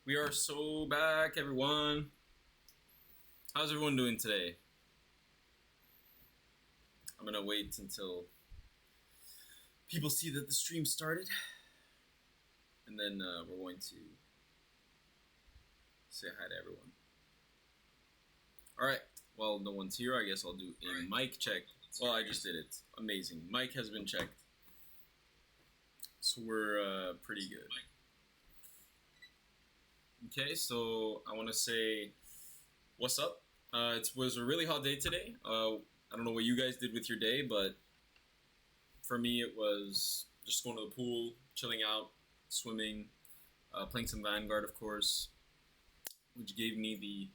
We are so back, everyone. How's everyone doing today? I'm gonna wait until people see that the stream started, and then we're going to say hi to everyone. Alright, well, no one's here. I guess I'll do a mic check. Well, I just did it. Amazing. Mic has been checked. So we're pretty good. Okay, so I want to say what's up. It was a really hot day today. I don't know what you guys did with your day, but for me it was just going to the pool, chilling out, swimming, playing some Vanguard, of course, which gave me the,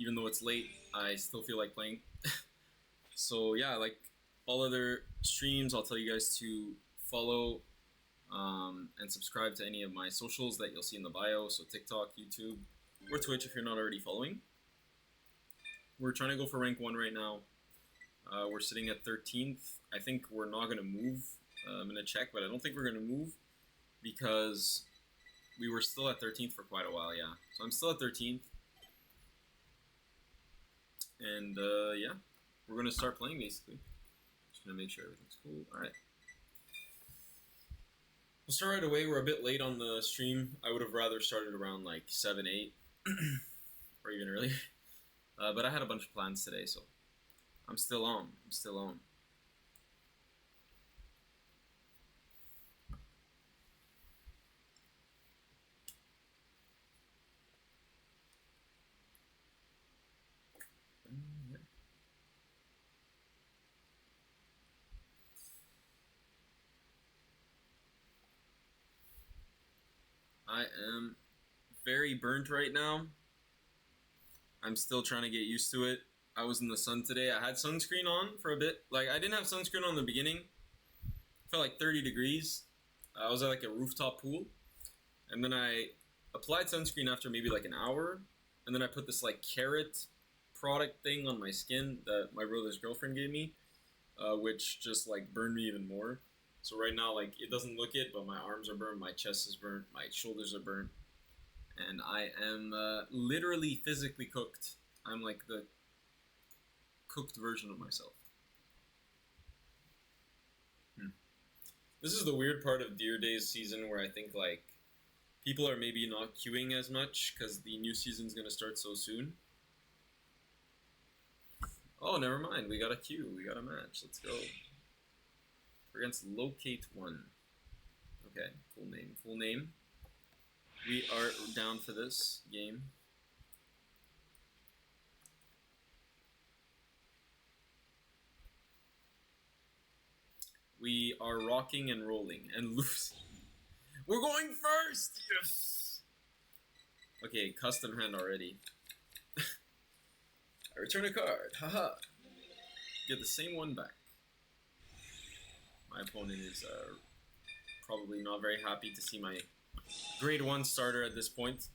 even though it's late, I still feel like playing. So yeah, like all other streams, I'll tell you guys to follow and subscribe to any of my socials that you'll see in the bio, so TikTok, YouTube, or Twitch if you're not already following. We're trying to go for rank 1 right now. We're sitting at 13th. I think we're not going to move. I'm going to check, but I don't think we're going to move because we were still at 13th for quite a while, yeah. So I'm still at 13th. And yeah, we're going to start playing basically. Just going to make sure everything's cool. Alright. We'll start right away. We're a bit late on the stream. I would have rather started around like 7, 8, or even earlier. But I had a bunch of plans today, so I'm still on. I'm still on. I am very burnt right now. I'm still trying to get used to it. I was in the sun today. I had sunscreen on for a bit. Like, I didn't have sunscreen on in the beginning. It felt like 30 degrees. I was at like a rooftop pool. And then I applied sunscreen after maybe like an hour. And then I put this like carrot product thing on my skin that my brother's girlfriend gave me, which just like burned me even more. So right now, like, it doesn't look it, but my arms are burnt, my chest is burnt, my shoulders are burnt. And I am literally physically cooked. I'm like the cooked version of myself. This is the weird part of Deer Days season where I think like people are maybe not queuing as much because the new season's going to start so soon. Oh, never mind. We got a queue. We got a match. Let's go. We're against Locate 1. Okay, full name. Full name. We are down for this game. We are rocking and rolling and losing. We're going first! Yes! Okay, custom hand already. I return a card. Haha. Get the same one back. My opponent is probably not very happy to see my grade 1 starter at this point.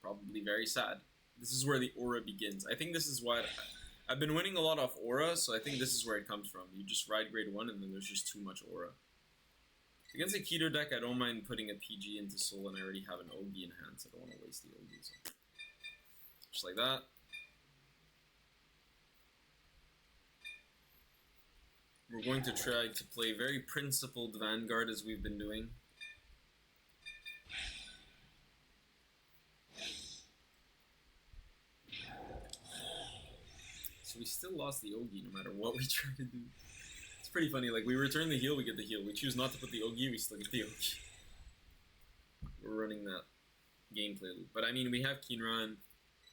Probably very sad. This is where the aura begins. I think this is what I've been winning a lot off aura, so I think this is where it comes from. You just ride grade 1 and then there's just too much aura. Against a keto deck, I don't mind putting a PG into soul, and I already have an Ogi in hand, so I don't want to waste the Ogi. So. Just like that. We're going to try to play very principled Vanguard as we've been doing. So we still lost the Ogi no matter what we try to do. It's pretty funny, like we return the heal, we get the heal. We choose not to put the Ogi, we still get the Ogi. We're running that gameplay loop. But I mean, we have Kinran,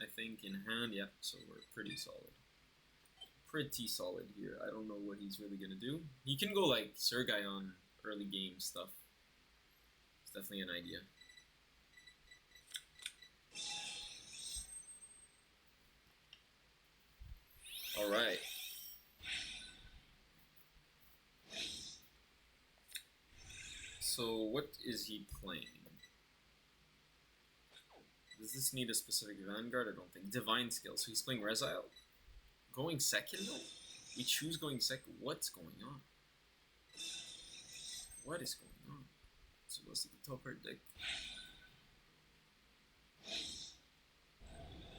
I think, in hand, yeah, so we're pretty solid. Pretty solid here. I don't know what he's really gonna do. He can go like Sergai on early game stuff. It's definitely an idea. Alright. So what is he playing? Does this need a specific Vanguard? I don't think. Divine Skill. So he's playing Resile? Going second though? We choose going second. What's going on? What is going on? So let's see the top card deck.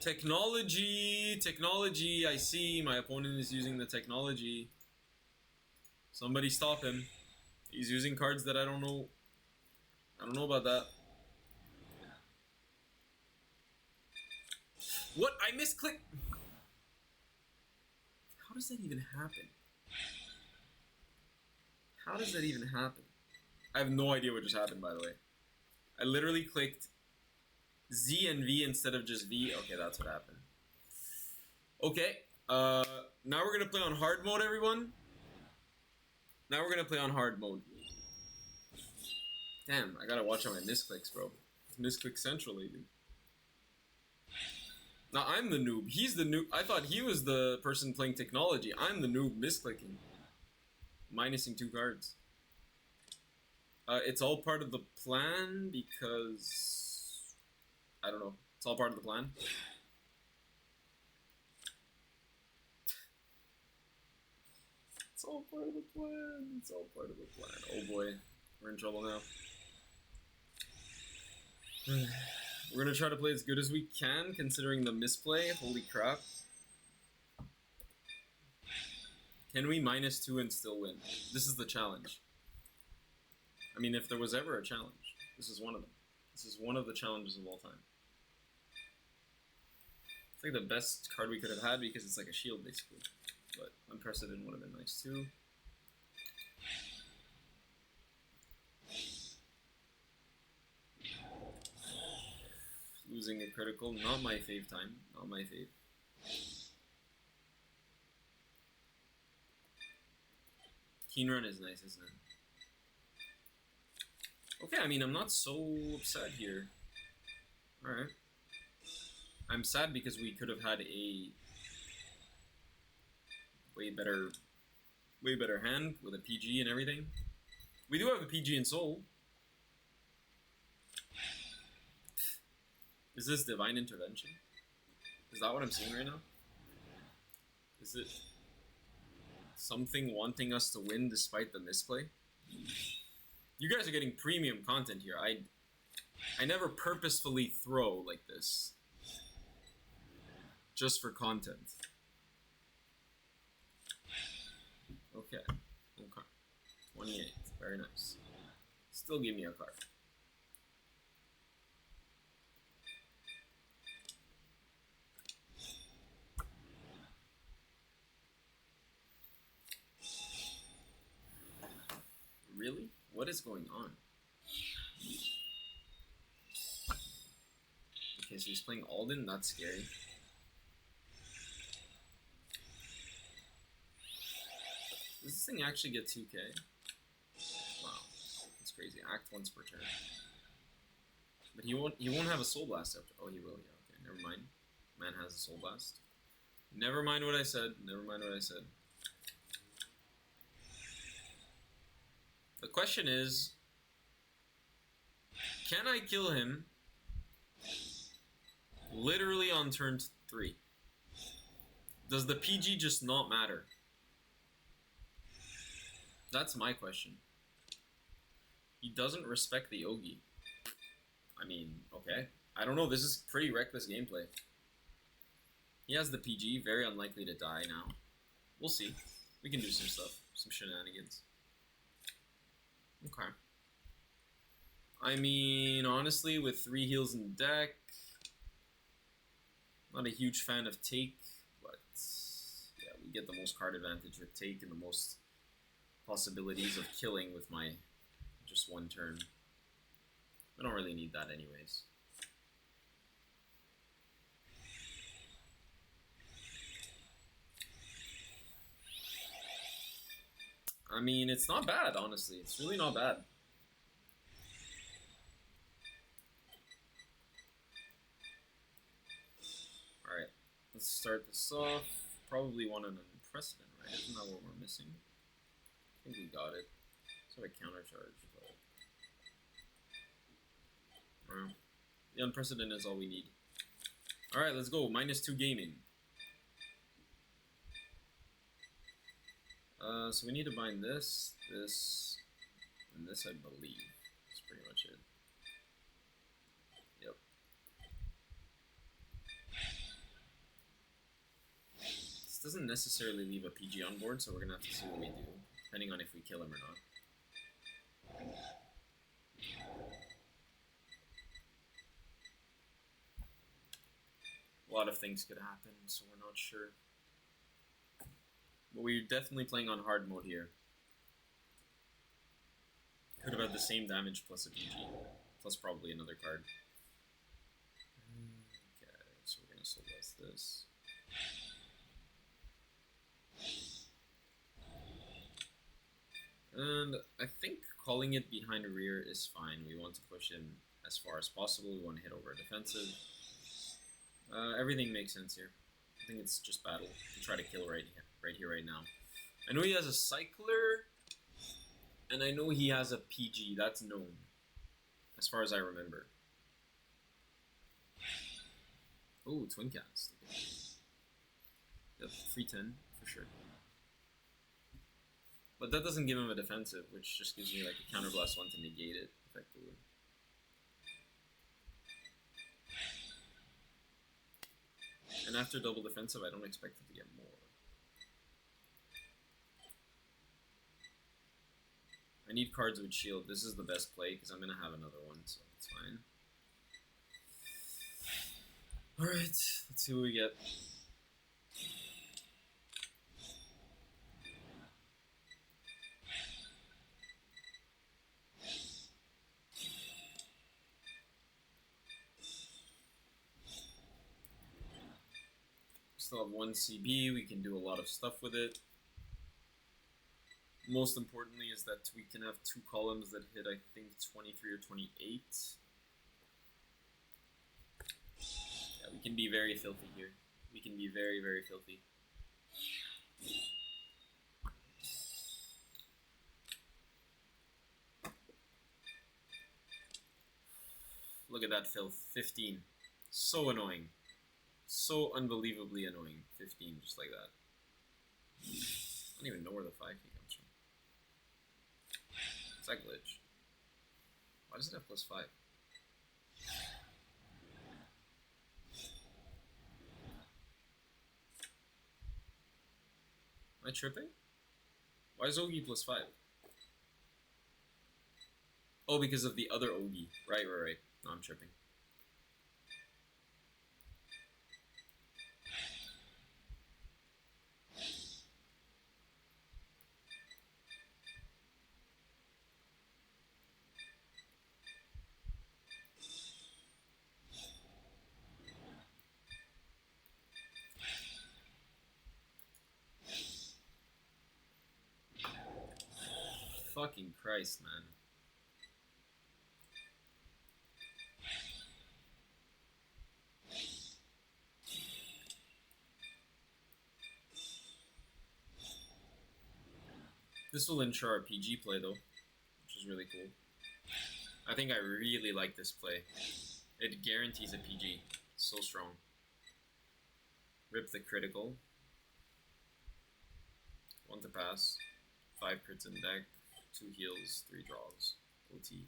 Technology, I see. My opponent is using the technology. Somebody stop him. He's using cards that I don't know. I don't know about that. What? I misclicked. How does that even happen? How does that even happen? I have no idea what just happened, by the way. I literally clicked Z and V instead of just V. Okay, that's what happened. Okay. Now we're gonna play on hard mode, everyone. Now we're gonna play on hard mode. Damn, I gotta watch out my misclicks, bro. It's misclick central lately. Now I'm the noob. He's the noob. I thought he was the person playing technology. I'm the noob misclicking. Minusing 2 cards. It's all part of the plan because... I don't know. It's all part of the plan. It's all part of the plan. It's all part of the plan. Oh boy. We're in trouble now. We're gonna try to play as good as we can, considering the misplay. Holy crap. Can we -2 and still win? This is the challenge. I mean, if there was ever a challenge, this is one of them. This is one of the challenges of all time. It's like the best card we could have had because it's like a shield, basically. But Unprecedented would have been nice too. Losing a critical, not my fave time. Not my fave. Keen Run is nice, isn't it? Okay, I mean, I'm not so upset here. Alright. I'm sad because we could have had a way better hand with a PG and everything. We do have a PG in Soul. Is this Divine Intervention? Is that what I'm seeing right now? Is it something wanting us to win despite the misplay? You guys are getting premium content here. I never purposefully throw like this. Just for content. Okay. 28. Very nice. Still give me a card. Really? What is going on? Okay, so he's playing Alden. That's scary. Does this thing actually get 2k? Wow, that's crazy. Act once per turn. But he won't have a Soul Blast after. Oh, he will. Yeah. Okay. Never mind. Man has a Soul Blast. Never mind what I said. Never mind what I said. The question is, can I kill him literally on turn 3? Does the PG just not matter? That's my question. He doesn't respect the Ogi. I mean, okay. I don't know, this is pretty reckless gameplay. He has the PG, very unlikely to die now. We'll see. We can do some stuff, some shenanigans. Okay. I mean, honestly, with 3 heals in deck, not a huge fan of Take, but yeah, we get the most card advantage with Take and the most possibilities of killing with my just 1 turn. I don't really need that anyways. I mean, it's not bad, honestly. It's really not bad. Alright, let's start this off. Probably want an Unprecedented, right? Isn't that what we're missing? I think we got it. Sort of counter charge, but... the Unprecedented is all we need. Alright, let's go. -2 gaming. So we need to bind this, this, and this, I believe. That's pretty much it. Yep. doesn't necessarily leave a PG on board, so we're gonna have to see what we do, depending on if we kill him or not. A lot of things could happen, so we're not sure. But we're definitely playing on hard mode here. Could have had the same damage plus a PG, plus probably another card. Okay, so we're gonna Celeste this. And I think calling it behind a rear is fine. We want to push him as far as possible. We want to hit over a defensive. Everything makes sense here. I think it's just battle to try to kill right here, right now. I know he has a Cycler, and I know he has a PG. That's known, as far as I remember. Oh, Twin Cast. Yep, free 10 for sure. But that doesn't give him a defensive, which just gives me like a counterblast one to negate it effectively. And after double defensive, I don't expect it to get more. I need cards with shield. This is the best play because I'm going to have another one, so it's fine. Alright, let's see what we get. Still have 1 CB, we can do a lot of stuff with it. Most importantly is that we can have 2 columns that hit, I think, 23 or 28. Yeah, we can be very filthy here. We can be very, very filthy. Look at that filth. 15. So annoying. So unbelievably annoying. 15, just like that. I don't even know where the 5K comes from. Is that glitch? Why does it have +5? Am I tripping? Why is Ogi +5? Oh, because of the other Ogi. Right. No, I'm tripping. Fucking Christ, man. This will ensure our PG play though, which is really cool. I think I really like this play. It guarantees a PG. So strong. Rip the critical. 1 to pass. 5 crits in deck. 2 heals, 3 draws. OT.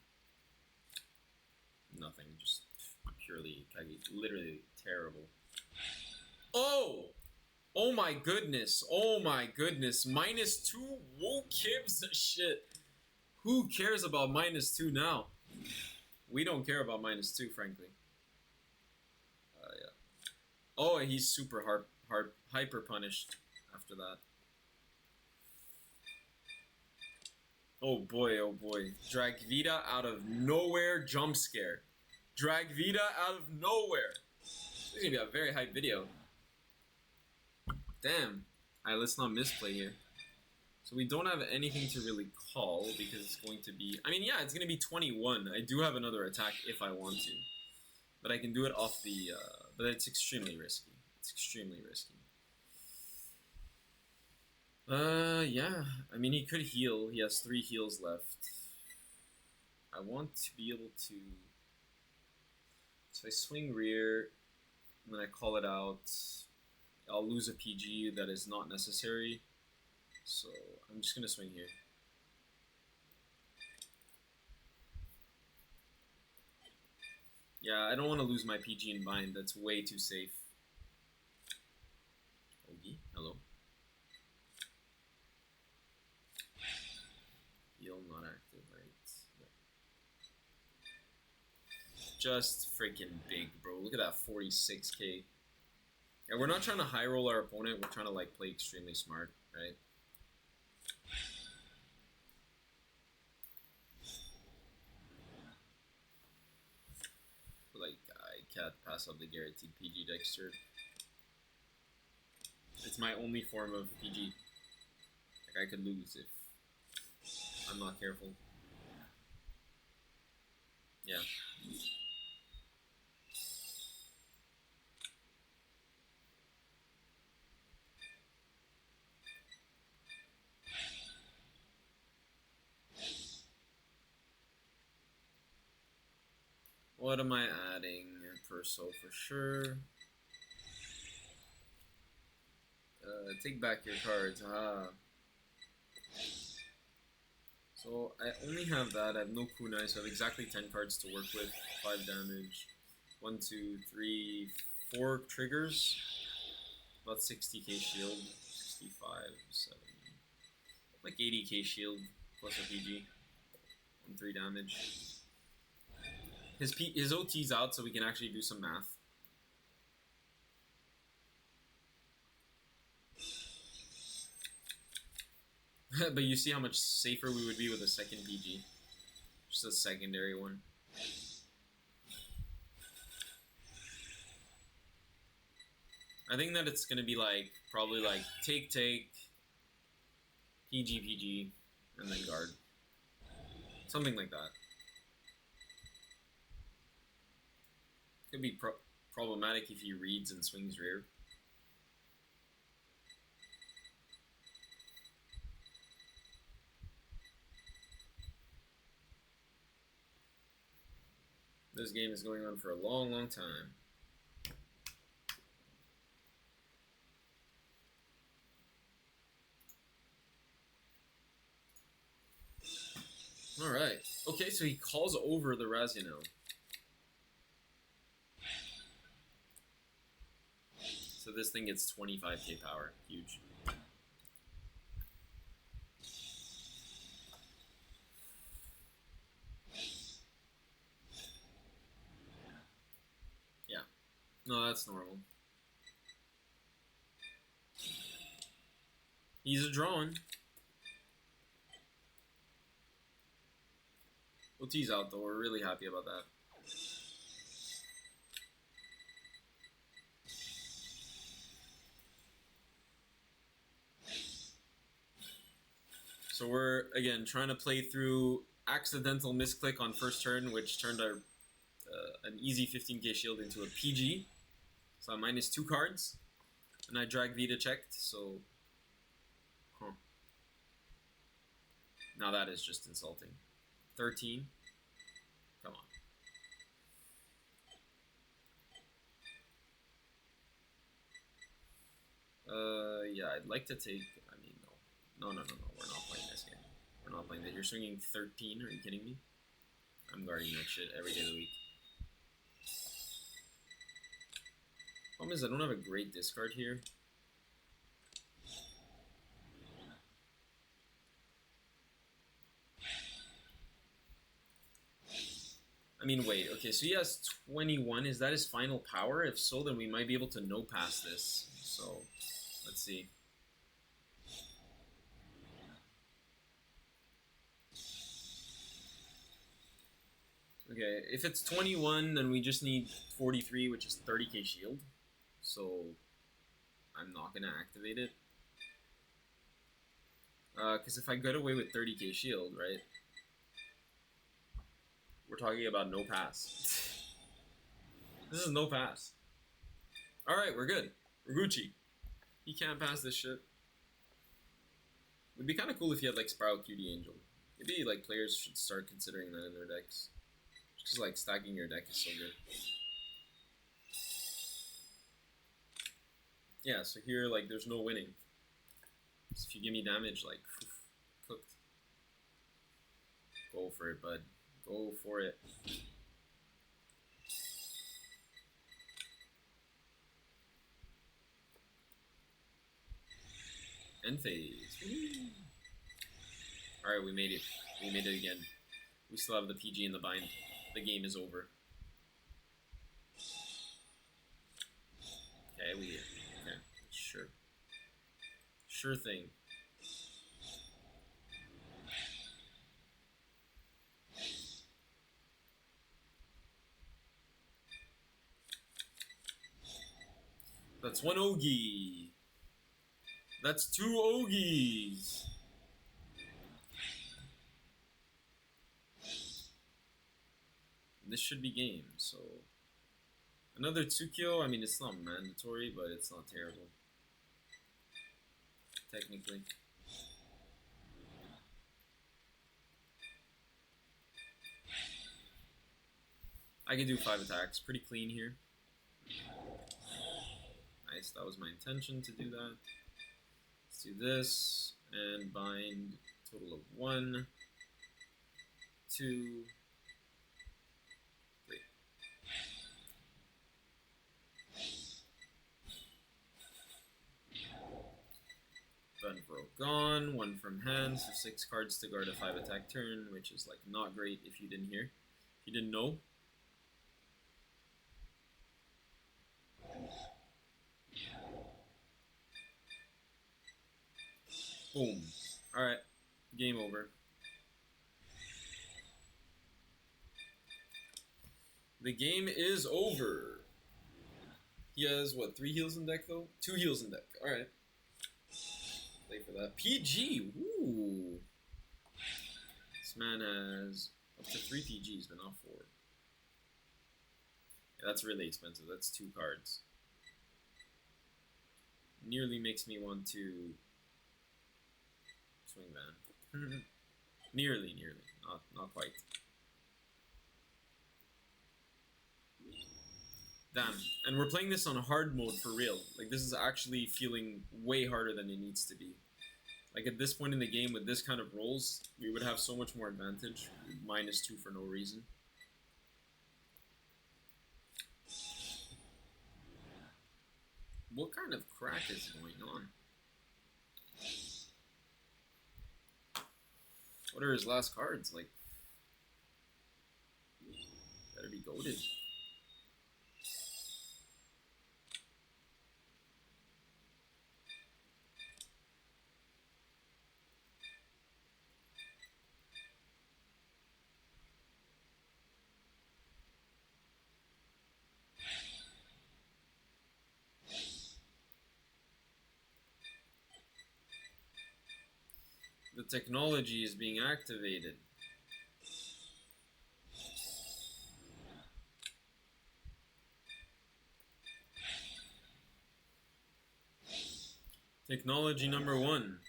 Nothing, just purely Kagi. Literally terrible. Oh! Oh my goodness. Oh my goodness. -2? Who gives a shit? Who cares about -2 now? We don't care about -2, frankly. Yeah. Oh, he's super hyper punished after that. Oh boy, oh boy. Dragvita out of nowhere, jump scare. Dragvita out of nowhere. This is gonna be a very hype video. Damn. Alright, let's not misplay here. So we don't have anything to really call because it's going to be... I mean, yeah, it's going to be 21. I do have another attack if I want to. But I can do it off the... but it's extremely risky. It's extremely risky. Yeah. I mean, he could heal. He has 3 heals left. I want to be able to... So I swing rear, and then I call it out. I'll lose a PG that is not necessary. So I'm just going to swing here. Yeah, I don't want to lose my PG in bind. That's way too safe. Ogi, hello. just freaking big, bro. Look at that 46k. And we're not trying to high roll our opponent. We're trying to like play extremely smart, right? Like I can't pass up the guaranteed PG Dexter. It's my only form of PG. Like I could lose if I'm not careful. Yeah. What am I adding? Perso for sure. Take back your cards. Ah. So I only have that. I have no kunai, so I have exactly 10 cards to work with. 5 damage. 1, 2, 3, 4 triggers. About 60k shield. 65, 70. Like 80k shield plus a PG. And 3 damage. His OT's out, so we can actually do some math. But you see how much safer we would be with a second PG. Just a secondary one. I think that it's gonna be like, probably like take, PG, and then guard. Something like that. Could be problematic if he reads and swings rear. This game is going on for a long, long time. Alright. Okay, so he calls over the Raziano. So this thing gets 25k power. Huge. Yeah. No, that's normal. He's a drawing. OT's out though. We're really happy about that. So we're, again, trying to play through accidental misclick on first turn, which turned our an easy 15k shield into a PG. So I'm minus 2 cards. And I drag Vita checked, so... Huh. Now that is just insulting. 13. Come on. Yeah, I'd like to take... I mean, no. No. We're not playing this game. We're not playing that. You're swinging 13? Are you kidding me? I'm guarding that shit every day of the week. Problem is, I don't have a great discard here. I mean, wait. Okay, so he has 21. Is that his final power? If so, then we might be able to no pass this. So, let's see. Okay, if it's 21, then we just need 43, which is 30k shield. So, I'm not going to activate it. Because if I get away with 30k shield, right? We're talking about no pass. This is no pass. Alright, we're good. We're Gucci. He can't pass this shit. It'd be kind of cool if he had like Spiral Cutie Angel. Maybe like players should start considering that in their decks. Just like stacking your deck is so good. Yeah, so here like there's no winning. So if you give me damage, like cooked. Go for it, bud. Go for it. End phase. Alright, we made it. We made it again. We still have the PG in the bind. The game is over. Sure thing. That's one Ogie. That's two Ogies. This should be game, so another Tsukio. I mean, it's not mandatory, but it's not terrible. Technically. I can do 5 attacks. Pretty clean here. Nice, that was my intention to do that. Let's do this and bind total of 1, 2, 3. Vanguard gone, 1 from hand, so 6 cards to guard a 5 attack turn, which is like not great if you didn't hear. If you didn't know. Boom. Alright. Game over. The game is over. He has, what, 3 heals in deck, though? 2 heals in deck. Alright. Play for that. PG! Ooh! This man has up to 3 PGs, but not 4. Yeah, that's really expensive. That's 2 cards. Nearly makes me want to swing ban. Nearly. Not quite. Damn. And we're playing this on hard mode for real. Like, this is actually feeling way harder than it needs to be. Like, at this point in the game, with this kind of rolls, we would have so much more advantage. -2 for no reason. What kind of crack is going on? What are his last cards? Like, better be goated. The technology is being activated. Technology number 1.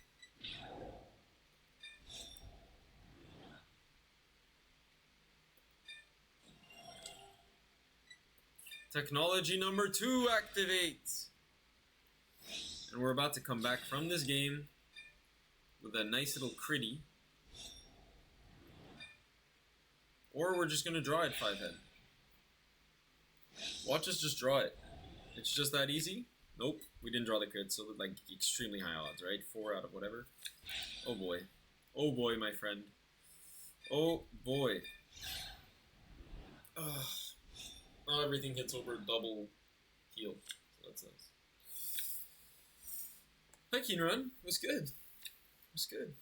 Technology number 2 activates. And we're about to come back from this game with a nice little critty. Or we're just going to draw it 5 head. Watch us just draw it. It's just that easy. Nope, we didn't draw the crit, so like extremely high odds, right? 4 out of whatever. Oh boy. Oh boy, my friend. Oh boy. Not everything hits over double heal. So that's nice. Hiking run was good. It was good.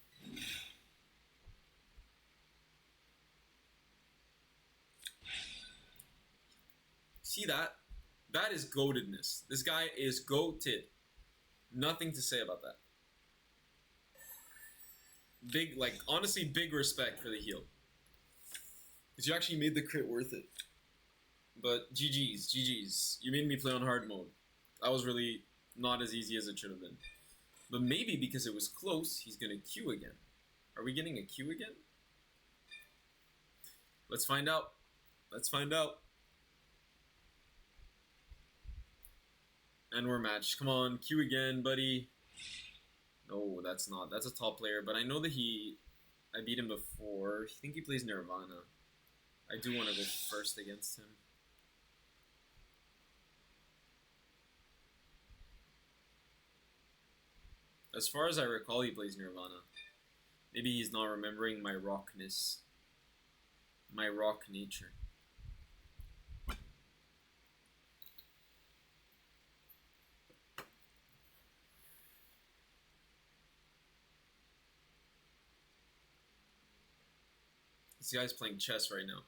See that? That is goatedness. This guy is goated. Nothing to say about that. Big, like, honestly, big respect for the heal. Because you actually made the crit worth it. But GG's. You made me play on hard mode. That was really not as easy as it should have been. But maybe because it was close, he's going to queue again. Are we getting a queue again? Let's find out. Let's find out. And we're matched. Come on, queue again, buddy. No, that's not. That's a top player. But I know that I beat him before. I think he plays Nirvana. I do want to go first against him. As far as I recall, he plays Nirvana. Maybe he's not remembering my rockness. My rock nature. This guy's playing chess right now.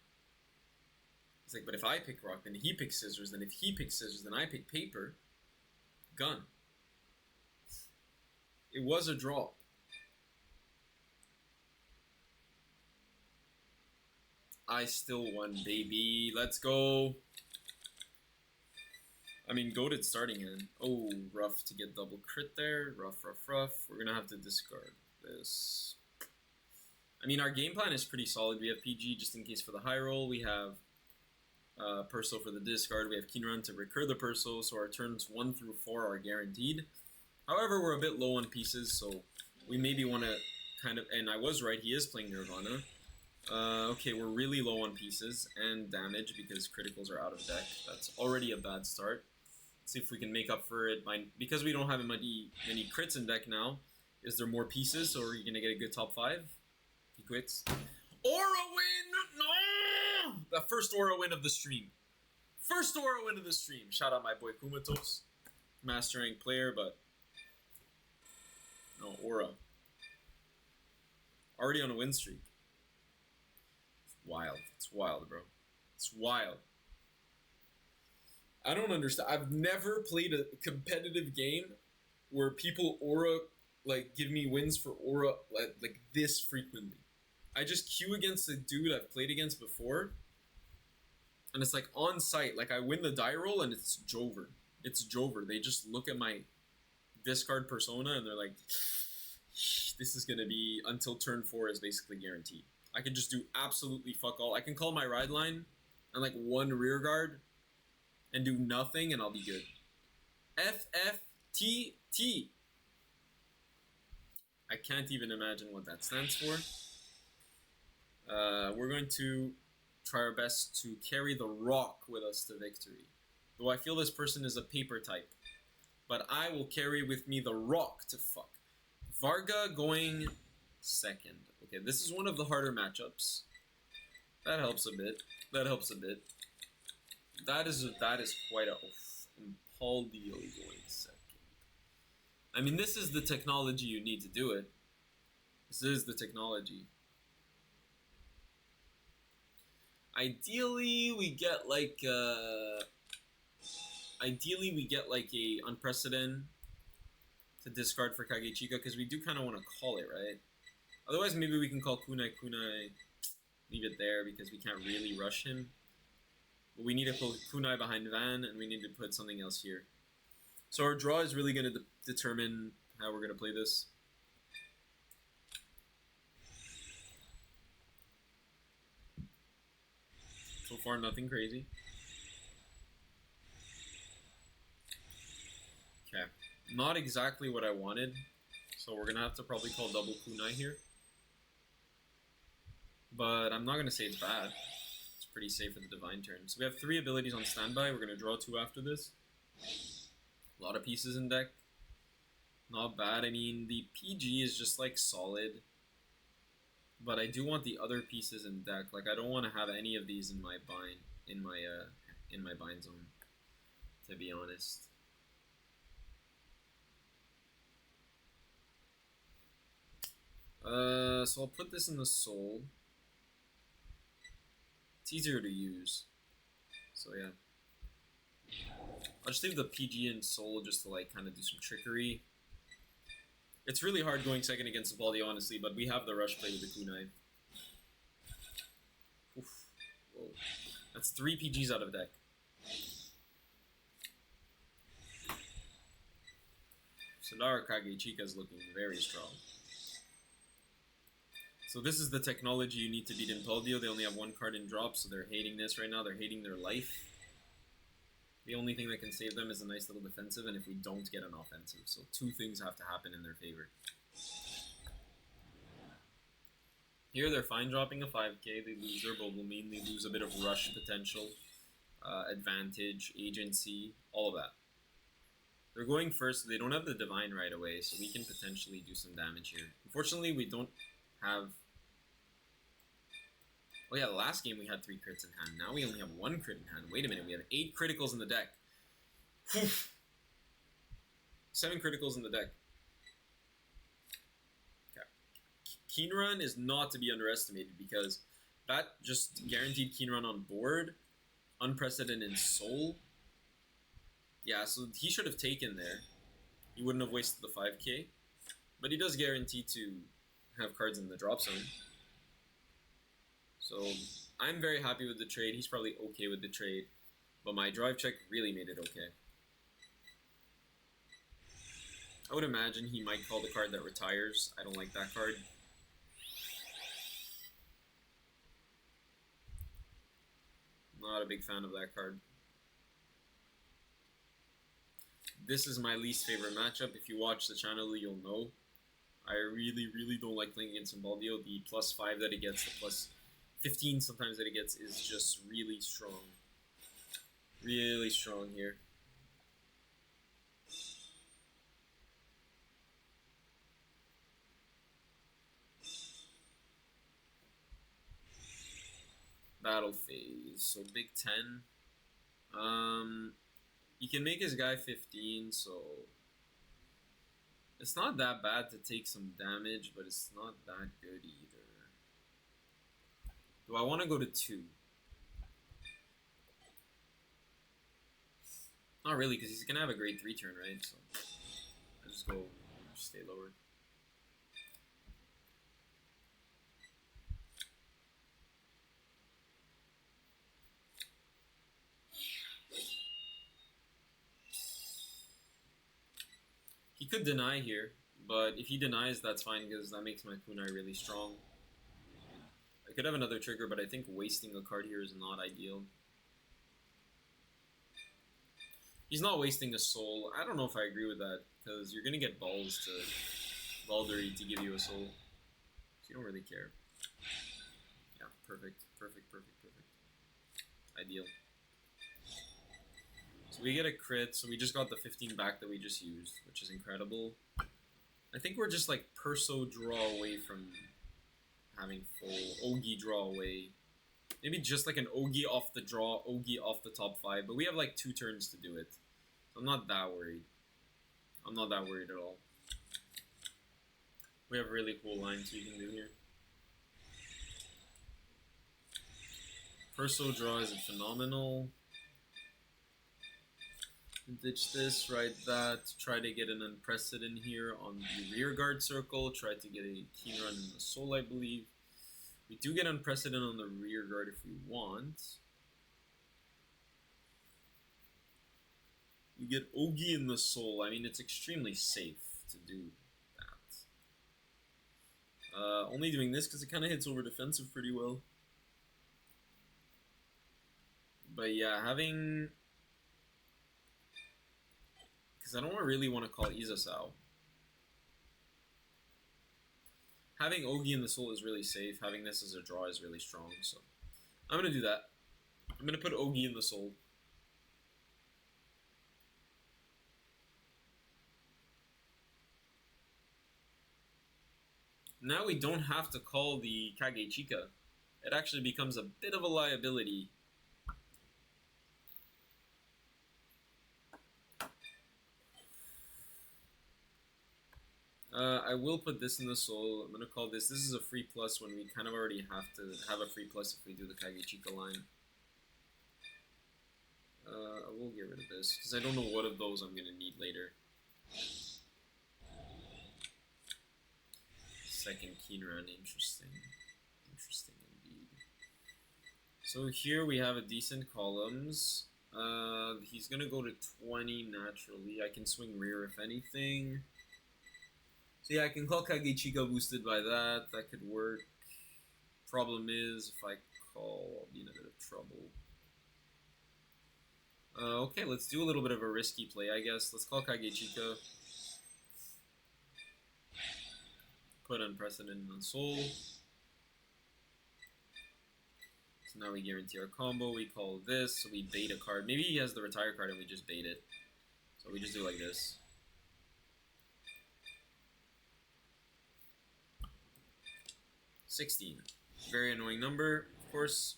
He's like, but if I pick rock, then he picks scissors. Then if he picks scissors, then I pick paper. Gun. It was a draw. I still won, baby. Let's go. I mean, goated starting in. Oh, rough to get double crit there. Rough. We're going to have to discard this. I mean, our game plan is pretty solid. We have PG just in case for the high roll. We have Perso for the discard. We have Kinran to recur the Perso, so our turns 1 through 4 are guaranteed. However, we're a bit low on pieces, so we maybe want to kind of... And I was right, he is playing Nirvana. Okay, we're really low on pieces and damage because criticals are out of deck. That's already a bad start. Let's see if we can make up for it by... Because we don't have many crits in deck now, is there more pieces, so are you going to get a good top 5? He quits. Aura win! No! The first Aura win of the stream. First Aura win of the stream. Shout out my boy Kumatos. Master rank player, but... No, Aura. Already on a win streak. It's wild. It's wild, bro. It's wild. I don't understand. I've never played a competitive game where people Aura, like, give me wins for Aura, like this frequently. I just queue against a dude I've played against before, and it's like on site. Like, I win the die roll, and it's Jover. It's Jover. They just look at my discard persona, and they're like, this is going to be, until turn 4 is basically guaranteed. I can just do absolutely fuck all. I can call my ride line and, like, 1 rear guard and do nothing, and I'll be good. FFTT. I can't even imagine what that stands for. We're going to try our best to carry the rock with us to victory. Though I feel this person is a paper type. But I will carry with me the rock to fuck. Varga going second. Okay, this is one of the harder matchups. That helps a bit. That helps a bit. That is quite a... And Paul Dio going second. I mean, this is the technology you need to do it. This is the technology. Ideally, we get like a unprecedented to discard for Kagechika, because we do kind of want to call it, right? Otherwise, maybe we can call Kunai, leave it there because we can't really rush him. But we need to put Kunai behind Van, and we need to put something else here. So our draw is really going to determine how we're going to play this. So far, nothing crazy. Okay. Not exactly what I wanted. So we're going to have to probably call double kunai here. But I'm not going to say it's bad. It's pretty safe for the divine turn. So we have 3 abilities on standby. We're going to draw 2 after this. A lot of pieces in deck. Not bad. I mean, the PG is just like solid. But I do want the other pieces in deck. Like, I don't want to have any of these in my bind, in my bind zone, to be honest. So I'll put this in the soul. It's easier to use. So yeah. I'll just leave the PG and soul just to like kind of do some trickery. It's really hard going second against the Baldi, honestly, but we have the rush play with the kunai. Oof. Whoa. That's 3 PGs out of deck. Sadara Kagechika is looking very strong. So this is the technology you need to beat Impeldio. They only have 1 card in drop, so they're hating this right now. They're hating their life. The only thing that can save them is a nice little defensive, and if we don't get an offensive. So 2 things have to happen in their favor. Here they're fine dropping a 5k. They lose their Bobomine. They lose a bit of rush potential, advantage, agency, all of that. They're going first. They don't have the divine right away, so we can potentially do some damage here. Unfortunately, we don't have... Oh yeah, the last game we had 3 crits in hand. Now we only have 1 crit in hand. Wait a minute, we have 8 criticals in the deck. Whew. 7 criticals in the deck. Okay. Kinran is not to be underestimated because That just guaranteed keen run on board. Unprecedented soul. Yeah, so he should have taken there. He wouldn't have wasted the 5k. But he does guarantee to have cards in the drop zone. So I'm very happy with the trade. He's probably okay with the trade. But my drive check really made it okay. I would imagine he might call the card that retires. I don't like that card. Not a big fan of that card. This is my least favorite matchup. If you watch the channel, you'll know. I really don't like playing against Imbaldio. The +5 that he gets, the +15 sometimes that he gets is just really strong. Really strong here. Battle phase. So Big 10. He can make his guy 15, so it's not that bad to take some damage, but it's not that good either. Do I want to go to 2? Not really, because he's going to have a grade 3 turn, right? So I just stay lower. He could deny here, but if he denies, that's fine, because that makes my kunai really strong. I could have another trigger, but I think wasting a card here is not ideal. He's not wasting a soul. I don't know if I agree with that, because you're going to get balls to Valdery to give you a soul. So you don't really care. Yeah, perfect. Ideal. So we get a crit, so we just got the 15 back that we just used, which is incredible. I think we're just like perso draw away from having full Ogi draw away. Maybe just like an Ogi off the draw, Ogi off the top 5, but we have like 2 turns to do it. So I'm not that worried. I'm not that worried at all. We have really cool lines we can do here. Perso draw is phenomenal. Ditch this, right that, try to get an unprecedented here on the rear guard circle, try to get a keen run in the soul, I believe. We do get unprecedented on the rear guard if we want. We get Ogi in the soul. I mean, it's extremely safe to do that. Only doing this because it kind of hits over defensive pretty well. But yeah, having... because I don't really want to call Izasao. Having Ogi in the soul is really safe. Having this as a draw is really strong. So I'm going to do that. I'm going to put Ogi in the soul. Now we don't have to call the Kagechika. It actually becomes a bit of a liability. I will put this in the soul. I'm going to call this. This is a free plus when we kind of already have to have a free plus if we do the Kagechika line. I will get rid of this because I don't know what of those I'm going to need later. Second keen run, interesting. Interesting indeed. So here we have a decent columns. He's going to go to 20 naturally. I can swing rear if anything. So yeah, I can call Kagechika boosted by that. That could work. Problem is, if I call, I'll be in a bit of trouble. Okay, let's do a little bit of a risky play, I guess. Let's call Kagechika. Put unprecedented on soul. So now we guarantee our combo. We call this, so we bait a card. Maybe he has the retire card and we just bait it. So we just do like this. $16. Very annoying number, of course.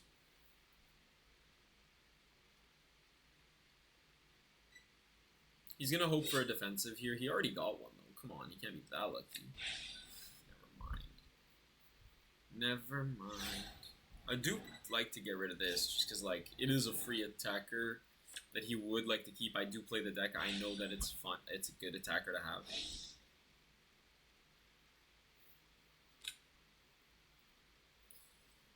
He's gonna hope for a defensive here. He already got one though. Come on, he can't be that lucky. Never mind. Never mind. I do like to get rid of this just because, like, it is a free attacker that he would like to keep. I do play the deck. I know that it's fun. It's a good attacker to have.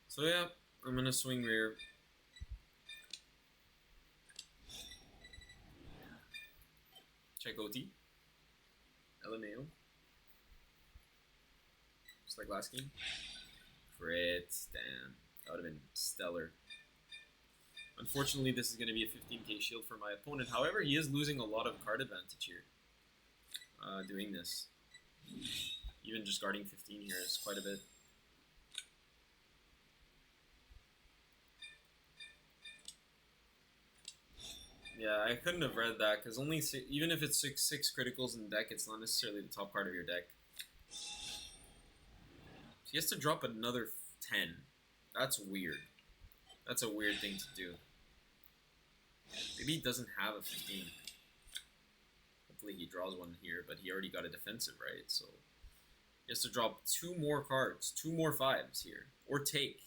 So yeah, I'm gonna swing rear. Check OT. LMAO. Just like last game. Crit. Damn. That would have been stellar. Unfortunately, this is going to be a 15k shield for my opponent. However, he is losing a lot of card advantage here. Doing this. Even just guarding 15 here is quite a bit. Yeah, I couldn't have read that because only even if it's six criticals in the deck, it's not necessarily the top card of your deck. So he has to drop another 10. That's weird. That's a weird thing to do. Maybe he doesn't have a 15. Hopefully he draws one here, but he already got a defensive, right? So he has to drop 2 more cards, 2 more 5s here, or take.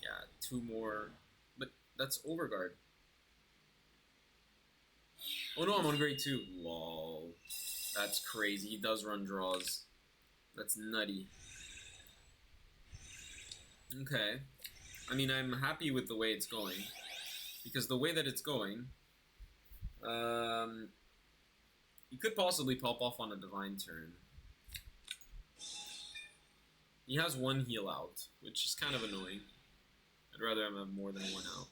Yeah, 2 more, but that's overguard. Oh no, I'm on grade 2. Lol. That's crazy. He does run draws. That's nutty. Okay. I mean, I'm happy with the way it's going. Because the way that it's going, he could possibly pop off on a divine turn. He has 1 heal out, which is kind of annoying. I'd rather him have more than 1 out.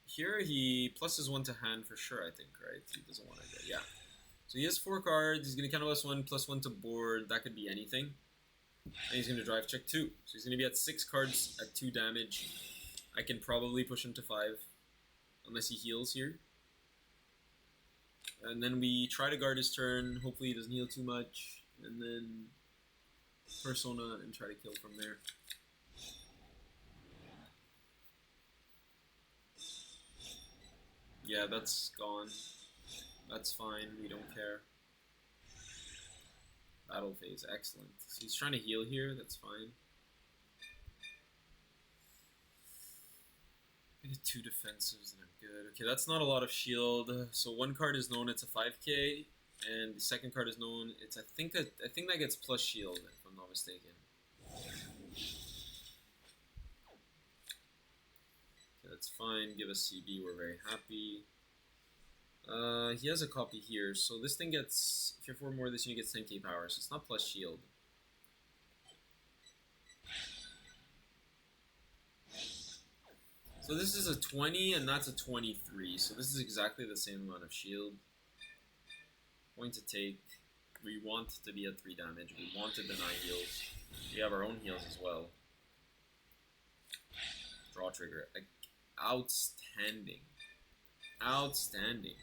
Here he pluses 1 to hand for sure, I think, right? He doesn't want to go. Yeah. So he has 4 cards. He's going to counter +1 to board. That could be anything. And he's going to drive check 2. So he's going to be at 6 cards at 2 damage. I can probably push him to 5. Unless he heals here. And then we try to guard his turn. Hopefully he doesn't heal too much. And then Persona and try to kill from there. Yeah, that's gone. That's fine. We don't care. Battle phase. Excellent. So he's trying to heal here. That's fine. I get 2 defensives and I'm good. Okay, that's not a lot of shield. So 1 card is known, it's a 5k. And the second card is known, it's I think that gets plus shield, if I'm not mistaken. Okay, that's fine. Give us CB, we're very happy. He has a copy here, so this thing gets, if you're 4 more, this unit gets 10k power, so it's not plus shield. So this is a 20 and that's a 23, so this is exactly the same amount of shield. Going to take, we want to be at 3 damage, we want to deny heals. We have our own heals as well. Draw trigger, like, outstanding. Outstanding.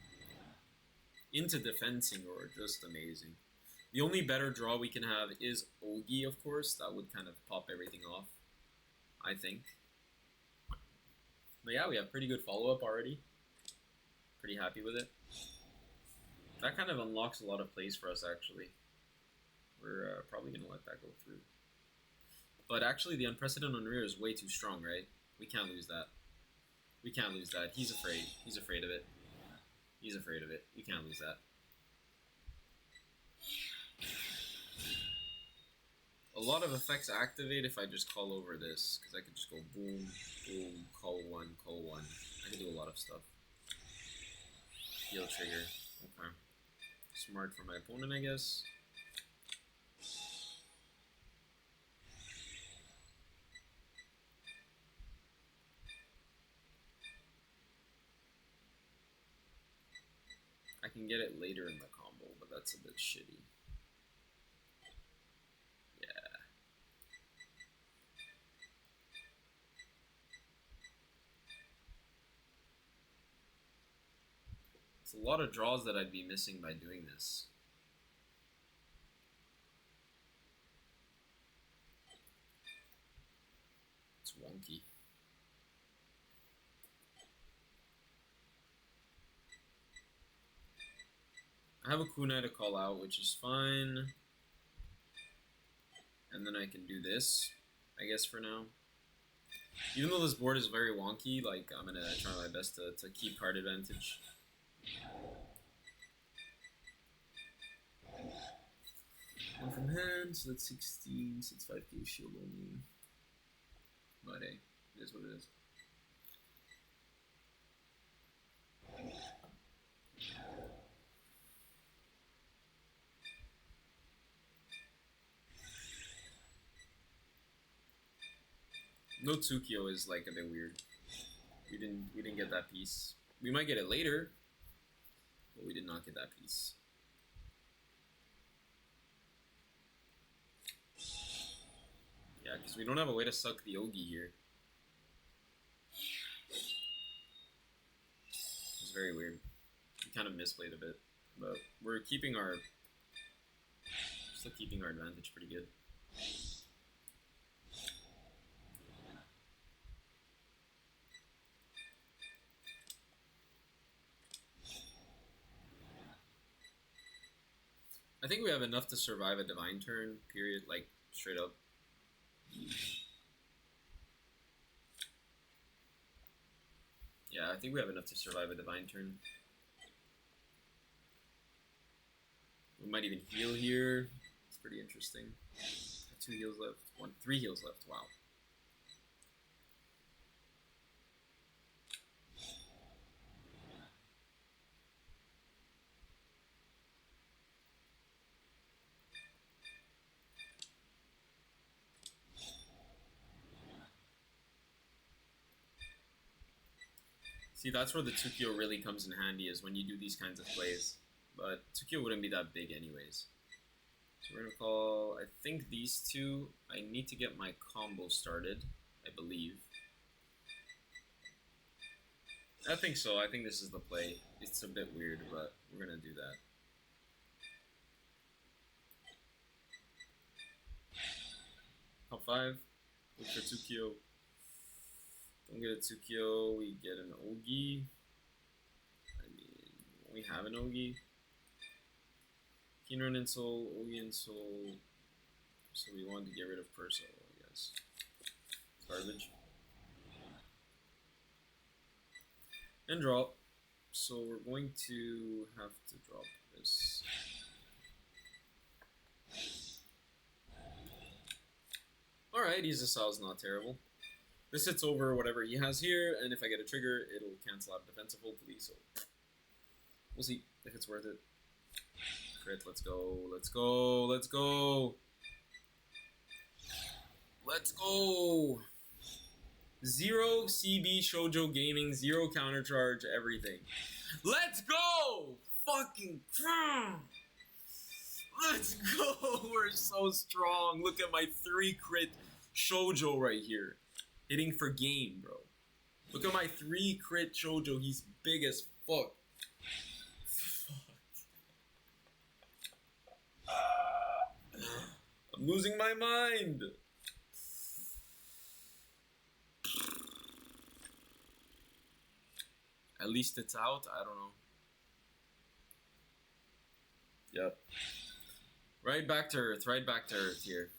Into defensing or just amazing. The only better draw we can have is Ogi, of course. That would kind of pop everything off, I think. But yeah, we have pretty good follow-up already. Pretty happy with it. That kind of unlocks a lot of plays for us, actually. We're probably going to let that go through. But actually, the Unprecedented on rear is way too strong, right? We can't lose that. We can't lose that. He's afraid. He's afraid of it. He's afraid of it. We can't lose that. A lot of effects activate if I just call over this, because I could just go boom, boom, call 1, call 1. I can do a lot of stuff. Heal trigger. Okay. Smart for my opponent, I guess. I can get it later in the combo, but that's a bit shitty. Yeah. It's a lot of draws that I'd be missing by doing this. It's wonky. I have a kunai to call out, which is fine. and then I can do this, I guess, for now. Even though this board is very wonky, like, I'm gonna try my best to keep card advantage. One from hand, so that's 16, so it's 5k shield only. But hey, it is what it is. No Tsukio is like a bit weird. We didn't get that piece. We might get it later, but we did not get that piece. Yeah, because we don't have a way to suck the Ogi here. It's very weird. We kind of misplayed a bit, but we're keeping our still keeping our advantage pretty good. I think we have enough to survive a divine turn, period, like, straight up. Yeah, I think we have enough to survive a divine turn. We might even heal here. It's pretty interesting. 2 heals left. 3 heals left. Wow. See, that's where the Tsukio really comes in handy, is when you do these kinds of plays. But Tsukio wouldn't be that big anyways. So we're gonna call, I think these two, I need to get my combo started, I believe. I think so, I think this is the play. It's a bit weird, but we're gonna do that. Top 5, look for Tsukio. Don't get a Tsukio, we get an Ogi. I mean, we have an Ogi. Kinran and Soul, Ogi and Soul. So we wanted to get rid of Perso, I guess. Garbage. And drop. So we're going to have to drop this. Alright, Isasao's not terrible. This hits over whatever he has here, and if I get a trigger, it'll cancel out defensive, hopefully, so we'll see if it's worth it. Crit, let's go, let's go, let's go! Let's go! 0 CB Shoujo Gaming, 0 counter charge, everything. Let's go! Fucking let's go! We're so strong. Look at my 3 crit Shoujo right here. Hitting for game, bro. Look at my 3 crit Shoujo. He's big as fuck. I'm losing my mind. At least it's out. I don't know. Yep. Right back to earth. Right back to earth here.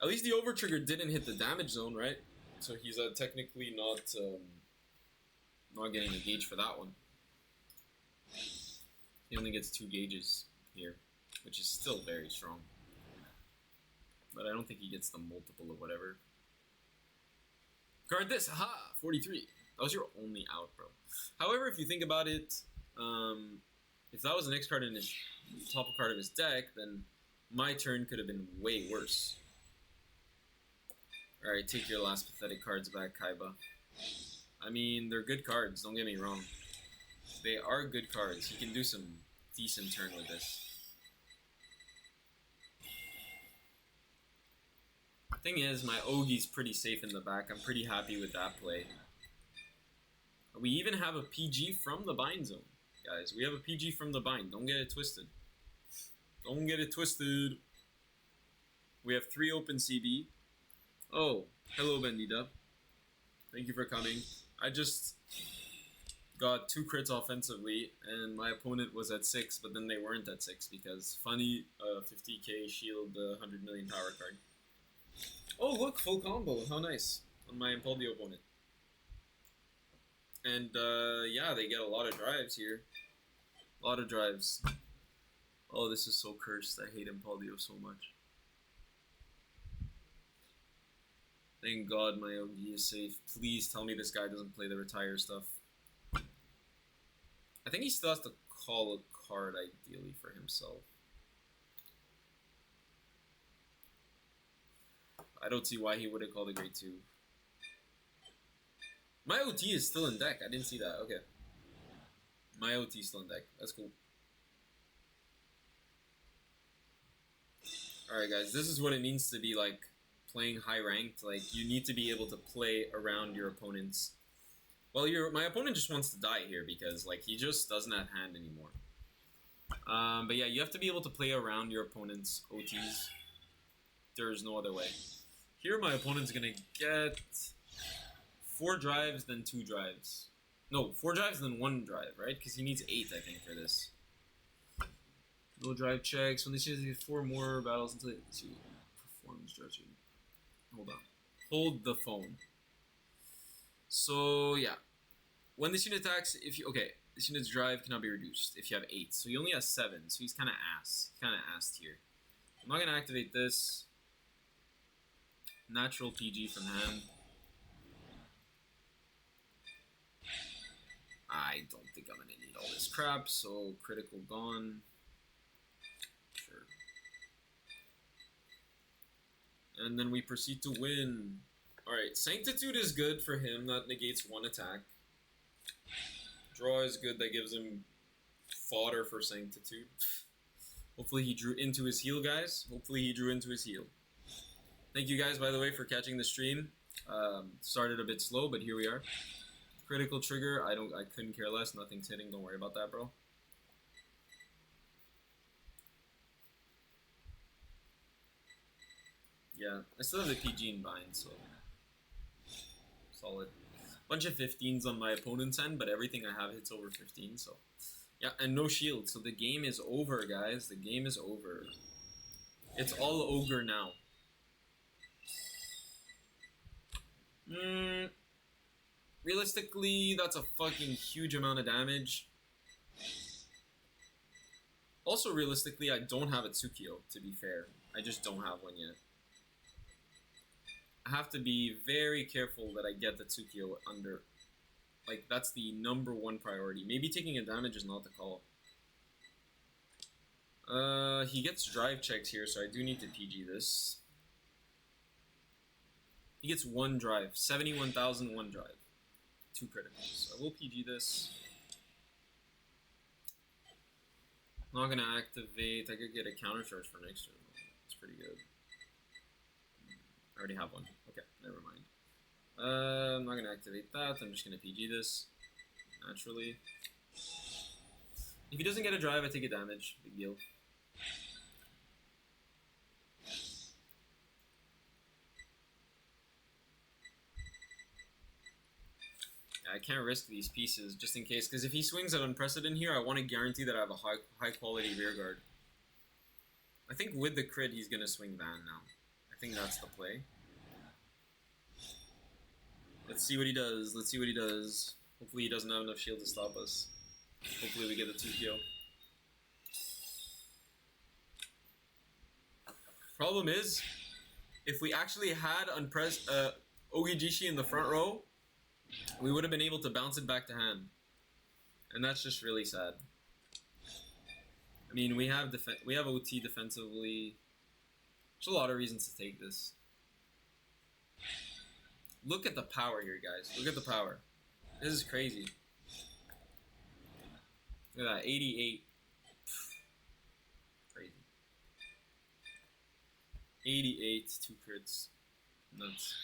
At least the over trigger didn't hit the damage zone, right? So he's technically not getting a gauge for that one. He only gets 2 gauges here, which is still very strong. But I don't think he gets the multiple of whatever. Guard this, haha, 43. That was your only out, bro. However, if you think about it, if that was the next card in his top card of his deck, then my turn could have been way worse. Alright, take your last pathetic cards back, Kaiba. I mean, they're good cards, don't get me wrong. They are good cards. You can do some decent turn with this. Thing is, my Ogi's pretty safe in the back. I'm pretty happy with that play. We even have a PG from the bind zone, guys. We have a PG from the bind. Don't get it twisted. Don't get it twisted. We have 3 open CB. Oh, hello, Bendita. Thank you for coming. got 2 crits offensively, and my opponent was at 6, but then they weren't at 6 because funny 50k shield 100 million power card. Oh look, full combo, how nice, on my Impuldio opponent. And yeah, they get a lot of drives here. A lot of drives. Oh, this is so cursed, I hate Impuldio so much. Thank God my OG is safe. Please tell me this guy doesn't play the retire stuff. I think he still has to call a card, ideally, for himself. I don't see why he would have called a grade 2. My OT is still in deck. I didn't see that. Okay. My OT is still in deck. That's cool. Alright, guys. This is what it means to be, like, playing high ranked. Like, you need to be able to play around your opponents. Well, my opponent just wants to die here because, like, he just doesn't have hand anymore. But yeah, you have to be able to play around your opponent's OTs. There's no other way. Here, my opponent's gonna get 4 drives, then 2 drives. No, 4 drives, then 1 drive, right? Because he needs 8, I think, for this. No drive checks. When they choose 4 more battles until they perform stretching. Hold on. Hold the phone. So, yeah. When this unit attacks, this unit's drive cannot be reduced if you have 8. So he only has 7, so he's kind of ass. Kind of assed here. I'm not going to activate this. Natural PG from hand. I don't think I'm going to need all this crap, so critical gone. Sure. And then we proceed to win. Alright, Sanctitude is good for him. That negates 1 attack. Draw is good. That gives him fodder for Sanctitude. Hopefully he drew into his heal, guys. Hopefully he drew into his heal. Thank you guys, by the way, for catching the stream. Started a bit slow, but here we are. Critical trigger. I couldn't care less. Nothing's hitting. Don't worry about that, bro. Yeah, I still have the PG in bind, so solid. Bunch of 15s on my opponent's end, but everything I have hits over 15, so yeah, and no shield. So the game is over, guys. The game is over. It's all ogre now. Realistically, that's a fucking huge amount of damage. Also, realistically, I don't have a Tsukio, to be fair. I just don't have one yet. I have to be very careful that I get the Tsukio under. Like, that's the #1 priority. Maybe taking a damage is not the call. He gets drive checks here, so I do need to PG this. He gets 1 drive. 71,000, 1 drive. 2 criticals. I will PG this. I'm not gonna activate. I could get a counter charge for next turn. It's pretty good. I already have one. Okay, never mind. I'm not gonna activate that. I'm just gonna PG this naturally. If he doesn't get a drive, I take a damage. Big deal. I can't risk these pieces just in case, because if he swings at Unprecedented here, I want to guarantee that I have a high quality rear guard. I think with the crit, he's gonna swing Van now. I think that's the play. Let's see what he does. Let's see what he does. Hopefully he doesn't have enough shield to stop us. Hopefully we get the 2KO. Problem is, if we actually had Ogijishi in the front row, we would have been able to bounce it back to hand. And that's just really sad. I mean, we have OT defensively. There's a lot of reasons to take this. Look at the power here, guys. Look at the power. This is crazy. Look at that, 88. Crazy. 88, 2 crits. Nuts.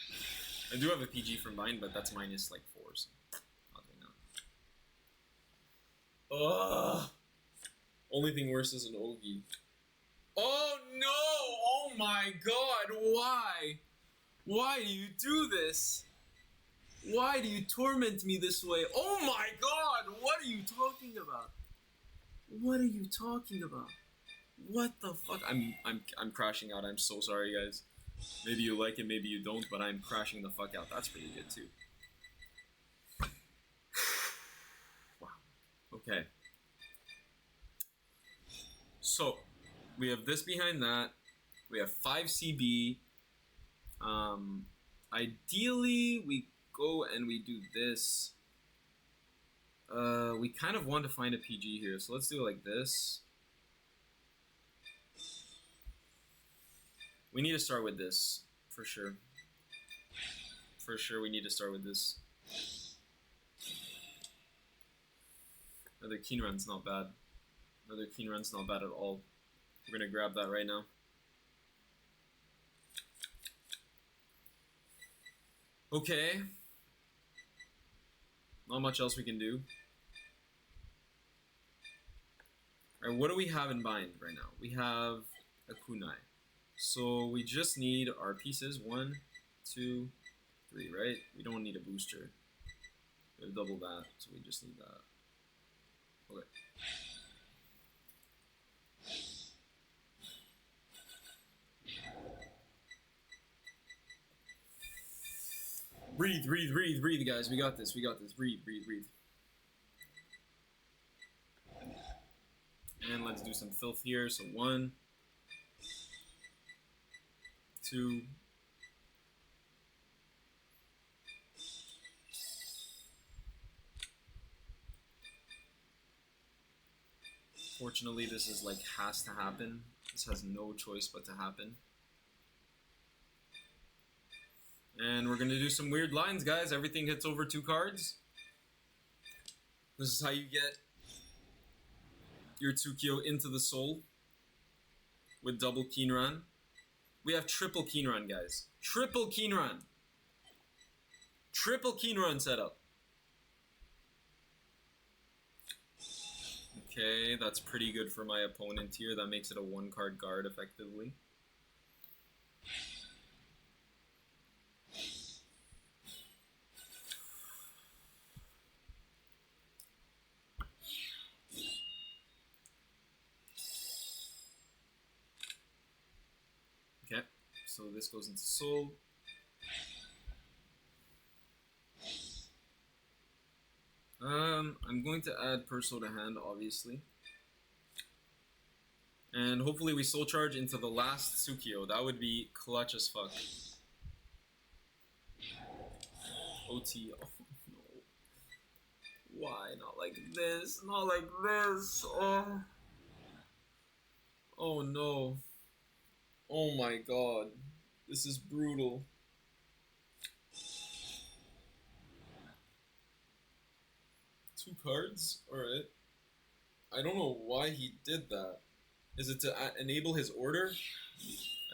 I do have a PG from Bind, but that's minus like 4, so not doing that. Ugh. Only thing worse is an Ogi. Oh no! Oh my god, why? Why do you do this? Why do you torment me this way? Oh my god! What are you talking about? What are you talking about? What the fuck? I'm crashing out. I'm so sorry, guys. Maybe you like it, maybe you don't, but I'm crashing the fuck out. That's pretty good too. Wow. Okay. So, we have this behind that. We have 5 CB. Ideally, we go and we do this. We kind of want to find a PG here, so let's do it like this. We need to start with this, for sure. For sure, we need to start with this. Another keen run's not bad. Another keen run's not bad at all. We're gonna grab that right now. Okay. Not much else we can do. Alright, what do we have in mind right now? We have a kunai. So we just need our pieces. 1, 2, 3, right? We don't need a booster. We have double that, so we just need that. Okay. Breathe, breathe, breathe, breathe, guys. We got this. We got this. Breathe, breathe, breathe. And let's do some filth here. So 1, 2. Fortunately, this is like has to happen. This has no choice but to happen. And we're gonna do some weird lines, guys. Everything hits over 2 cards. This is how you get your Tsukio into the soul with double Kinran. We have triple Kinran, guys. Triple Kinran. Triple Kinran setup. Okay, that's pretty good for my opponent here. That makes it a 1-card guard effectively. Okay, so this goes into soul. I'm going to add Perso to hand, obviously. And hopefully we soul charge into the last Tsukio. That would be clutch as fuck. OT. Oh no. Why? Not like this. Not like this. Oh. Oh no. Oh my god. This is brutal. Two cards? Alright. I don't know why he did that. Is it to enable his order?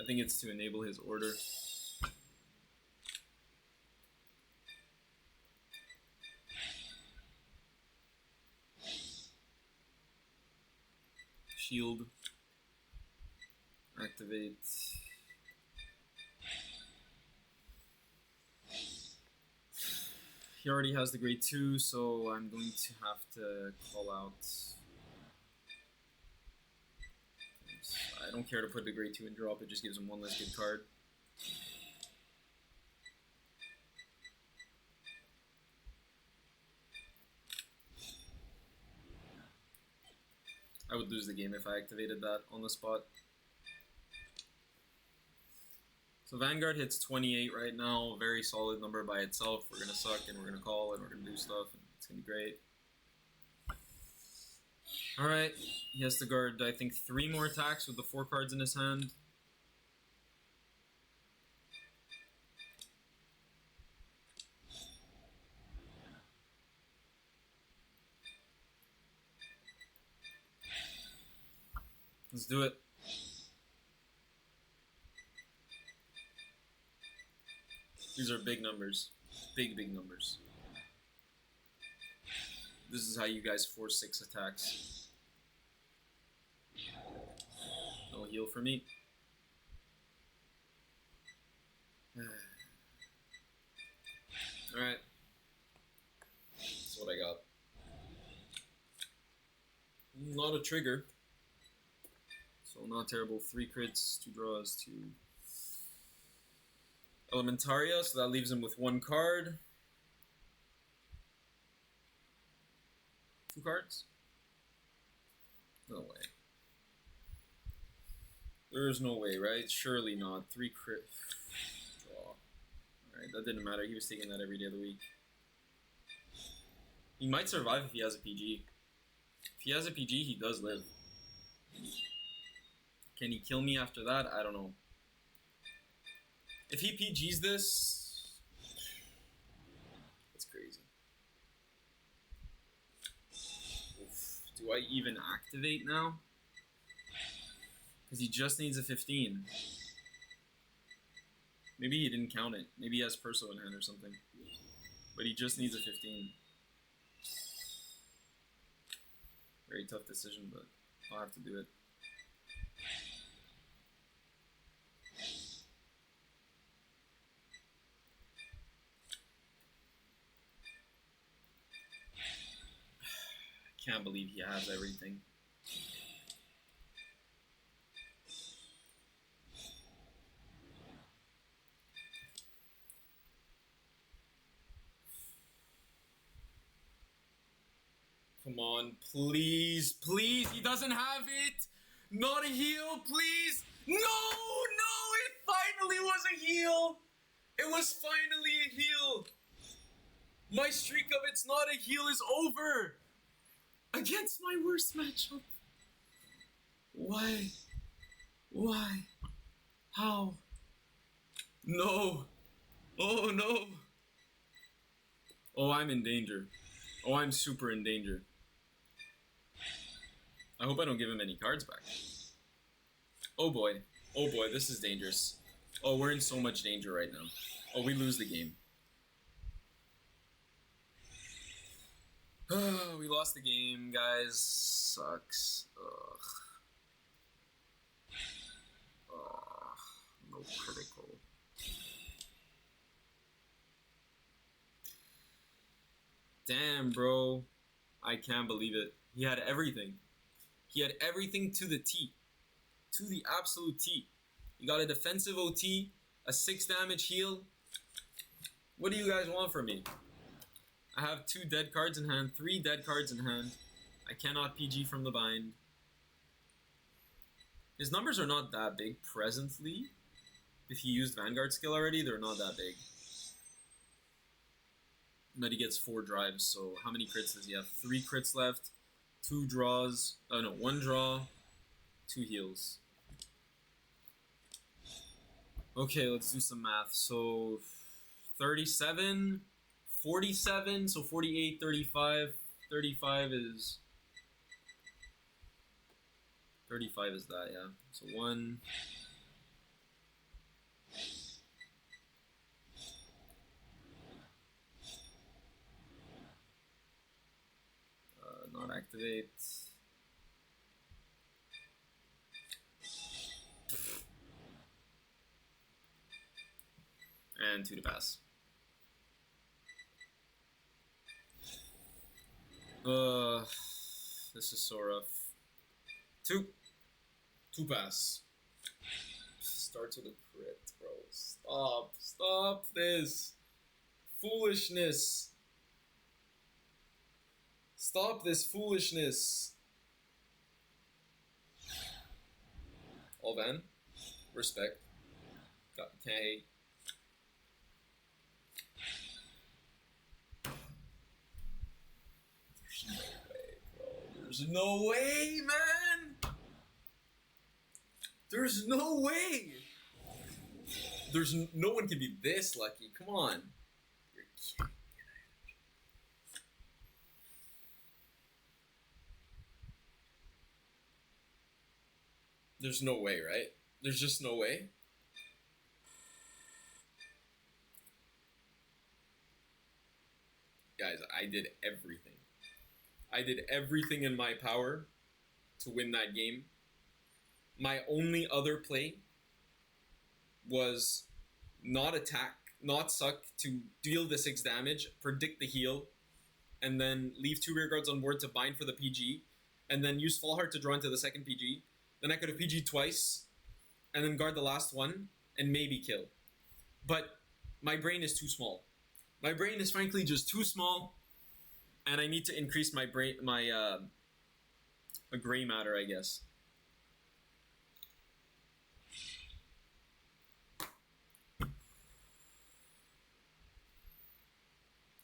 I think it's to enable his order. Shield. Activate. He already has the grade 2, so I'm going to have to call out. I don't care to put the grade 2 in drop, it just gives him one less good card. I would lose the game if I activated that on the spot. So Vanguard hits 28 right now, very solid number by itself. We're going to suck and we're going to call and we're going to do stuff and it's going to be great. Alright, he has to guard, I think, 3 more attacks with the 4 cards in his hand. Let's do it. These are big numbers. Big, big numbers. This is how you guys force 6 attacks. No heal for me. Alright. not a trigger. So not terrible. 3 crits, 2 draws, 2 Elementaria, so that leaves him with 1 card. 2 cards? No way. There's no way, right? Surely not. 3 crit. Draw. Alright, that didn't matter. He was taking that every day of the week. He might survive if he has a PG. If he has a PG, he does live. Can he kill me after that? I don't know. If he PGs this, that's crazy. Oof. Do I even activate now? Because he just needs a 15. Maybe he didn't count it. Maybe he has Perso in hand or something. But he just needs a 15. Very tough decision, but I'll have to do it. I can't believe he has everything. Come on, please, please, he doesn't have it! Not a heal, please! No, it finally was a heal! It was finally a heal! My streak of it's not a heal is over! Against my worst matchup! Why? Why? How? No! Oh no! Oh, I'm in danger. Oh, I'm super in danger. I hope I don't give him any cards back. Oh boy, this is dangerous. Oh, we're in so much danger right now. Oh, we lose the game. Oh, we lost the game, guys. Sucks. Ugh. Oh, no critical. Damn, bro. I can't believe it. He had everything. He had everything to the T. To the absolute T. He got a defensive OT, a 6 damage heal. What do you guys want from me? I have 2 dead cards in hand, 3 dead cards in hand. I cannot PG from the bind. His numbers are not that big presently. If he used Vanguard skill already, they're not that big. But he gets 4 drives, so how many crits does he have? 3 crits left, 2 draws, oh no, 1 draw, 2 heals. Okay, let's do some math. So 37, 47, so 48, 35. 35 is that, yeah. So 1. Not activate. And 2 to pass. This is so rough. 2 pass. Starts with a crit, bro. Stop this foolishness. Stop this foolishness. All van. Respect. Okay. There's no way, man! There's no way! No one can be this lucky. Come on. You're kidding. There's no way, right? There's just no way. Guys, I did everything. I did everything in my power to win that game. My only other play was not attack, not suck to deal the 6 damage, predict the heal, and then leave 2 rear guards on board to bind for the PG. and then use Fall Heart to draw into the second PG. Then I could have PG'd twice, and then guard the last one, and maybe kill. But my brain is too small. My brain is frankly just too small, and I need to increase my gray matter, I guess.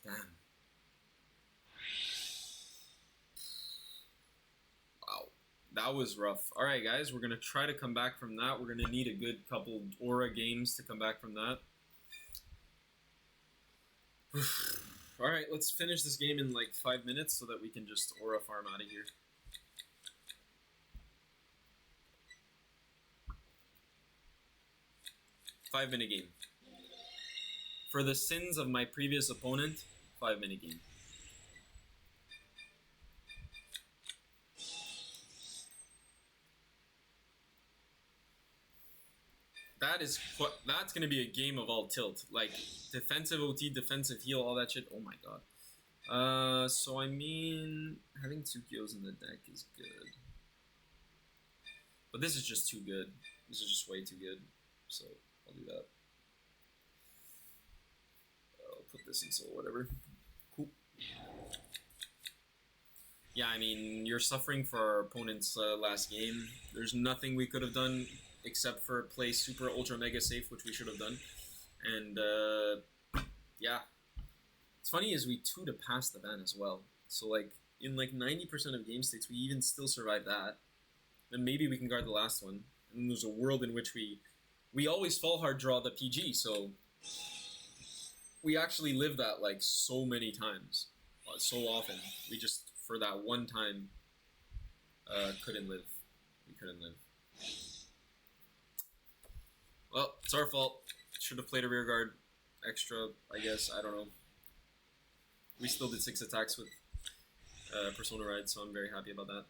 Damn. Wow. That was rough. Alright, guys, we're going to try to come back from that. We're going to need a good couple aura games to come back from that. Alright, let's finish this game in like 5 minutes so that we can just aura farm out of here. Five-minute game. For the sins of my previous opponent, 5-minute game. That's gonna be a game of all tilt. Like defensive OT, defensive heal, all that shit. Oh my god. So I mean, having 2 kills in the deck is good. But this is just too good. This is just way too good. So I'll do that. I'll put this in soul, whatever. Cool. Yeah, I mean, you're suffering for our opponent's last game. There's nothing we could have done except for play super ultra mega safe, which we should have done. And yeah. What's funny is we 2 to pass the ban as well. So like in like 90% of game states, we even still survive that. Then maybe we can guard the last one. And there's a world in which we always fall hard draw the PG, so we actually live that like so many times, so often. We just, for that one time, couldn't live. We couldn't live. Well, it's our fault. Should have played a rear guard extra, I guess. I don't know. We still did 6 attacks with Persona Ride, so I'm very happy about that.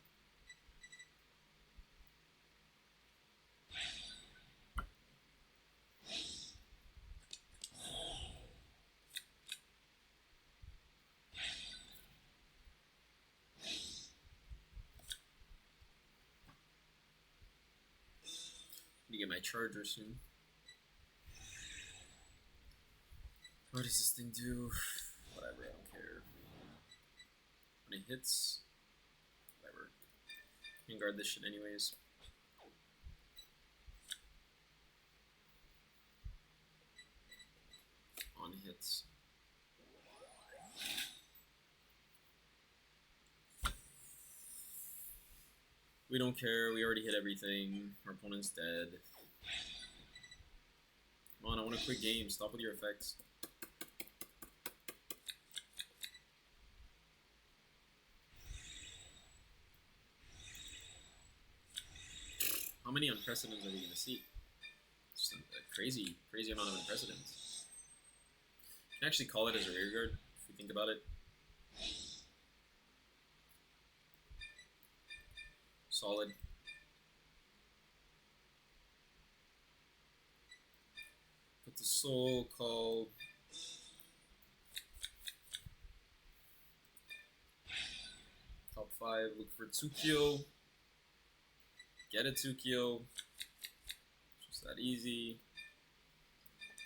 To get my charger soon. What does this thing do? Whatever, I don't care. When it hits, whatever. Can guard this shit anyways. On hits. We don't care, we already hit everything. Our opponent's dead. Come on, I want a quick game. Stop with your effects. How many unprecedents are we going to see? Just a crazy amount of unprecedents. You can actually call it as a rear guard, if you think about it. Solid. Put the soul, call. Top 5, look for Tsukio. Get a Tsukio. Just that easy.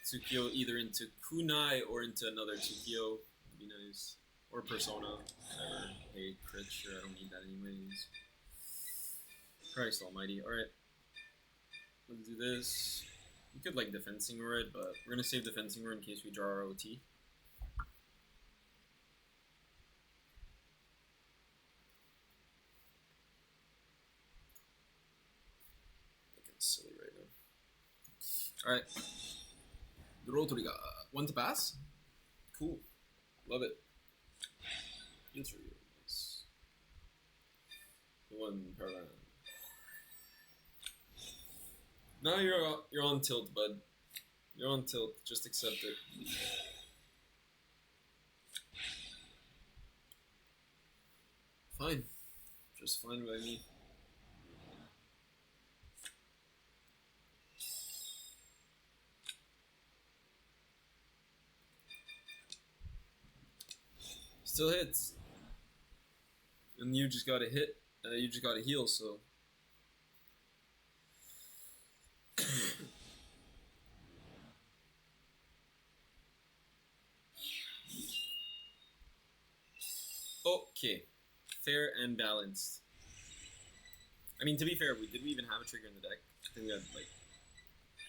Tsukio either into Kunai or into another Tsukio. Would be nice. Or Persona. Whatever. Hey, crit, sure, I don't need that anyways. Christ almighty. Alright. Let's do this. We could like defensing roar it, but we're gonna save defensing roar in case we draw our OT. Looking silly right now. Alright. The roll trigger. 1 to pass? Cool. Love it. Answer you. Nice. 1 per land. Now you're on tilt, bud. You're on tilt. Just accept it. Fine. Just fine by me. Still hits. And you just gotta hit You just gotta heal, so. Okay. Fair and balanced. I mean, to be fair, did we even have a trigger in the deck? I think we had like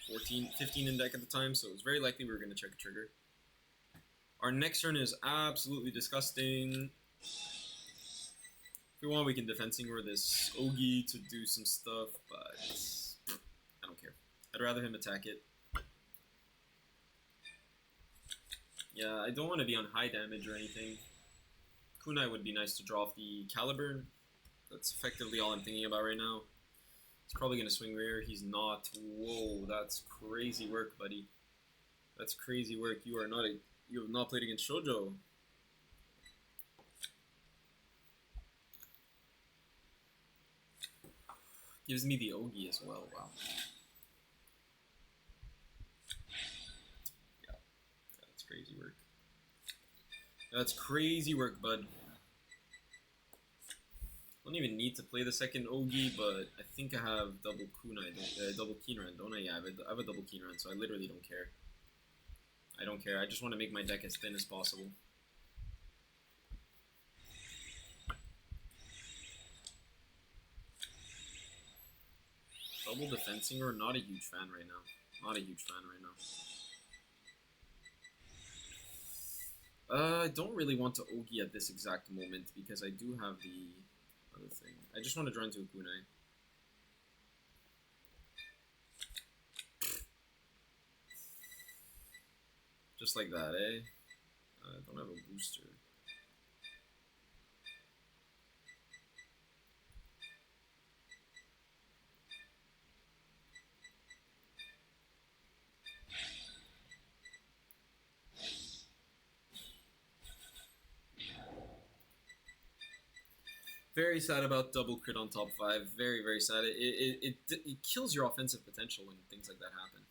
14, 15 in deck at the time, so it was very likely we were going to check a trigger. Our next turn is absolutely disgusting. If we want, we can defense Singer this Ogi to do some stuff, but I don't care. I'd rather him attack it. Yeah, I don't want to be on high damage or anything. Kunai would be nice to draw off the Caliburn. That's effectively all I'm thinking about right now. He's probably going to swing rare. He's not. Whoa, that's crazy work, buddy. That's crazy work. You have not played against Shoujo. Gives me the Ogi as well. Wow. Yeah, that's crazy work. That's crazy work, bud. I don't even need to play the second Ogi, but I think I have double Kunai, double Keenran, don't I? Yeah, I have a double Keenran, so I literally don't care. I don't care. I just want to make my deck as thin as possible. Double defensing or not a huge fan right now. Not a huge fan right now. I don't really want to Ogi at this exact moment because I do have the other thing. I just want to draw into a Kunai. Just like that, eh? I don't have a booster. Very sad about double crit on top 5. Very, very sad. It kills your offensive potential when things like that happen.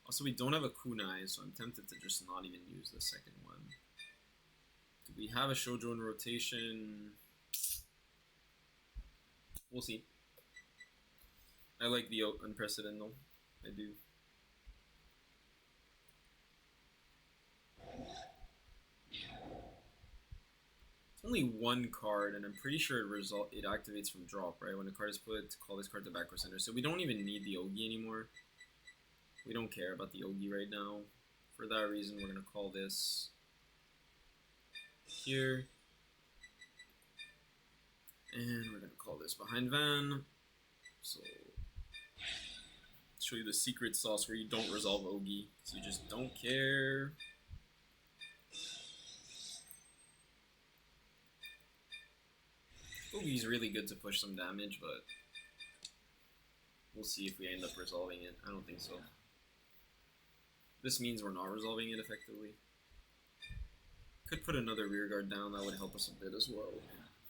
Also, we don't have a Kunai, so I'm tempted to just not even use the second one. Do we have a Shoujo in rotation? We'll see. I like the Unprecedented though. I do. It's only one card, and I'm pretty sure it activates from drop, right? When a card is put, call this card to back row center. So we don't even need the Ogi anymore. We don't care about the Ogi right now. For that reason, we're going to call this here. And we're going to call this behind Van. So, show you the secret sauce where you don't resolve Ogi. So you just don't care. Ogi's really good to push some damage, but we'll see if we end up resolving it. I don't think so. This means we're not resolving it effectively. Could put another rear guard down, that would help us a bit as well.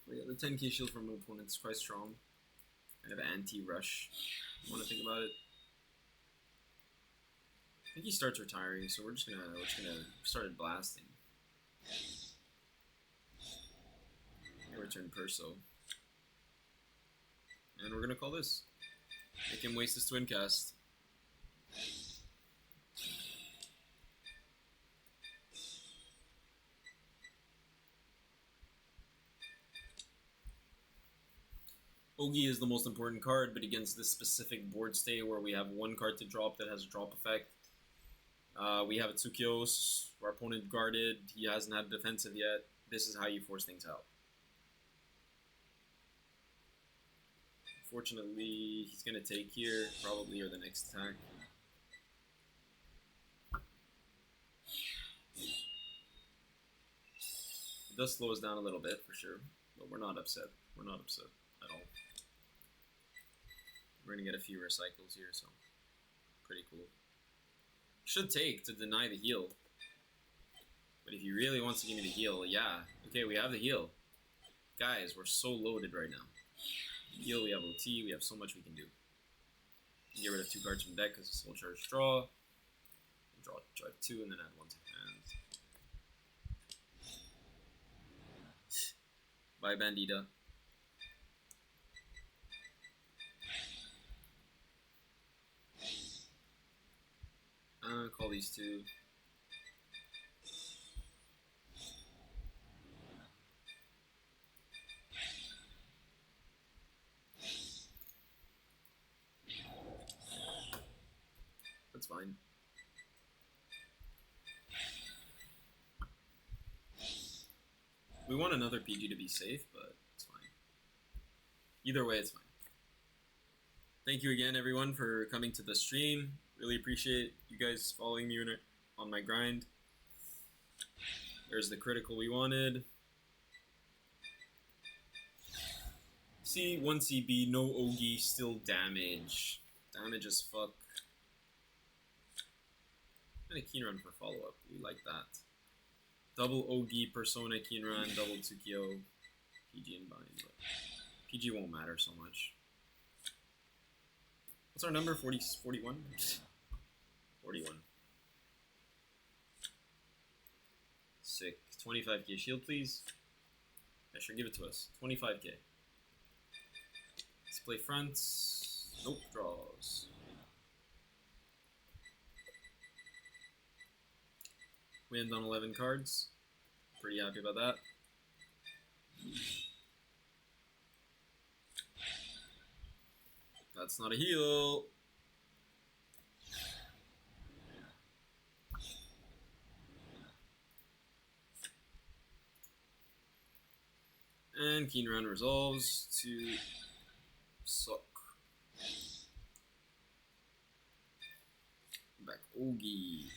But yeah, the 10k shield from an opponent is quite strong. Kind of anti-rush. You want to think about it? I think he starts retiring, so we're just gonna start blasting. Return Perso. And we're gonna call this. Make him waste his twin cast. Ogi is the most important card, but against this specific board state where we have one card to drop that has a drop effect. We have a Tsukios, our opponent guarded, he hasn't had defensive yet. This is how you force things out. Unfortunately, he's going to take here, probably, or the next attack. It does slow us down a little bit, for sure, but we're not upset. We're not upset at all. We're going to get a few recycles here, so pretty cool. Should take to deny the heal. But if he really wants to give me the heal, yeah. Okay, we have the heal. Guys, we're so loaded right now. Heal, we have OT, we have so much we can do. Get rid of 2 cards from deck because it's full charge draw. Draw 2 and then add 1 to hand. Bye, Bandita. Call these two. That's fine. We want another PG to be safe, but it's fine. Either way, it's fine. Thank you again, everyone, for coming to the stream. Really appreciate you guys following me on my grind. There's the critical we wanted. See, 1 CB, no Ogi, still damage. Damage as fuck. And a keen run for follow-up. We like that. Double Ogi, Persona, keen run, double Tsukio, PG and bind. But PG won't matter so much. What's our number? 41? 41. Sick. 25k shield, please. Yeah, sure, give it to us. 25k. Let's play fronts. Nope, draws. We end on 11 cards. Pretty happy about that. That's not a heal. And Keen Run resolves to suck. Back Ogi.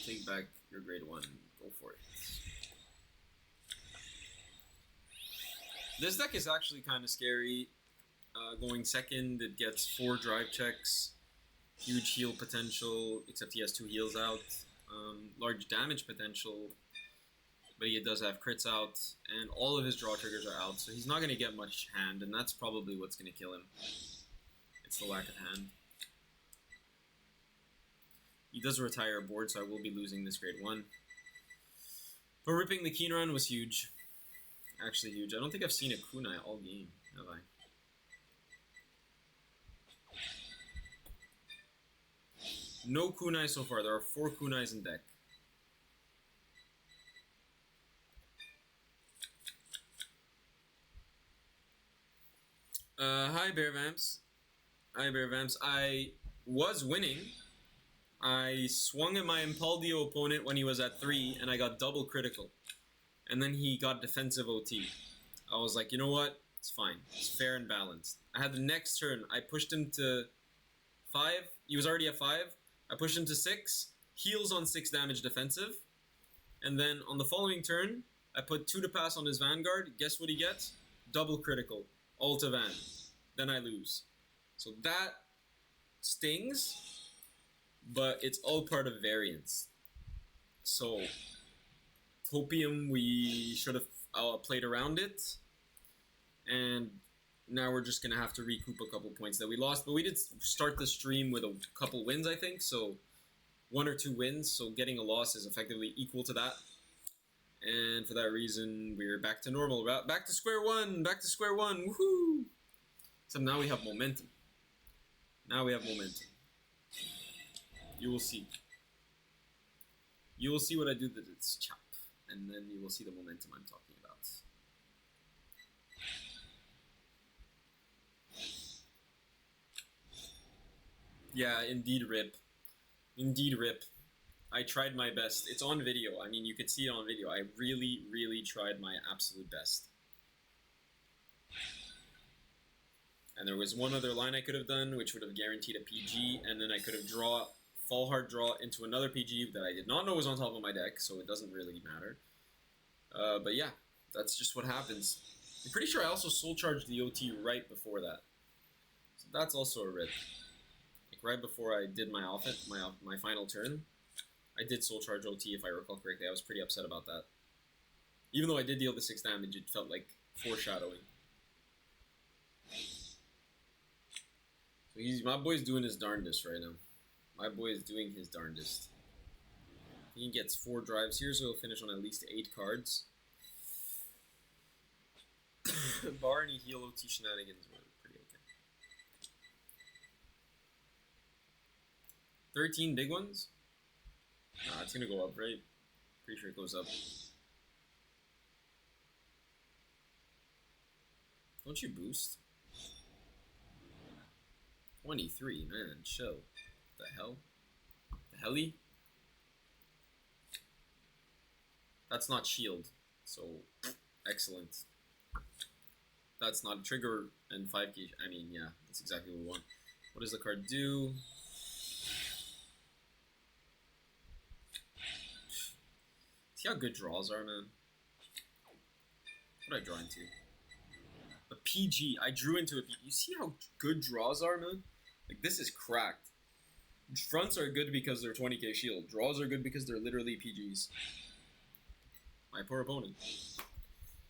Take back your grade 1. Go for it. This deck is actually kind of scary. Going second, it gets 4 drive checks. Huge heal potential, except he has 2 heals out. Large damage potential, but he does have crits out, and all of his draw triggers are out, so he's not going to get much hand, and that's probably what's going to kill him. It's the lack of hand. He does retire a board, so I will be losing this grade 1. But ripping the Keen Run was huge. Actually huge. I don't think I've seen a kunai all game, have I? No kunai so far. There are 4 kunais in deck. Hi Bear Vamps. Hi Bear Vamps. I was winning. I swung at my Impaldio opponent when he was at 3, and I got double critical. And then he got defensive OT. I was like, you know what? It's fine. It's fair and balanced. I had the next turn. I pushed him to 5. He was already at 5. I pushed him to 6. Heals on 6 damage defensive. And then on the following turn, I put 2 to pass on his Vanguard. Guess what he gets? Double critical. All to Van. Then I lose. So that stings, but it's all part of variance. So Hopium, we should have played around it, and now we're just gonna have to recoup a couple points that we lost. But we did start the stream with a couple wins, I think, so 1 or 2 wins, so getting a loss is effectively equal to that. And for that reason, we're back to normal. Back to square one! Back to square one! Woohoo! Except now we have momentum. Now we have momentum. You will see. You will see what I do to this chap. And then you will see the momentum I'm talking about. Yeah, indeed rip. Indeed rip. I tried my best. It's on video. I mean, you could see it on video. I really, really tried my absolute best. And there was one other line I could have done, which would have guaranteed a PG, and then I could have fall hard draw into another PG that I did not know was on top of my deck, so it doesn't really matter. But yeah, that's just what happens. I'm pretty sure I also soul charged the OT right before that. So that's also a rip. Like right before I did my offense, my final turn, I did soul charge OT if I recall correctly. I was pretty upset about that. Even though I did deal the 6 damage, it felt like foreshadowing. So my boy's doing his darndest right now. My boy is doing his darndest. He gets 4 drives here, so he'll finish on at least 8 cards. Bar any heal OT shenanigans, were pretty okay. 13 big ones? Nah, it's gonna go up, right? Pretty sure it goes up. Don't you boost? 23, man, chill. The hell? The helly? That's not shield, so excellent. That's not a trigger and 5k. I mean, yeah, that's exactly what we want. What does the card do? See how good draws are, man? What did I draw into? A PG. I drew into a PG. You see how good draws are, man? Like, this is cracked. Fronts are good because they're 20k shield. Draws are good because they're literally PGs. My poor opponent.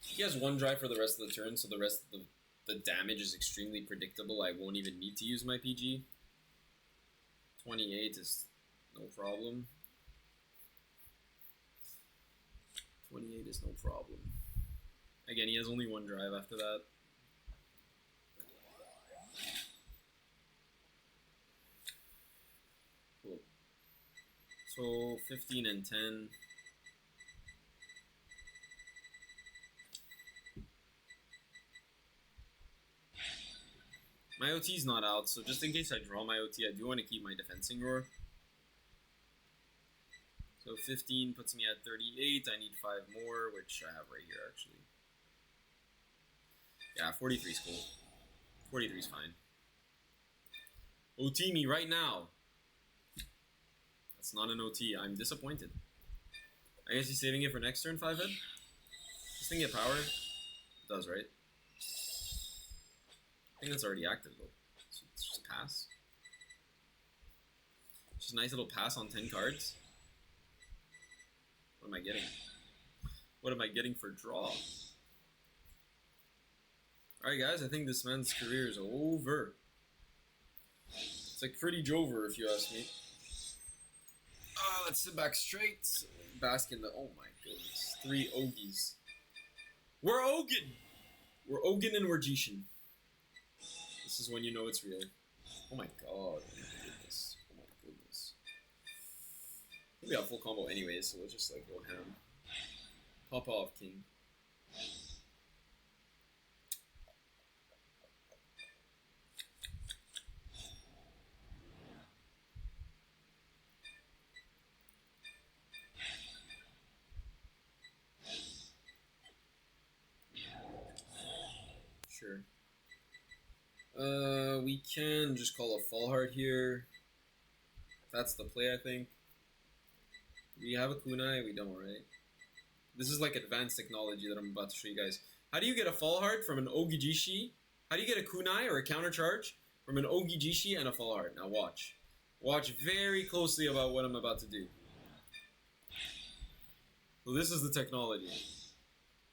He has 1 drive for the rest of the turn, so the rest of the damage is extremely predictable. I won't even need to use my PG. 28 is no problem. 28 is no problem. Again, he has only 1 drive after that. Cool. So 15 and 10. My OT's not out, so just in case I draw my OT, I do want to keep my defensing roar. So 15 puts me at 38. I need 5 more, which I have right here, actually. Yeah, 43 is cool. 43 is fine. OT me right now. That's not an OT. I'm disappointed. I guess he's saving it for next turn, 5 head? This thing get power? It does, right? I think that's already active, though. So it's just a pass. Just a nice little pass on 10 cards. What am I getting? What am I getting for draw? Alright, guys, I think this man's career is over. It's like pretty jover, if you ask me. Let's sit back straight. Bask in the... Oh my goodness. 3 Ogies. We're Ogin! We're Ogin and we're Jishin. This is when you know it's real. Oh my god. Oh my goodness. Oh my goodness. We got full combo anyways, so we'll just like go ham. Pop off, king. Sure. We can just call a fall heart here. That's the play, I think. We have a kunai, we don't, right? This is like advanced technology that I'm about to show you guys. How do you get a fall heart from an Ogijishi? How do you get a kunai or a counter charge from an Ogijishi and a fall heart? Now watch. Watch very closely about what I'm about to do. So this is the technology.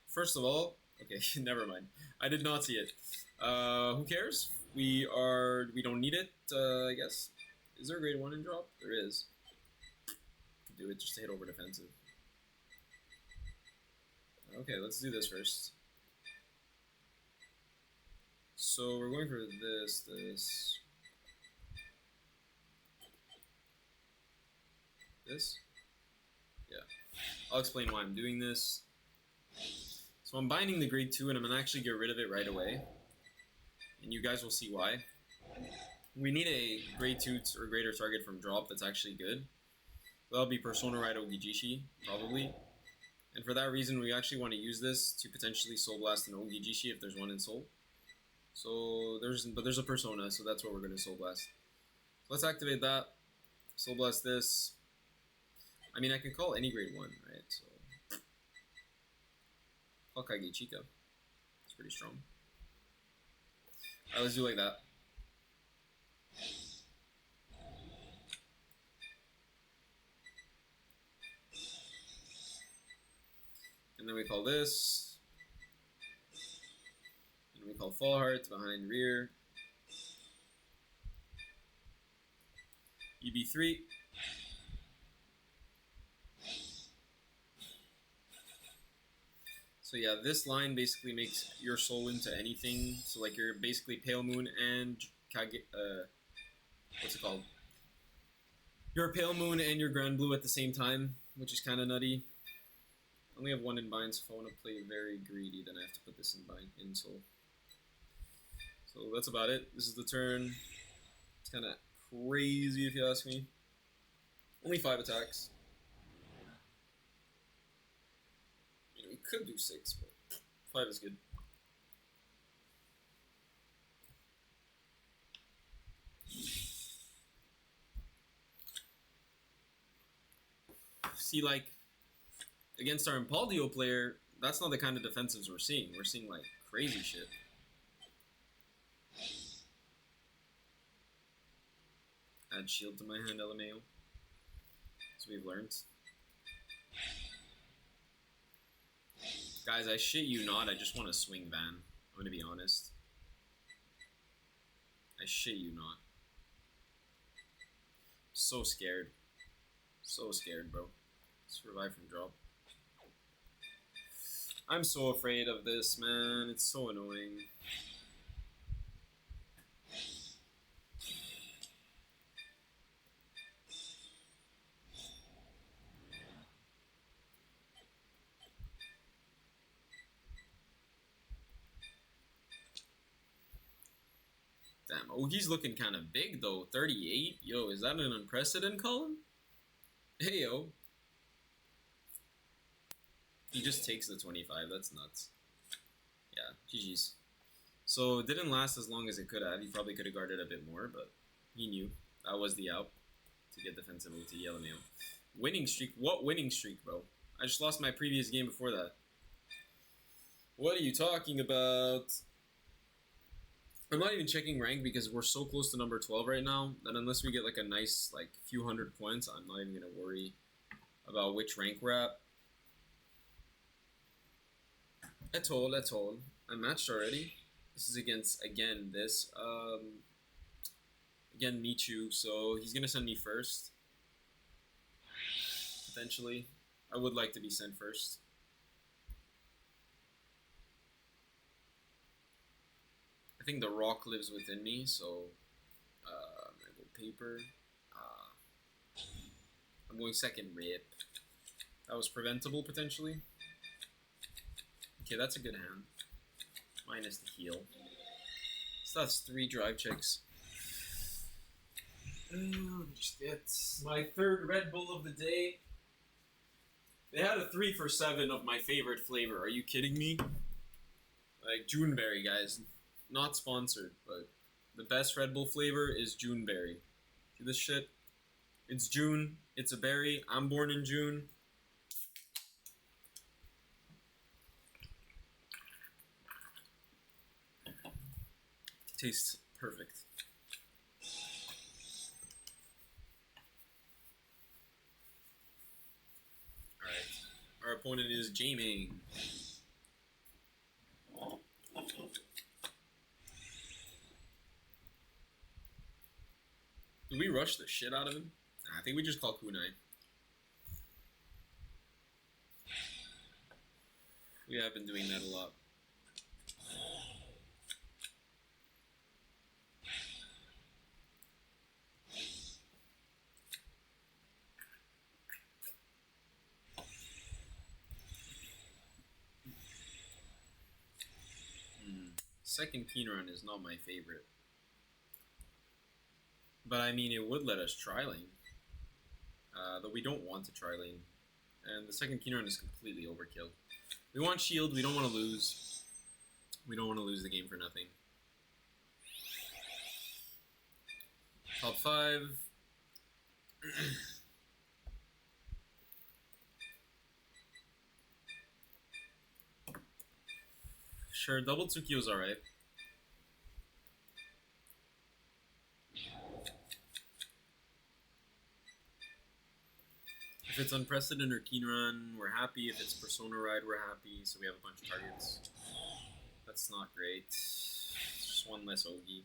First of all, okay, never mind. I did not see it. Who cares? We don't need it, I guess. Is there a grade 1 in drop? There is. Could do it just to hit over defensive. Okay, let's do this first. So we're going for this. This? Yeah. I'll explain why I'm doing this. So I'm binding the grade 2 and I'm going to actually get rid of it right away. And you guys will see why. We need a grade 2 or greater target from drop that's actually good. That'll be Persona Ride Ogijishi, probably. And for that reason, we actually want to use this to potentially Soul Blast an Ogijishi if there's one in Soul. So there's a Persona, so that's what we're going to Soul Blast. So let's activate that. Soul Blast this. I mean, I can call any grade 1, right? So call Kage Chica. It's pretty strong. Alright, let's do like that. And then we call this. And we call Fall Heart behind rear. EB3. So yeah, this line basically makes your soul into anything. So like you're basically Pale Moon and what's it called? You're Pale Moon and your Grand Blue at the same time, which is kind of nutty. I only have one in bind, so if I want to play very greedy, then I have to put this in bind in soul. So that's about it. This is the turn. It's kind of crazy if you ask me. Only 5 attacks. You know, we could do 6, but 5 is good. See, like, against our Impaldio player, that's not the kind of defensives we're seeing. We're seeing, like, crazy shit. Add shield to my hand, LMAO. As we've learned. Guys, I shit you not, I just want to swing Van. I'm gonna be honest. I shit you not. So scared. So scared, bro. Survive from drop. I'm so afraid of this, man. It's so annoying. Damn. Oh, he's looking kind of big, though. 38? Yo, is that an unprecedented column? Hey, yo. He just takes the 25. That's nuts. Yeah, GG's. So it didn't last as long as it could have. He probably could have guarded a bit more, but he knew. That was the out to get defensive move to LMAO. Winning streak? What winning streak, bro? I just lost my previous game before that. What are you talking about? I'm not even checking rank because we're so close to number 12 right now that unless we get like a nice like few hundred points, I'm not even going to worry about which rank we're at. At all. I matched already. This is against, again, again, Michu, so he's going to send me first. Potentially. I would like to be sent first. I think the rock lives within me, so I'm going to go paper. I'm going second rip. That was preventable, potentially. Okay, that's a good hand. Minus the heal. So that's 3 drive checks. Let me just get my 3rd Red Bull of the day. They had a 3 for 7 of my favorite flavor. Are you kidding me? Like Juneberry, guys. Not sponsored, but the best Red Bull flavor is Juneberry. See this shit? It's June. It's a berry. I'm born in June. Tastes perfect. Alright. Our opponent is Jaming. Did we rush the shit out of him? Nah, I think we just call kunai. We have been doing that a lot. Second keen run is not my favorite. But I mean, it would let us try lane. Though we don't want to try lane. And the second keen run is completely overkill. We want shield, we don't want to lose. We don't want to lose the game for nothing. Top 5. Sure, double Tsukio's alright. If it's Unprecedented or Keen Run, we're happy. If it's Persona Ride, we're happy. So we have a bunch of targets. That's not great. It's just one less Ogi.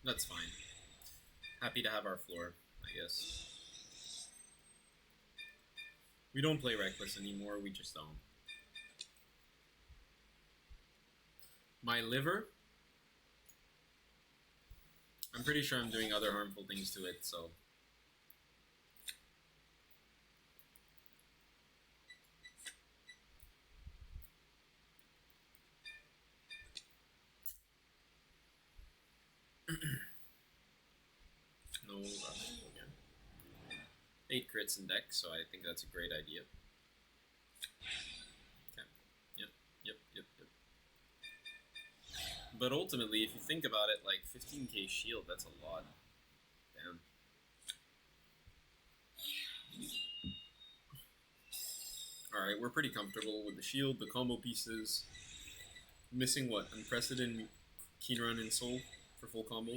That's fine. Happy to have our floor, I guess. We don't play reckless anymore, we just don't. My liver? I'm pretty sure I'm doing other harmful things to it, so... No running again. 8 crits in deck, so I think that's a great idea. Okay. Yep. But ultimately, if you think about it, like 15k shield, that's a lot. Damn. Alright, we're pretty comfortable with the shield, the combo pieces. Missing what? Unprecedented Keen Run and Soul for full combo.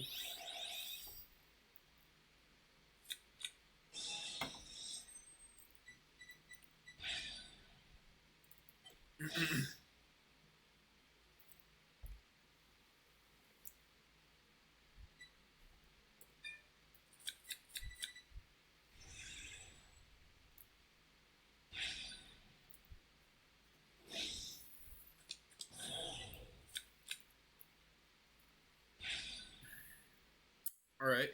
Alright.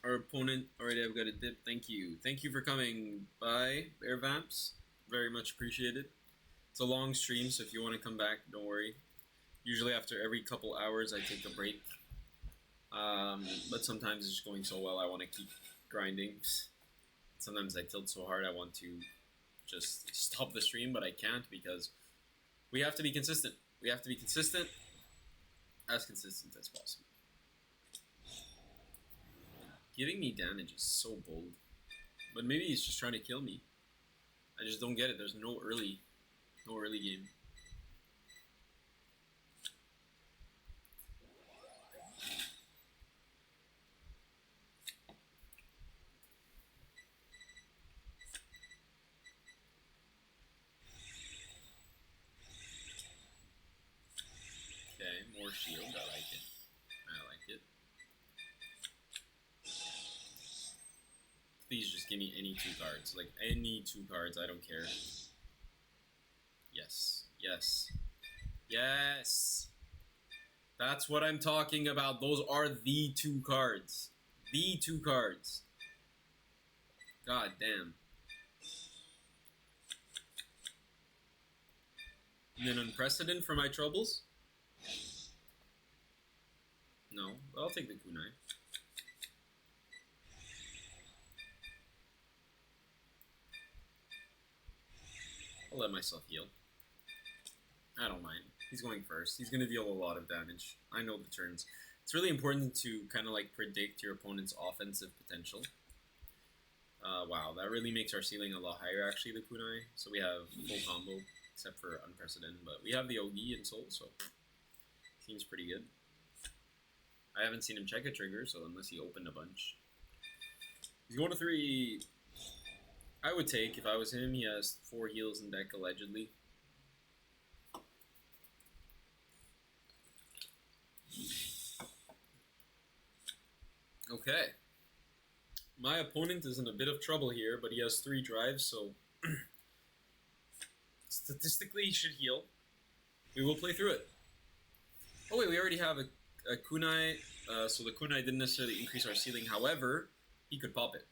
Our opponent already I've got a dip. Thank you. Thank you for coming by, Bear Vamps. Very much appreciated. It's a long stream, so if you want to come back, don't worry. Usually after every couple hours I take a break. But sometimes it's just going so well I want to keep grinding. Sometimes I tilt so hard I want to just stop the stream, but I can't because we have to be consistent. We have to be consistent as possible. Giving me damage is so bold. But maybe he's just trying to kill me. I just don't get it. There's no early game. Okay, more shield. I like it. Please just give me any 2 cards. Like, any 2 cards. I don't care. Yes. That's what I'm talking about. Those are the 2 cards. The 2 cards. God damn. And then unprecedented for my troubles? No. I'll take the kunai. I'll let myself heal. I don't mind. He's going first. He's going to deal a lot of damage. I know the turns. It's really important to kind of like predict your opponent's offensive potential. Wow, that really makes our ceiling a lot higher actually, the kunai. So we have full combo, except for unprecedented. But we have the Ogi and Soul, so seems pretty good. I haven't seen him check a trigger, so unless he opened a bunch. He's going to 3... I would take, if I was him, he has 4 heals in deck, allegedly. Okay. My opponent is in a bit of trouble here, but he has 3 drives, so... statistically, he should heal. We will play through it. Oh wait, we already have a kunai, so the kunai didn't necessarily increase our ceiling. However, he could pop it.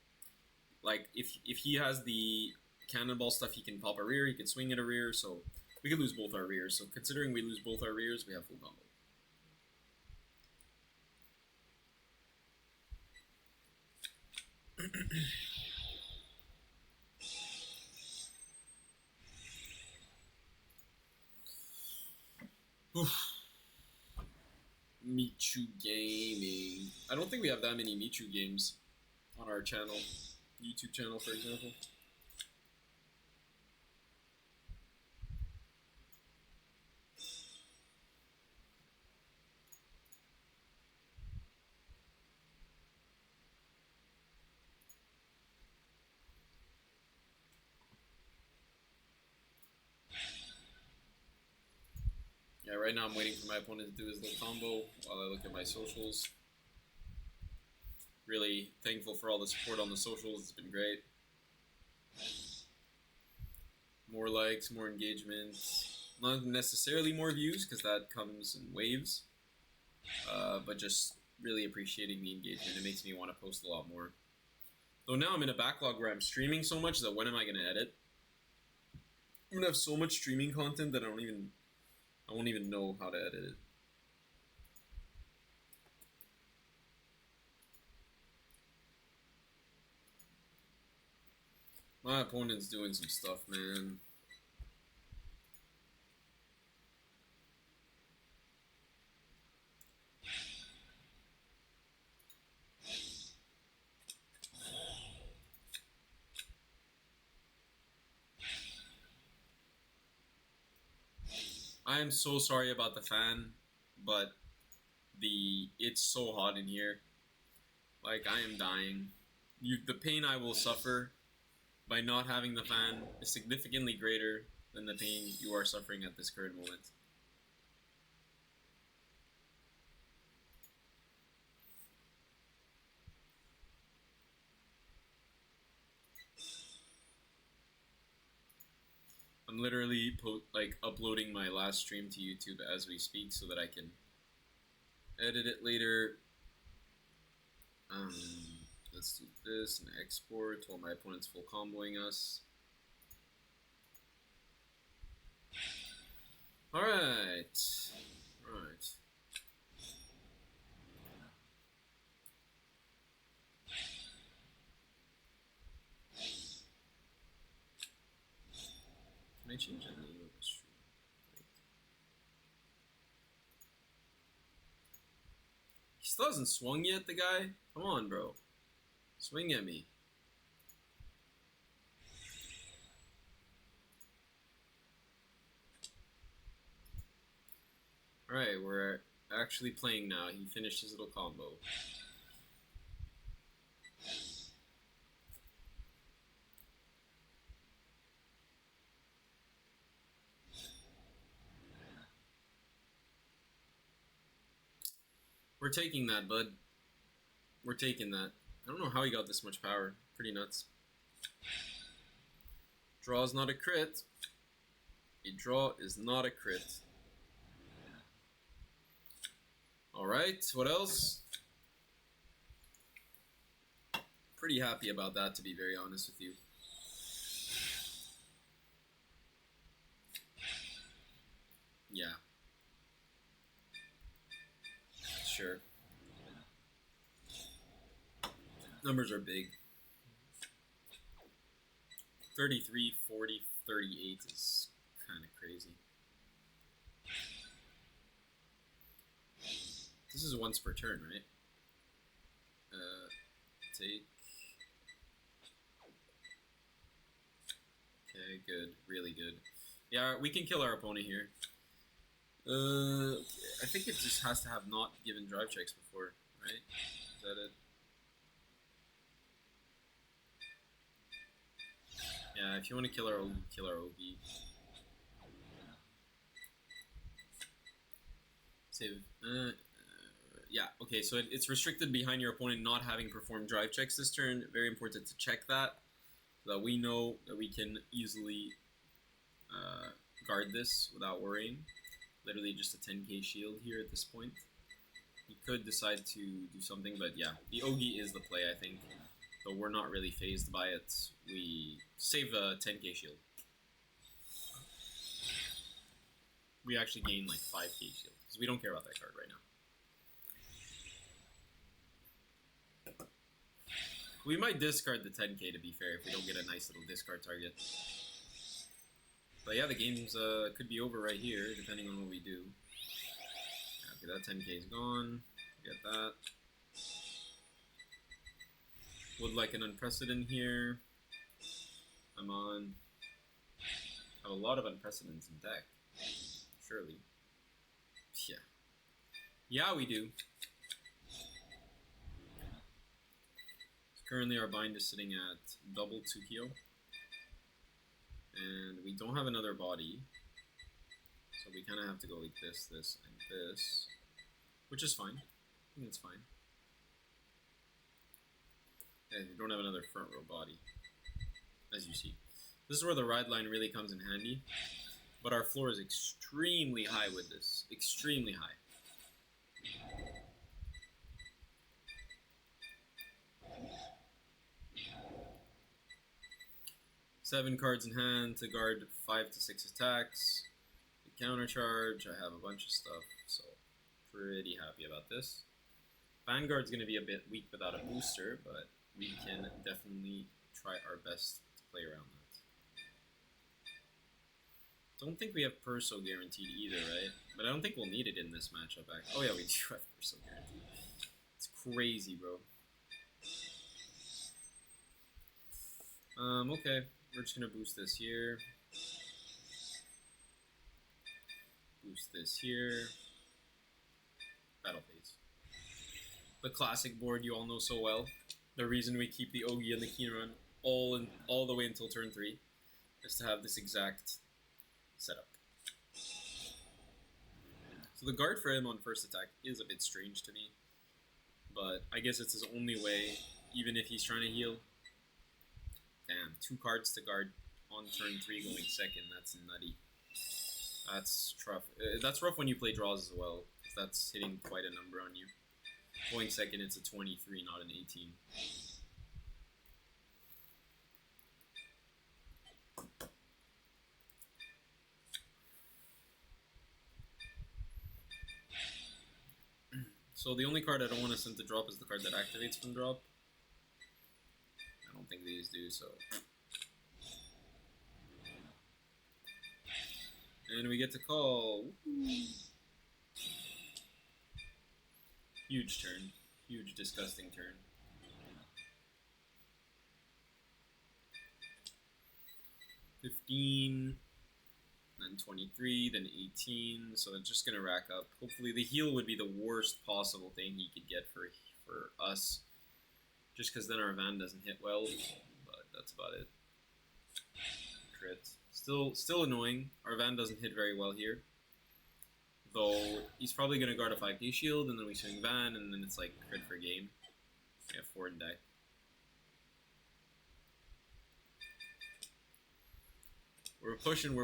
Like, if he has the cannonball stuff, he can pop a rear, he can swing at a rear, so we could lose both our rears. So considering we lose both our rears, we have full combo. Michu Gaming. I don't think we have that many Michu games on our channel. YouTube channel, for example. Yeah, right now I'm waiting for my opponent to do his little combo while I look at my socials. Really thankful for all the support on the socials. It's been great. more likes, more engagement. Not necessarily more views, because that comes in waves. But just really appreciating the engagement. It makes me want to post a lot more. Though now I'm in a backlog where I'm streaming so much that when am I going to edit? I'm going to have so much streaming content that I won't even know how to edit it. My opponent's doing some stuff, man. I am so sorry about the fan, but it's so hot in here. Like, I am dying. The pain I will suffer by not having the fan is significantly greater than the pain you are suffering at this current moment. I'm literally uploading my last stream to YouTube as we speak so that I can edit it later. Let's do this and export while my opponent's full comboing us. Alright. Alright. Can I change the name of the stream? He still hasn't swung yet, the guy? Come on, bro. Swing at me. Alright, we're actually playing now. He finished his little combo. We're taking that, bud. We're taking that. I don't know how he got this much power. Pretty nuts. Draw is not a crit. A draw is not a crit. Alright, what else? Pretty happy about that, to be very honest with you. Yeah. Sure. Numbers are big. 33, 40, 38 is kind of crazy. This is once per turn, right? Take. Okay, good. Really good. Yeah, we can kill our opponent here. I think it just has to have not given drive checks before, right? Is that it? Yeah, if you want to kill our Ogi, kill our Ogi. Save. Yeah, okay, so it's restricted behind your opponent not having performed drive checks this turn. Very important to check that, so that we know that we can easily guard this without worrying. Literally just a 10k shield here at this point. He could decide to do something, but yeah, the Ogi is the play, I think. Though we're not really phased by it. We save a 10k shield. We actually gain like 5k shield, because we don't care about that card right now. We might discard the 10k to be fair, if we don't get a nice little discard target. But yeah, the game's could be over right here, depending on what we do. Okay, that 10k is gone. Get that. Would like an unprecedented here. I'm on. Have a lot of unprecedents in deck. Surely. Yeah. Yeah, we do. Currently our bind is sitting at double 2-kyo. And we don't have another body. So we kind of have to go like this, this, and this. Which is fine. I think it's fine. And we don't have another front row body. As you see. This is where the ride line really comes in handy. But our floor is extremely high with this. Extremely high. Seven cards in hand to guard 5 to 6 attacks. The counter charge, I have a bunch of stuff, so pretty happy about this. Vanguard's going to be a bit weak without a booster, but we can definitely try our best to play around that. Don't think we have Perso guaranteed either, right? But I don't think we'll need it in this matchup, actually. Oh yeah, we do have Perso guaranteed. It's crazy, bro. Okay. We're just gonna boost this here. Boost this here. Battle phase. The classic board you all know so well. The reason we keep the Ogi and the Keen Run all the way until turn 3 is to have this exact setup. So the guard for him on first attack is a bit strange to me, but I guess it's his only way, even if he's trying to heal. Damn, 2 cards to guard on turn 3 going second. That's nutty. That's rough. That's rough when you play draws as well, because that's hitting quite a number on you. Going second, it's a 23, not an 18. So the only card I don't want to send to drop is the card that activates from drop. I don't think these do, so. And we get to call. Huge turn. Huge, disgusting turn. $15, then 23, then 18. So it's just gonna rack up. Hopefully, the heal would be the worst possible thing he could get for us. Just because then our van doesn't hit well, but that's about it. Crit. Still annoying. Our van doesn't hit very well here. Though, he's probably going to guard a 5k shield, and then we swing van, and then it's like crit for game. We have 4 in deck. We're pushing.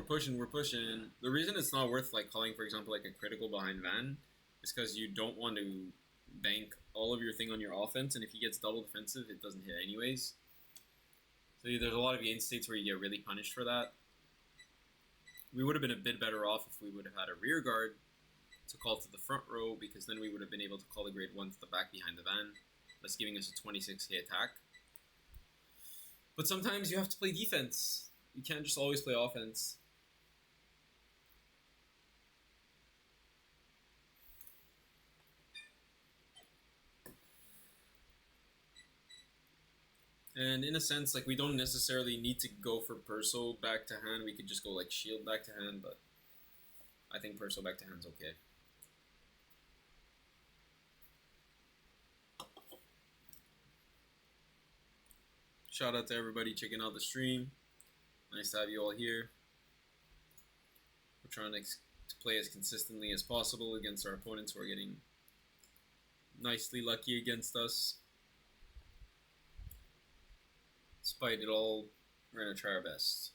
The reason it's not worth like calling, for example, like a critical behind van is because you don't want to bank all of your thing on your offense, and if he gets double defensive, it doesn't hit anyways. So there's a lot of game states where you get really punished for that. We would have been a bit better off if we would have had a rear guard to call to the front row, because then we would have been able to call the grade 1 to the back behind the van, thus giving us a 26k attack. But sometimes you have to play defense. You can't just always play offense. And in a sense, like, we don't necessarily need to go for Perso back to hand. We could just go like shield back to hand, but I think Perso back to hand's okay. Shout out to everybody checking out the stream. Nice to have you all here. We're trying to play as consistently as possible against our opponents who are getting nicely lucky against us. Despite it all, we're going to try our best.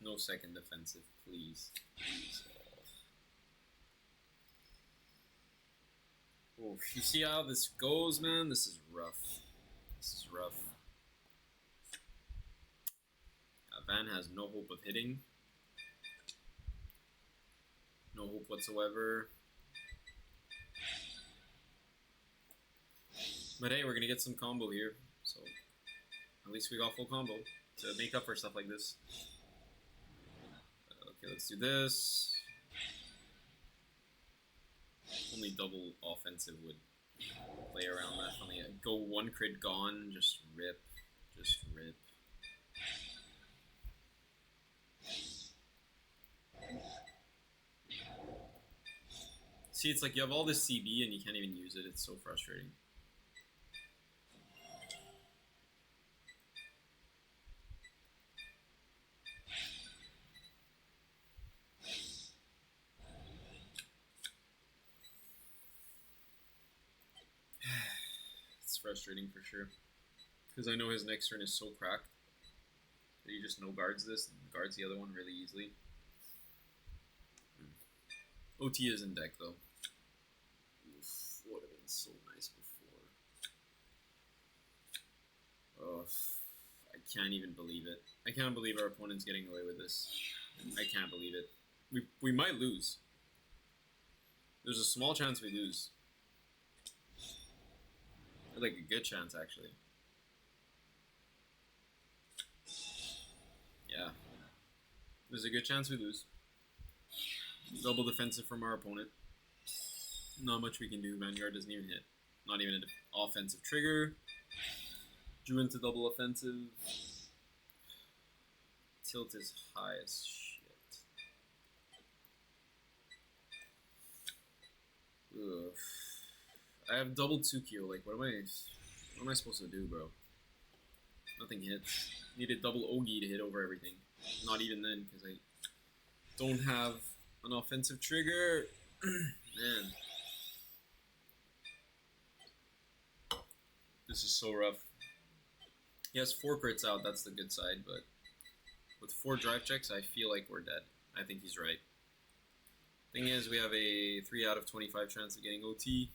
No second defensive, please. Please. Oh, you see how this goes, man? This is rough. This is rough. Van has no hope of hitting. No hope whatsoever. But hey, we're going to get some combo here. So, at least we got full combo to make up for stuff like this. Okay, let's do this. Only double offensive would play around that. Only go 1 crit gone, just rip. Just rip. See, it's like you have all this CB and you can't even use it. It's so frustrating. It's frustrating for sure. because I know his next turn is so cracked that he just no guards this and guards the other one really easily. OT is in deck though. Oof, would have been so nice before. Oh, I can't even believe it. I can't believe our opponent's getting away with this. I can't believe it. We might lose. There's a small chance we lose. Like a good chance, actually. Yeah. There's a good chance we lose. Double defensive from our opponent. Not much we can do. Vanguard doesn't even hit. Not even an offensive trigger. Drew into double offensive. Tilt is high as shit. Ugh. I have double 2Q. Like, what am I supposed to do, bro? Nothing hits. Needed double Ogi to hit over everything. Not even then, because I don't have an offensive trigger. Man. This is so rough. He has 4 crits out, that's the good side, but with 4 drive checks, I feel like we're dead. I think he's right. Thing is, we have a 3 out of 25 chance of getting OT.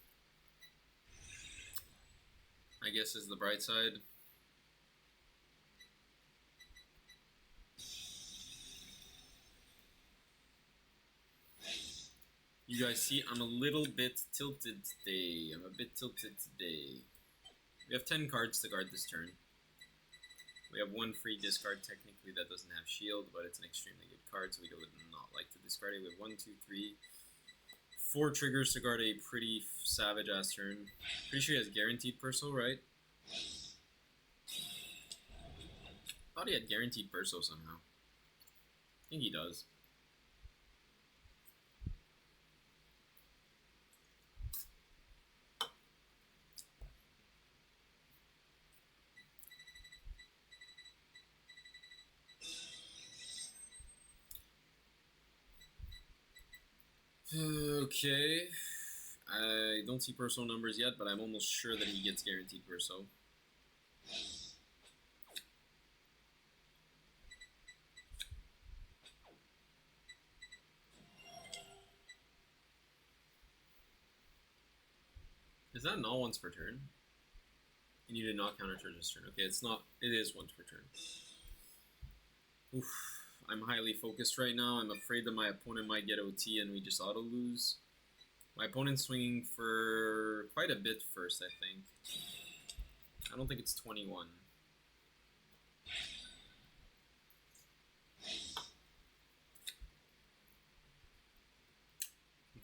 I guess is the bright side. You guys see, I'm a little bit tilted today. We have 10 cards to guard this turn. We have 1 free discard technically that doesn't have shield, but it's an extremely good card, so we would not like to discard it. We have 1, 2, 3, 4 triggers to guard a pretty savage ass turn. Pretty sure he has guaranteed Perso, right? Thought he had guaranteed Perso somehow. I think he does. Okay. I don't see Perso numbers yet, but I'm almost sure that he gets guaranteed Perso. Is that not once per turn? You need to not countercharge this turn. Okay, it's not. It is once per turn. Oof. I'm highly focused right now. I'm afraid that my opponent might get OT and we just auto lose. My opponent's swinging for quite a bit first, I think. I don't think it's 21.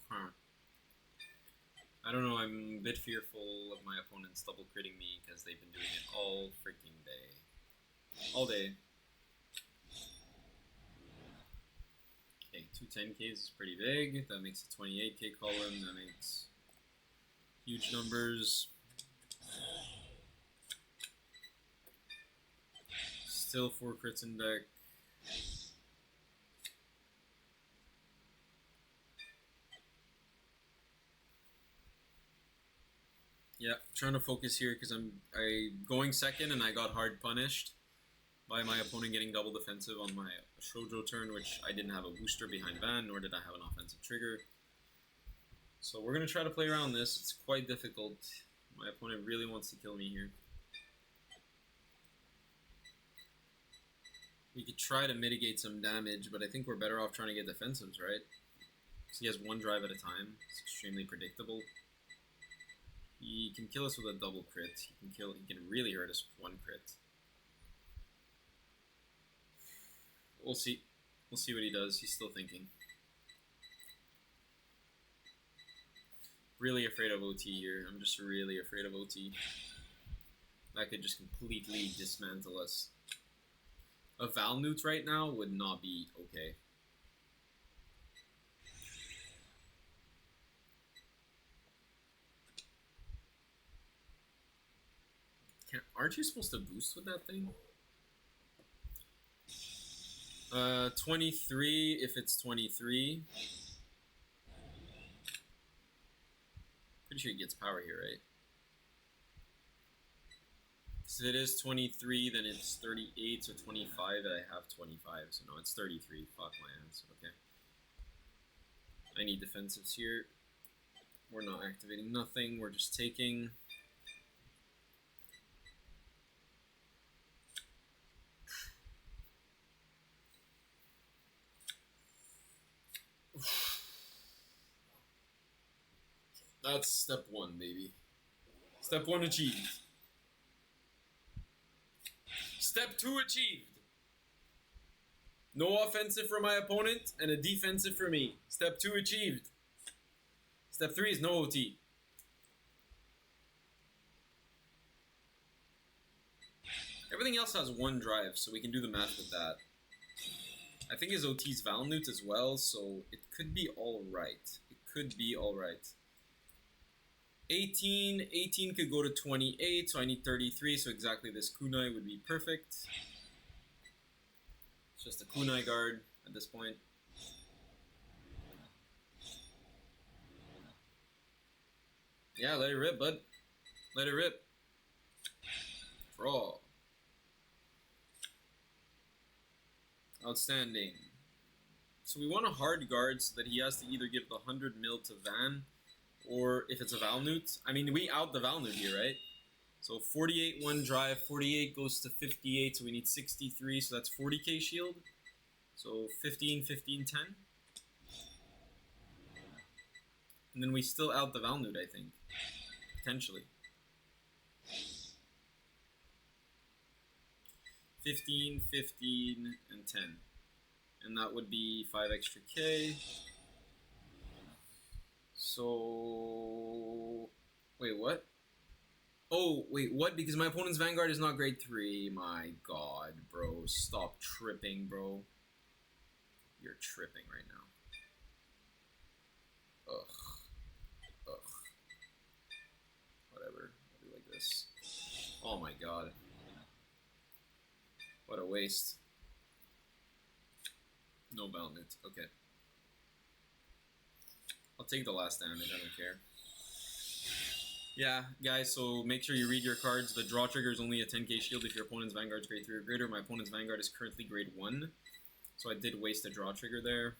Huh. I don't know, I'm a bit fearful of my opponents double critting me because they've been doing it all freaking day. All day. Okay, 210Ks is pretty big. That makes a 28K column. That makes huge numbers. Still 4 crits in deck. Yeah, trying to focus here because I'm going second and I got hard punished by my opponent getting double defensive on my Shoujo turn, which I didn't have a booster behind Van, nor did I have an offensive trigger. So we're going to try to play around this. It's quite difficult. My opponent really wants to kill me here. We could try to mitigate some damage, but I think we're better off trying to get defensives, right? So he has 1 drive at a time. It's extremely predictable. He can kill us with a double crit. He can really hurt us with 1 crit. We'll see. We'll see what he does. He's still thinking. Really afraid of OT here. I'm just really afraid of OT. That could just completely dismantle us. A Valnute right now would not be okay. Aren't you supposed to boost with that thing? 23 if it's 23. Pretty sure he gets power here, right? it is 23, then it's 38, so 25, I have 25, so no, it's 33. Fuck my ass, okay. I need defensives here. We're not activating nothing, we're just taking. That's step one, baby. Step one achieved. Step two achieved. No offensive for my opponent and a defensive for me. Step two achieved. Step three is no OT. Everything else has one drive, so we can do the math with that. I think his OT is Valnut as well, so it could be alright. It could be alright. 18 could go to 28, so I need 33, so exactly this kunai would be perfect. It's just a kunai guard at this point. Yeah, let it rip, bud. Let it rip. Draw. Outstanding. So we want a hard guard so that he has to either give the 100 mil to Van, or if it's a Valnut, I mean, we out the Valnut here, right? So 48 one drive, 48 goes to 58, so we need 63, so that's 40k shield. So 15, 15, 10. And then we still out the Valnut, I think. Potentially. 15, 15, and 10. And that would be 5 extra K. So, wait, what? Oh, wait, what? Because my opponent's Vanguard is not grade 3. My god, bro. Stop tripping, bro. You're tripping right now. Ugh. Ugh. Whatever. I'll do like this. Oh my god. What a waste. No Valnut. Okay. I'll take the last damage, I don't care. Yeah, guys, so make sure you read your cards. The draw trigger is only a 10k shield if your opponent's Vanguard is grade 3 or greater. My opponent's Vanguard is currently grade 1, so I did waste a draw trigger there.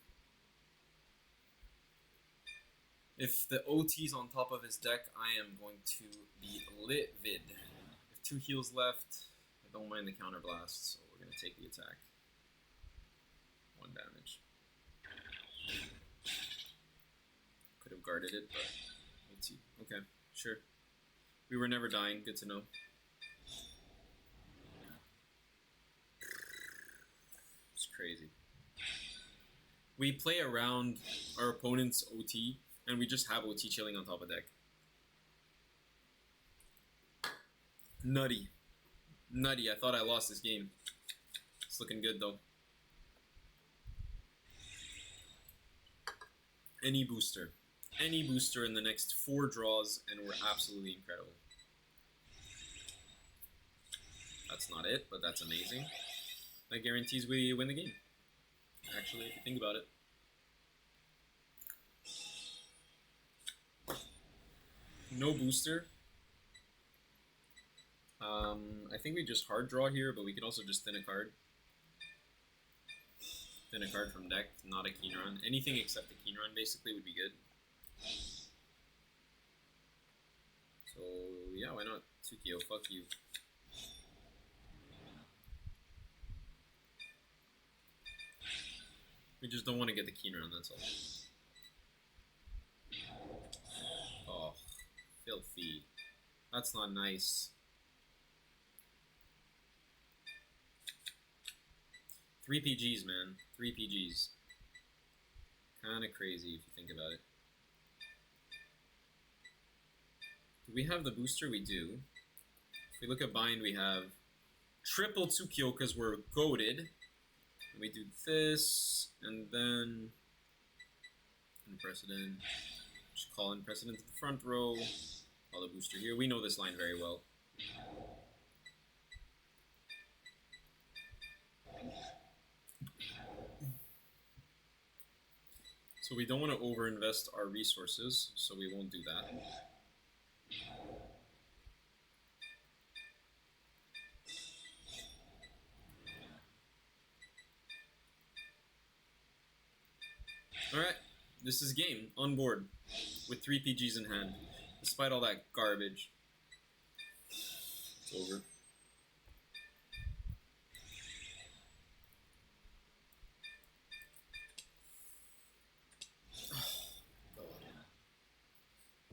If the OT's on top of his deck, I am going to be livid. If 2 heals left, I don't mind the counter blast, so we're going to take the attack. 1 damage. Could have guarded it, but let's see. Okay, sure. We were never dying. Good to know. It's crazy. We play around our opponent's OT, and we just have OT chilling on top of deck. Nutty. Nutty. I thought I lost this game. It's looking good, though. Any booster. Any booster in the next 4 draws, and we're absolutely incredible. That's not it, but that's amazing. That guarantees we win the game. Actually, if you think about it. No booster. I think we just hard draw here, but we could also just thin a card. Thin a card from deck, not a keen run. Anything except a keen run basically would be good. So yeah, why not? Tsukio, fuck you. We just don't want to get the keen run, that's all. Oh, filthy. That's not nice. 3 PGs, man. 3 PGs. Kinda crazy if you think about it. Do we have the booster? We do. If we look at bind, we have triple Tsukio because we're goated. And we do this, and then Unprecedented. Just call Unprecedented to the front row. Call the booster here. We know this line very well. So we don't want to overinvest our resources, so we won't do that. This is game, on board, with 3 PGs in hand, despite all that garbage. It's over.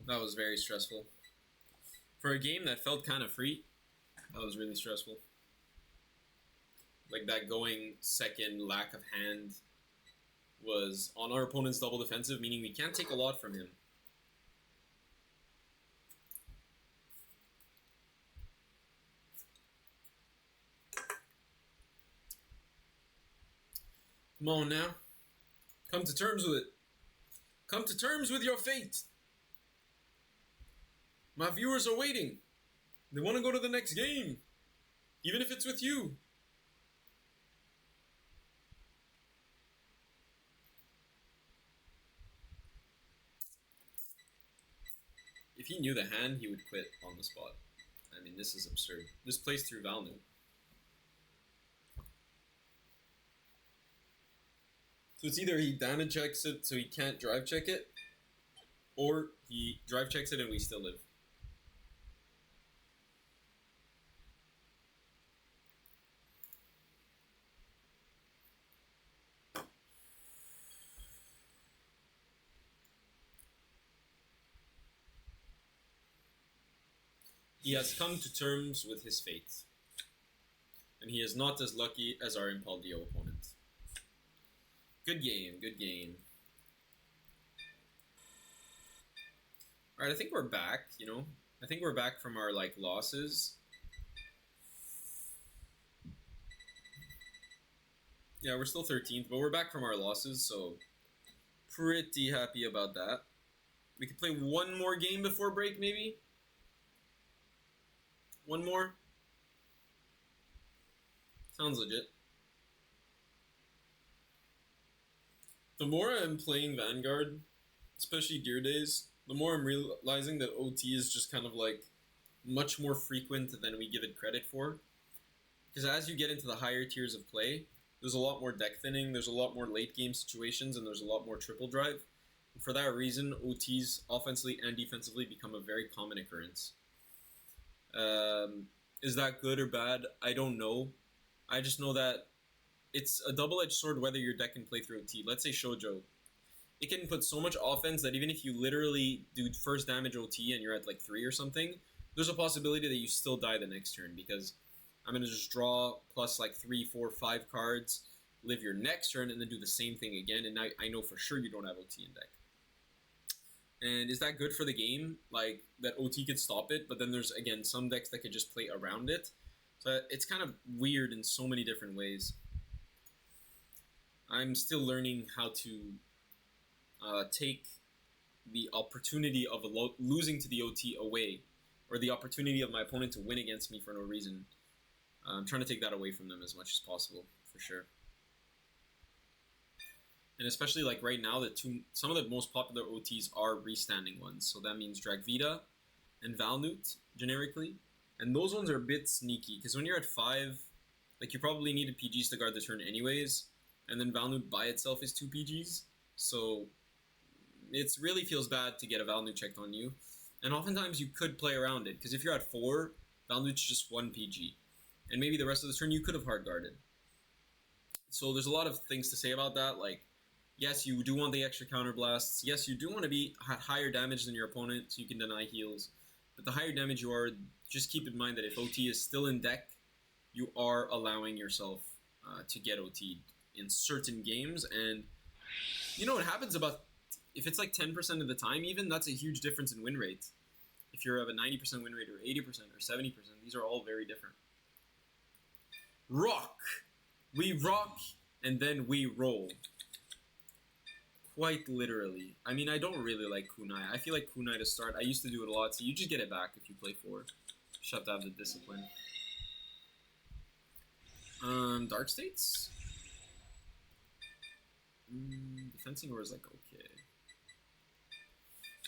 That was very stressful. For a game that felt kind of free, that was really stressful. Like that going second lack of hand was on our opponent's double defensive, meaning we can't take a lot from him. Come on now. Come to terms with it. Come to terms with your fate. My viewers are waiting. They want to go to the next game. Even if it's with you. If he knew the hand, he would quit on the spot. I mean, this is absurd. This plays through Valnu. So it's either he damage checks it so he can't drive check it, or he drive checks it and we still live. He has come to terms with his fate, and he is not as lucky as our Impaldio opponent. Good game, good game. Alright, I think we're back, you know? I think we're back from our, like, losses. Yeah, we're still 13th, but we're back from our losses, so pretty happy about that. We could play one more game before break, maybe? One more? Sounds legit. The more I'm playing Vanguard, especially Gear Days, the more I'm realizing that OT is just kind of like much more frequent than we give it credit for. Because as you get into the higher tiers of play, there's a lot more deck thinning, there's a lot more late game situations, and there's a lot more triple drive. And for that reason, OTs offensively and defensively become a very common occurrence. Is that good or bad? I don't know. I just know that it's a double-edged sword whether your deck can play through OT. Let's say Shoujo. It can put so much offense that even if you literally do first damage OT and you're at like 3 or something, there's a possibility that you still die the next turn because I'm going to just draw plus like 3, 4, 5 cards, live your next turn, and then do the same thing again, and now I know for sure you don't have OT in deck. And is that good for the game? Like, that OT could stop it, but then there's, again, some decks that could just play around it. So it's kind of weird in so many different ways. I'm still learning how to take the opportunity of losing to the OT away, or the opportunity of my opponent to win against me for no reason. I'm trying to take that away from them as much as possible, for sure. And especially like right now, some of the most popular OTs are restanding ones. So that means Dragvita and Valnut, generically. And those ones are a bit sneaky, because when you're at 5, like you probably needed PGs to guard the turn anyways. And then Valnut by itself is 2 PGs. So it really feels bad to get a Valnut checked on you. And oftentimes you could play around it, because if you're at 4, Valnut's just 1 PG. And maybe the rest of the turn you could have hard guarded. So there's a lot of things to say about that, like, yes, you do want the extra counterblasts. Yes, you do want to be at higher damage than your opponent so you can deny heals. But the higher damage you are, just keep in mind that if OT is still in deck, you are allowing yourself to get OT'd in certain games. And you know what happens about, if it's like 10% of the time even, that's a huge difference in win rate. If you're of a 90% win rate or 80% or 70%, these are all very different. Rock! We rock and then we roll. Quite literally. I mean, I don't really like kunai. I feel like kunai to start. I used to do it a lot, so you just get it back if you play 4. Just have to have the discipline. Dark States? Defensing Aura is like okay.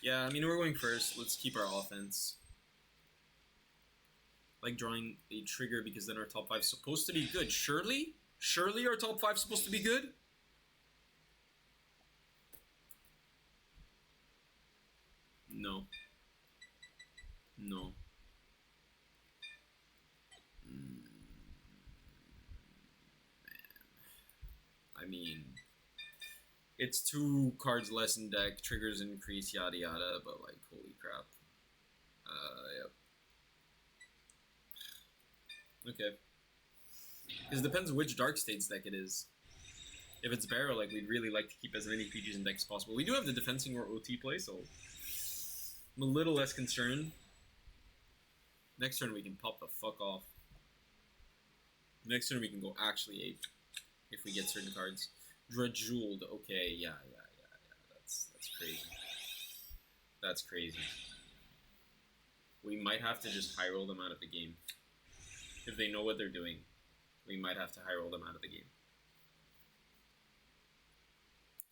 Yeah, I mean, we're going first. Let's keep our offense. Like drawing a trigger because then our top 5 is supposed to be good. Surely? Surely our top 5 is supposed to be good? No. No. I mean, it's 2 cards less in deck, triggers increase, yada yada, but like, holy crap. Yep. Okay. Because it depends which Dark States deck it is. If it's Barrow, like, we'd really like to keep as many features in deck as possible. We do have the Defensing or OT play, so I'm a little less concerned. Next turn we can pop the fuck off. Next turn we can go actually 8 if we get certain cards. Dredgewed, okay, yeah. That's crazy. That's crazy. We might have to just high roll them out of the game. If they know what they're doing, we might have to high roll them out of the game.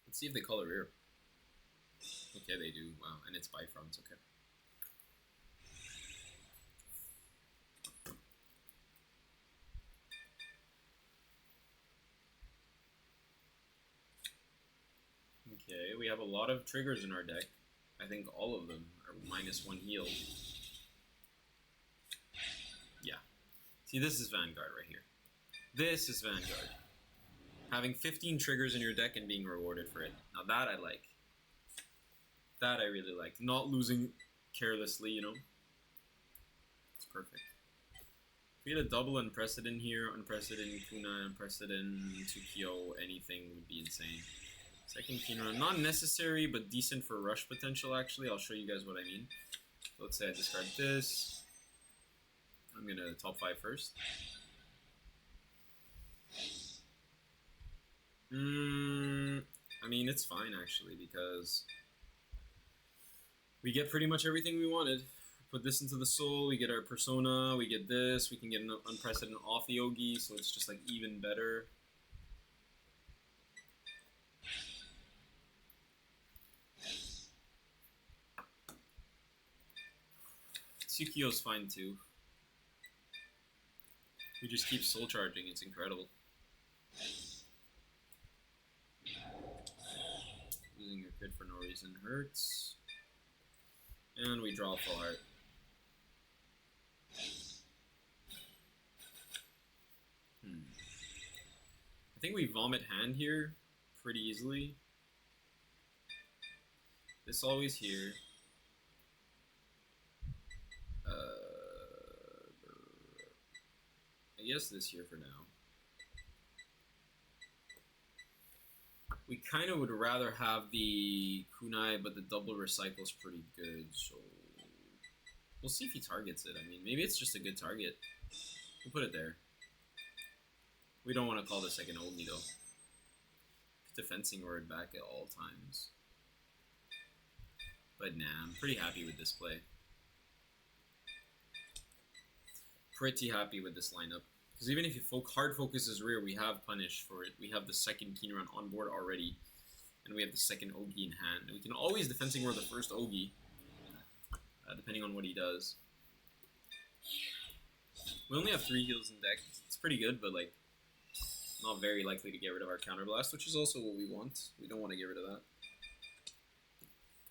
Let's see if they call a rear. Okay, they do. Wow, and it's Bifronts, okay. Okay, we have a lot of triggers in our deck. I think all of them are -1 heal. Yeah. See, this is Vanguard right here. This is Vanguard. Having 15 triggers in your deck and being rewarded for it. Now that I like. That I really like. Not losing carelessly, you know. It's perfect. If we had a double Unprecedented here, Unprecedented Kuna, Unprecedented Tsukio, anything would be insane. Second Kinran, not necessary, but decent for rush potential, actually. I'll show you guys what I mean. So let's say I discard this. I'm going to top 5 first. I mean, it's fine, actually, because we get pretty much everything we wanted. Put this into the soul, we get our persona, we get this, we can get an Unprecedented off the Ogi, so it's just, like, even better. Tsukio's fine too. We just keep soul charging, it's incredible. Losing your crit for no reason hurts. And we draw full heart. I think we vomit hand here pretty easily. This always here. I guess this here for now. We kind of would rather have the kunai, but the double recycle's pretty good, so we'll see if he targets it. I mean, maybe it's just a good target. We'll put it there. We don't want to call this like an Ogi though. Defensing word back at all times. But nah, I'm pretty happy with this play. Pretty happy with this lineup. Because even if you hard focus his rear, we have punish for it. We have the second Kinran on board already. And we have the second Ogi in hand. And we can always defensing word the first Ogi. Depending on what he does. We only have 3 heals in deck. It's pretty good, but like not very likely to get rid of our counterblast, which is also what we want. We don't want to get rid of that.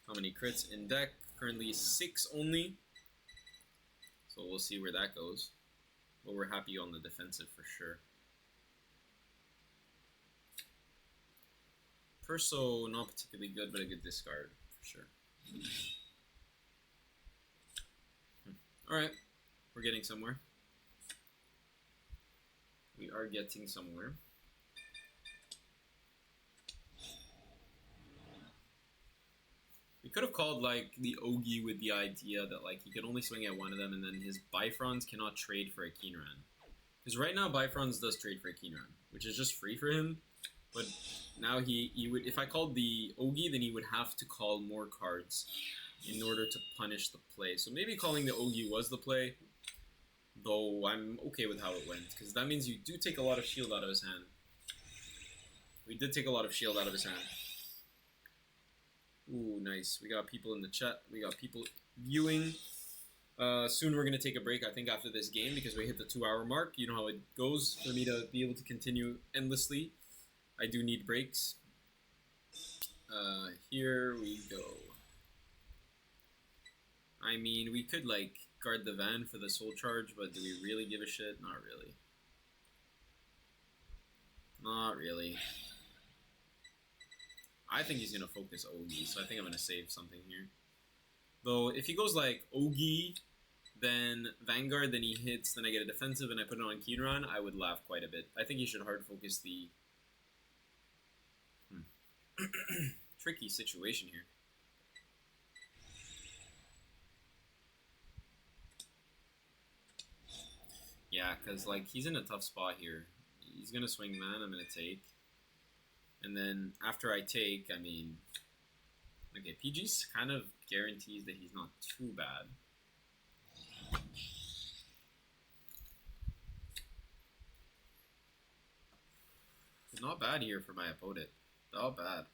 How many crits in deck? Currently 6 only. So we'll see where that goes. But we're happy on the defensive for sure. Perso, not particularly good, but a good discard for sure. Alright, we're getting somewhere. We are getting somewhere. We could have called like the Ogi with the idea that like he could only swing at one of them and then his Bifrons cannot trade for a Kinran. Because right now Bifrons does trade for a Kinran, which is just free for him. But now he would, if I called the Ogi, then he would have to call more cards in order to punish the play. So maybe calling the Ogi was the play, though I'm okay with how it went, because that means you do take a lot of shield out of his hand. We did take a lot of shield out of his hand. Ooh, nice. We got people in the chat. We got people viewing. Soon we're going to take a break, I think, after this game, because we hit the 2-hour mark. You know how it goes. For me to be able to continue endlessly, I do need breaks. Here we go. I mean, we could like guard the van for the soul charge, but do we really give a shit? Not really. Not really. I think he's gonna focus Ogi, so I think I'm gonna save something here. Though, if he goes like Ogi, then Vanguard, then he hits, then I get a defensive and I put it on Keenran, I would laugh quite a bit. I think he should hard focus the... tricky situation here. Yeah, because like he's in a tough spot here. He's gonna swing man, I'm gonna take. And then after I take, I mean... Okay, PG's kind of guarantees that he's not too bad. It's not bad here for my opponent. Not bad.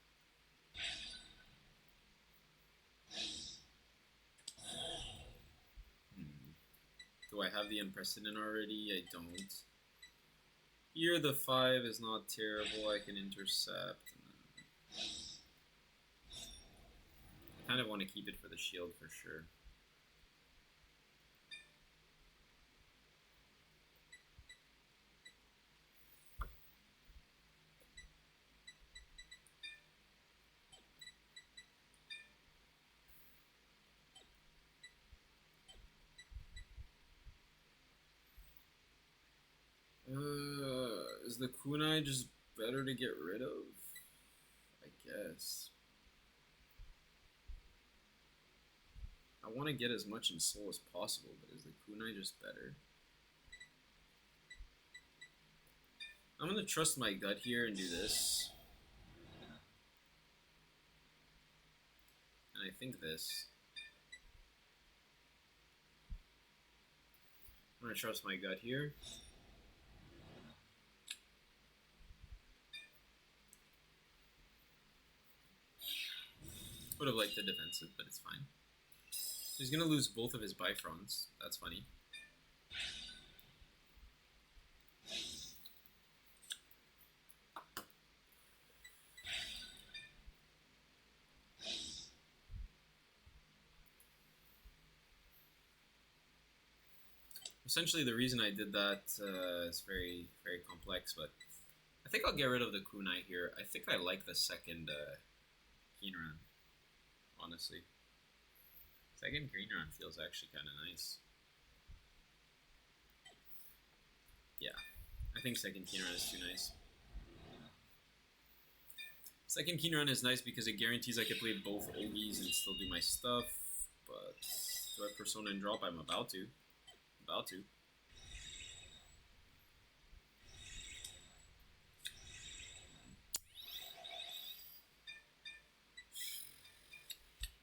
Do I have the unprecedented already? I don't. Here the 5 is not terrible. I can intercept. I kind of want to keep it for the shield for sure. Is the kunai just better to get rid of? I guess. I want to get as much in soul as possible, but is the kunai just better? I'm going to trust my gut here and do this. And I think this. I'm going to trust my gut here. Would have liked the defensive, but it's fine. He's going to lose both of his Bifrons. That's funny. Essentially, the reason I did that is very, very complex, but I think I'll get rid of the kunai here. I think I like the second Keenran, honestly. Second Keenran feels actually kind of nice. Yeah, I think second Keenran is too nice. Second Keenran is nice because it guarantees I can play both Ogis and still do my stuff, but do I Persona and drop? I'm about to.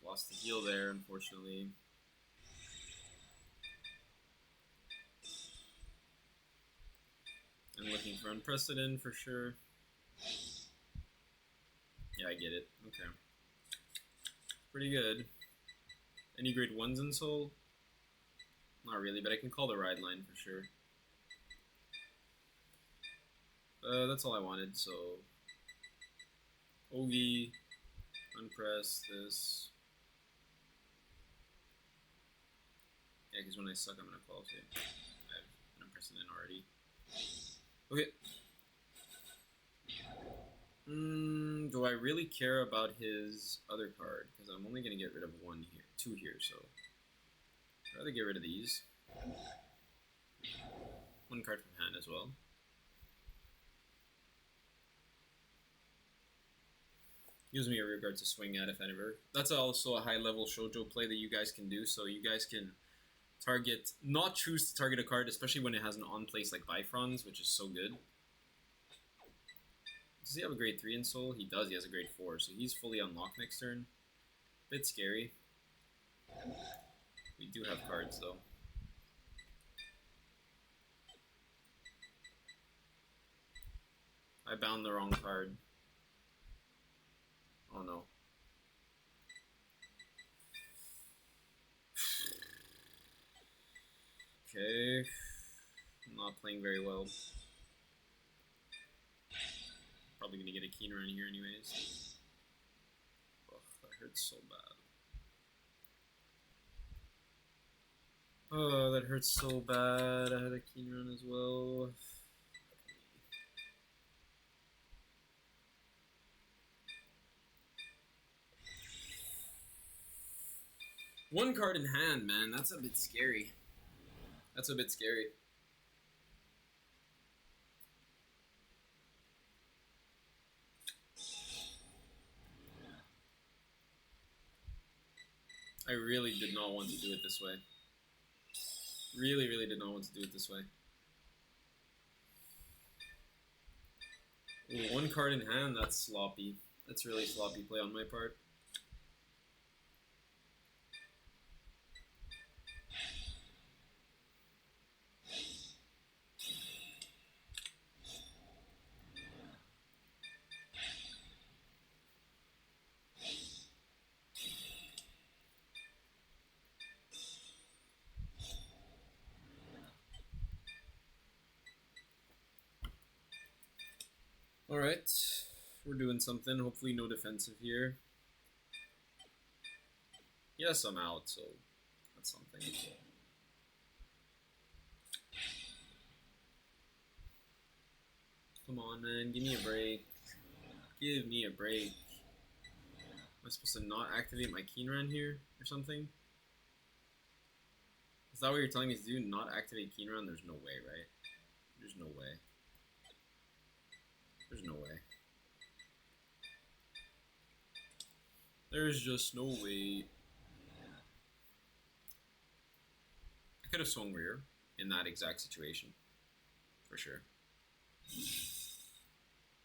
Lost the heal there, unfortunately. I'm looking for unprecedented for sure. Yeah, I get it. Okay. Pretty good. Any grade 1s in soul? Not really, but I can call the ride line for sure. That's all I wanted, so... Ogi, unpress, this. Yeah, because when I suck, I'm gonna call it. I have an unprecedented already. Okay. Do I really care about his other card? Because I'm only gonna get rid of 2 here, so... I'd rather get rid of these. 1 card from hand as well. Gives me a rear guard to swing at if ever. That's also a high level shoujo play that you guys can do, so you guys can not choose to target a card, especially when it has an on place like Bifrons, which is so good. Does he have a grade 3 in soul? He does, he has a grade 4, so he's fully unlocked next turn. Bit scary. We do have cards though. I bound the wrong card. Oh no. Okay. I'm not playing very well. Probably gonna get a keener in here anyways. Ugh, that hurts so bad. Oh, that hurts so bad. I had a keen run as well. One card in hand, man. That's a bit scary. That's a bit scary. I really did not want to do it this way. Really, really did not want to do it this way. Ooh, one card in hand, that's sloppy. That's really sloppy play on my part. Alright, we're doing something. Hopefully no defensive here. Yes, I'm out, so that's something. Come on, man, give me a break. Give me a break. Am I supposed to not activate my keen run here or something? Is that what you're telling me to do? Not activate keen run? There's no way, right? There's no way. There's no way. There's just no way. I could have swung rear in that exact situation. For sure.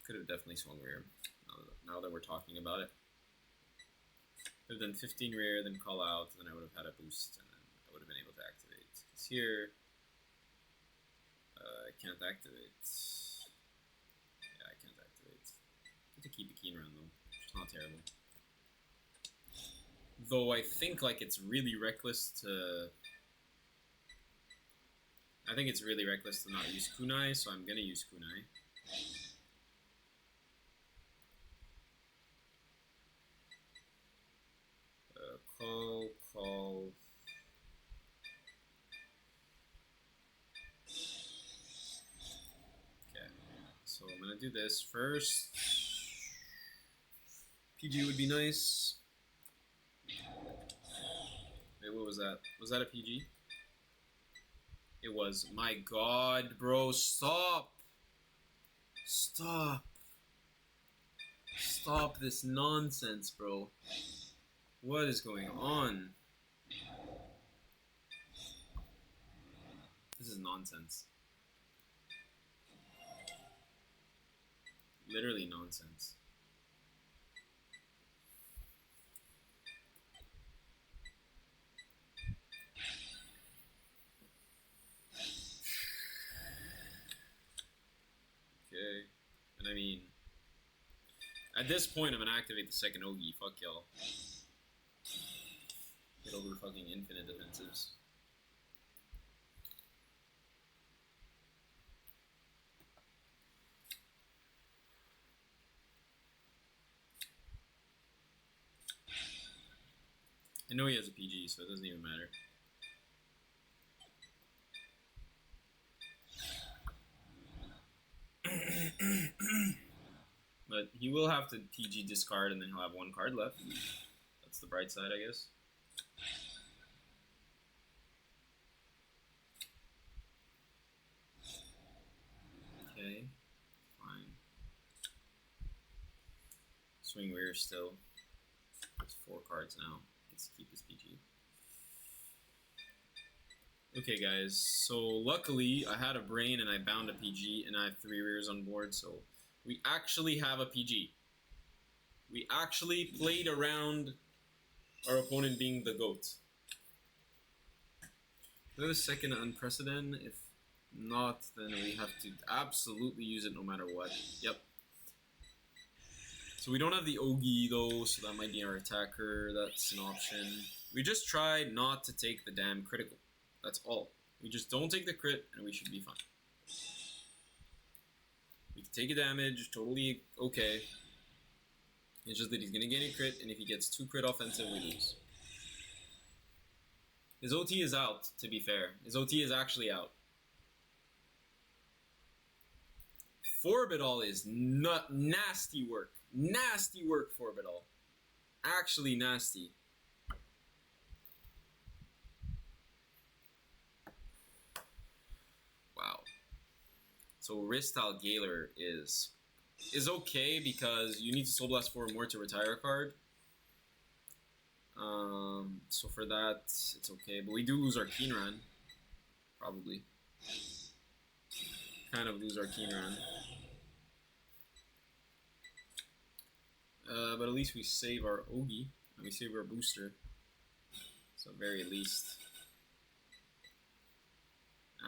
Could have definitely swung rear. Now that we're talking about it. Could have done 15 rear, then call out, then I would have had a boost, and then I would have been able to activate. Because here, I can't activate. Yeah, I can't activate. Good to keep a keen run though. It's not terrible. Though I think like it's really reckless to. I think it's really reckless to not use kunai, so I'm gonna use kunai. Call. Okay, so I'm gonna do this first. PG would be nice. Wait, what was that? Was that a PG? It was. My God, bro, stop! Stop! Stop this nonsense, bro. What is going on? This is nonsense. Literally nonsense. Okay. And I mean, at this point, I'm gonna activate the second Ogi. Fuck y'all. Get over fucking infinite defensives. I know he has a PG, so it doesn't even matter. But he will have to PG discard, and then he'll have one card left. That's the bright side, I guess. Okay, fine. Swing rear still. There's 4 cards now. Gets to keep his PG. Okay, guys. So luckily, I had a brain and I bound a PG, and I have 3 rears on board. So we actually have a PG. We actually played around our opponent being the GOAT. Do a second unprecedented? If not, then we have to absolutely use it no matter what. Yep. So we don't have the Ogi though, so that might be our attacker. That's an option. We just try not to take the damn critical. That's all. We just don't take the crit, and we should be fine. We can take a damage, totally okay. It's just that he's going to gain a crit, and if he gets 2 crit offensive, we lose. His OT is out, to be fair. His OT is actually out. Forbidal is nasty work. Nasty work, Forbidal. Actually nasty. Wow. So Ristal Galer is okay because you need to Soul Blast 4 more to retire a card. So for that, it's okay. But we do lose our Keenran. Probably. Kind of lose our Keenran. But at least we save our Ogi. And we save our booster. So at very least.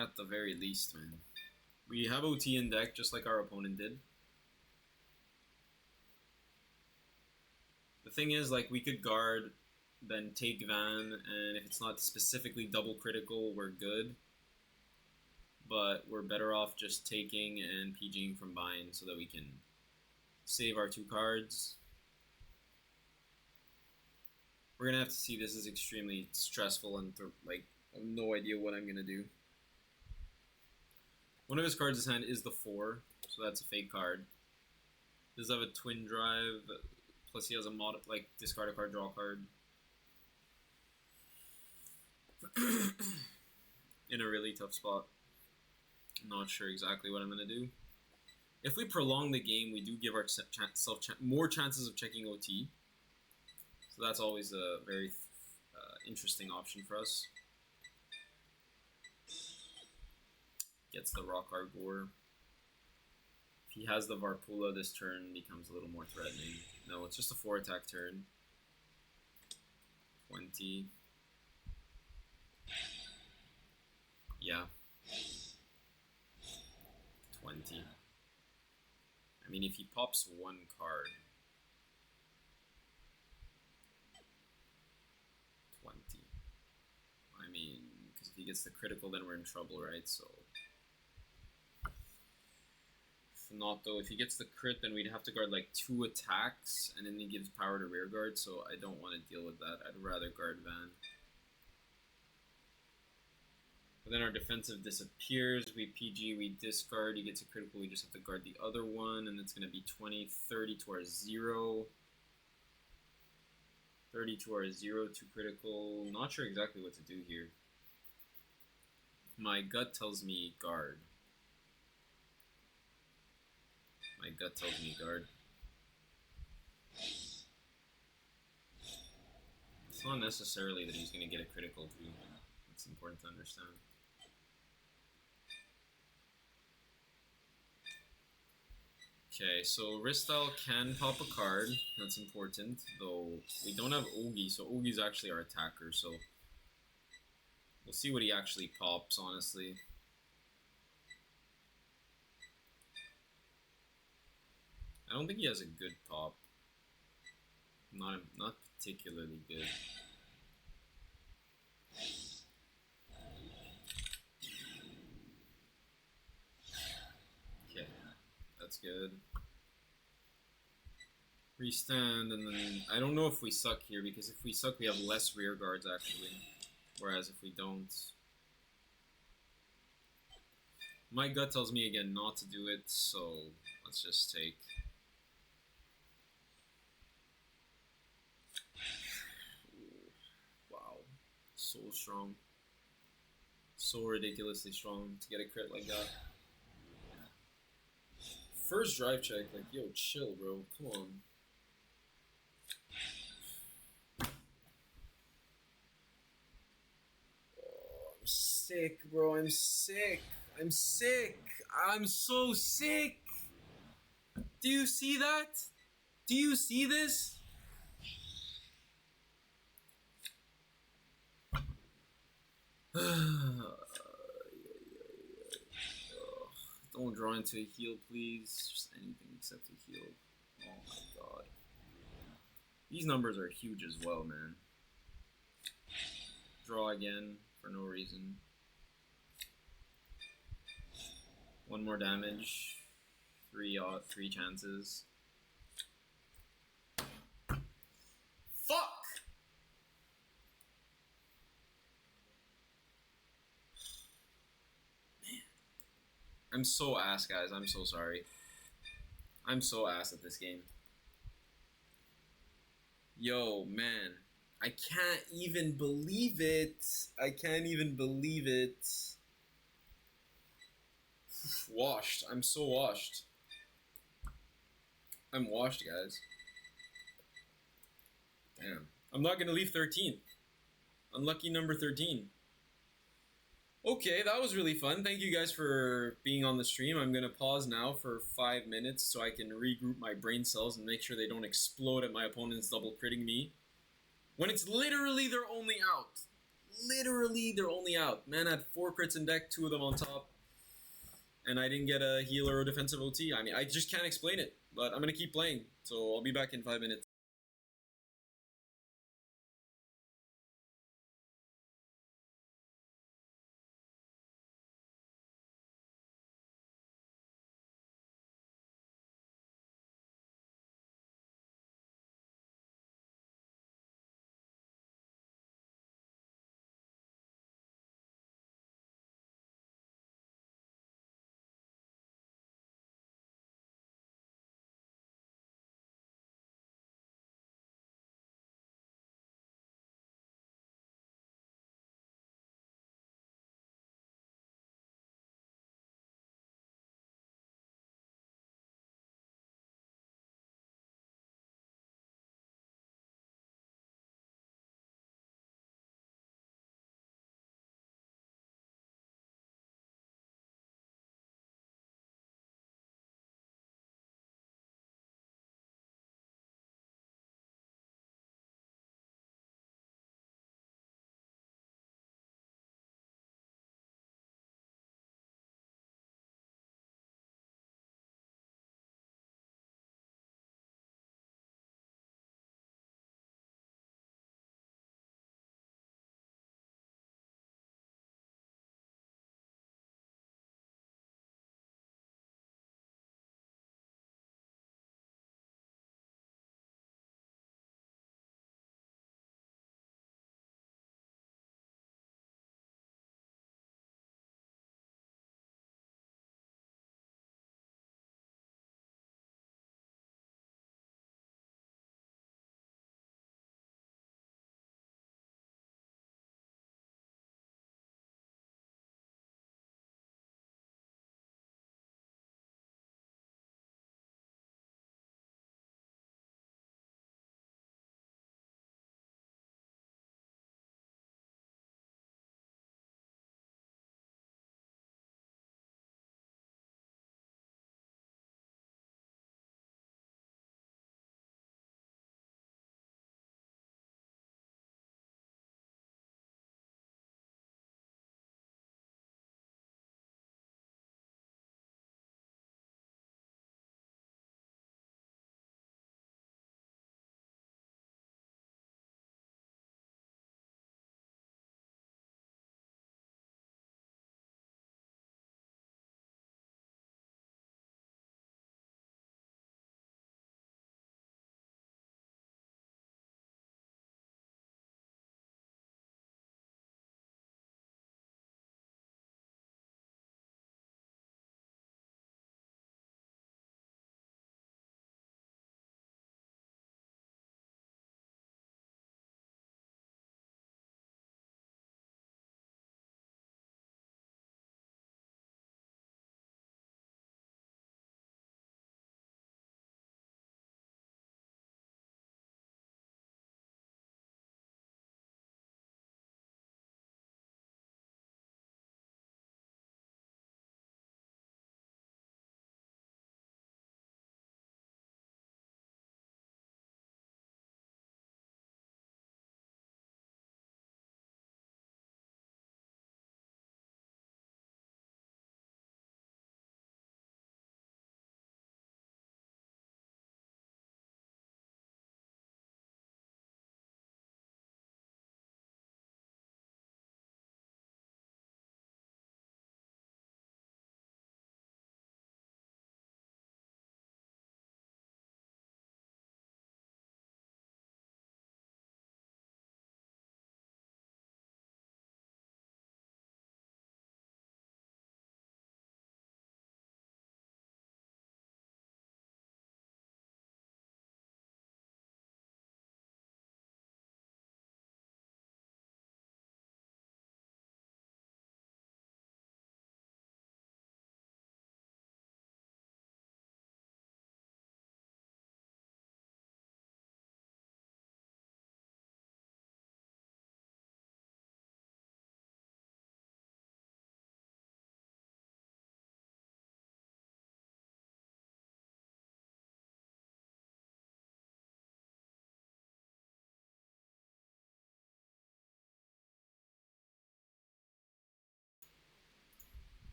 At the very least, man. We have OT in deck just like our opponent did. The thing is, like, we could guard, then take Van, and if it's not specifically double critical, we're good. But we're better off just taking and PGing from bind so that we can save our 2 cards. We're gonna have to see. This is extremely stressful and like I have no idea what I'm gonna do. One of his cards in his hand is the 4, so that's a fake card. Does have a twin drive, plus he has a mod, like discard a card, draw a card. In a really tough spot. I'm not sure exactly what I'm gonna do. If we prolong the game, we do give ourselves more chances of checking OT. So that's always a very interesting option for us. Gets the Rock Argor. If he has the Varpula, this turn becomes a little more threatening. No, it's just a 4 attack turn. 20. Yeah. 20. I mean, if he pops 1 card. 20. I mean, because if he gets the critical, then we're in trouble, right? So. If not, though, if he gets the crit, then we'd have to guard like 2 attacks, and then he gives power to rear guard, so I don't want to deal with that. I'd rather guard Van. But then our defensive disappears, we PG, we discard, he gets a critical, we just have to guard the other one, and it's going to be 20, 30 to our 0. 30 to our 0, 2 critical. Not sure exactly what to do here. My gut tells me guard. My gut tells me guard. It's not necessarily that he's going to get a critical too. It's important to understand. Okay, so Ristal can pop a card. That's important, though we don't have Ogi, so Ogi's actually our attacker, so we'll see what he actually pops, honestly. I don't think he has a good pop. Not particularly good. Okay, that's good. Restand, and then I don't know if we suck here, because if we suck we have less rear guards actually, whereas if we don't, my gut tells me again not to do it, so let's just take. Wow, so strong, so ridiculously strong to get a crit like that. First drive check, like, yo, chill, bro, come on. I'm sick, bro. I'm sick. I'm sick. I'm so sick. Do you see that? Do you see this? Don't draw into a heal, please. Just anything except a heal. Oh my god. These numbers are huge as well, man. Draw again for no reason. 1 more damage. 3 chances. Fuck! I'm so ass, guys. I'm so sorry. I'm so ass at this game. Yo, man. I can't even believe it. I can't even believe it. Washed. I'm so washed. I'm washed, guys. Damn. I'm not gonna leave 13th. Unlucky number 13. Okay, that was really fun. Thank you guys for being on the stream. I'm gonna pause now for 5 minutes so I can regroup my brain cells and make sure they don't explode at my opponents double critting me. When it's literally their only out. Literally their only out. Man had 4 crits in deck, 2 of them on top. And I didn't get a healer or defensive OT. I mean, I just can't explain it. But I'm gonna keep playing. So I'll be back in 5 minutes.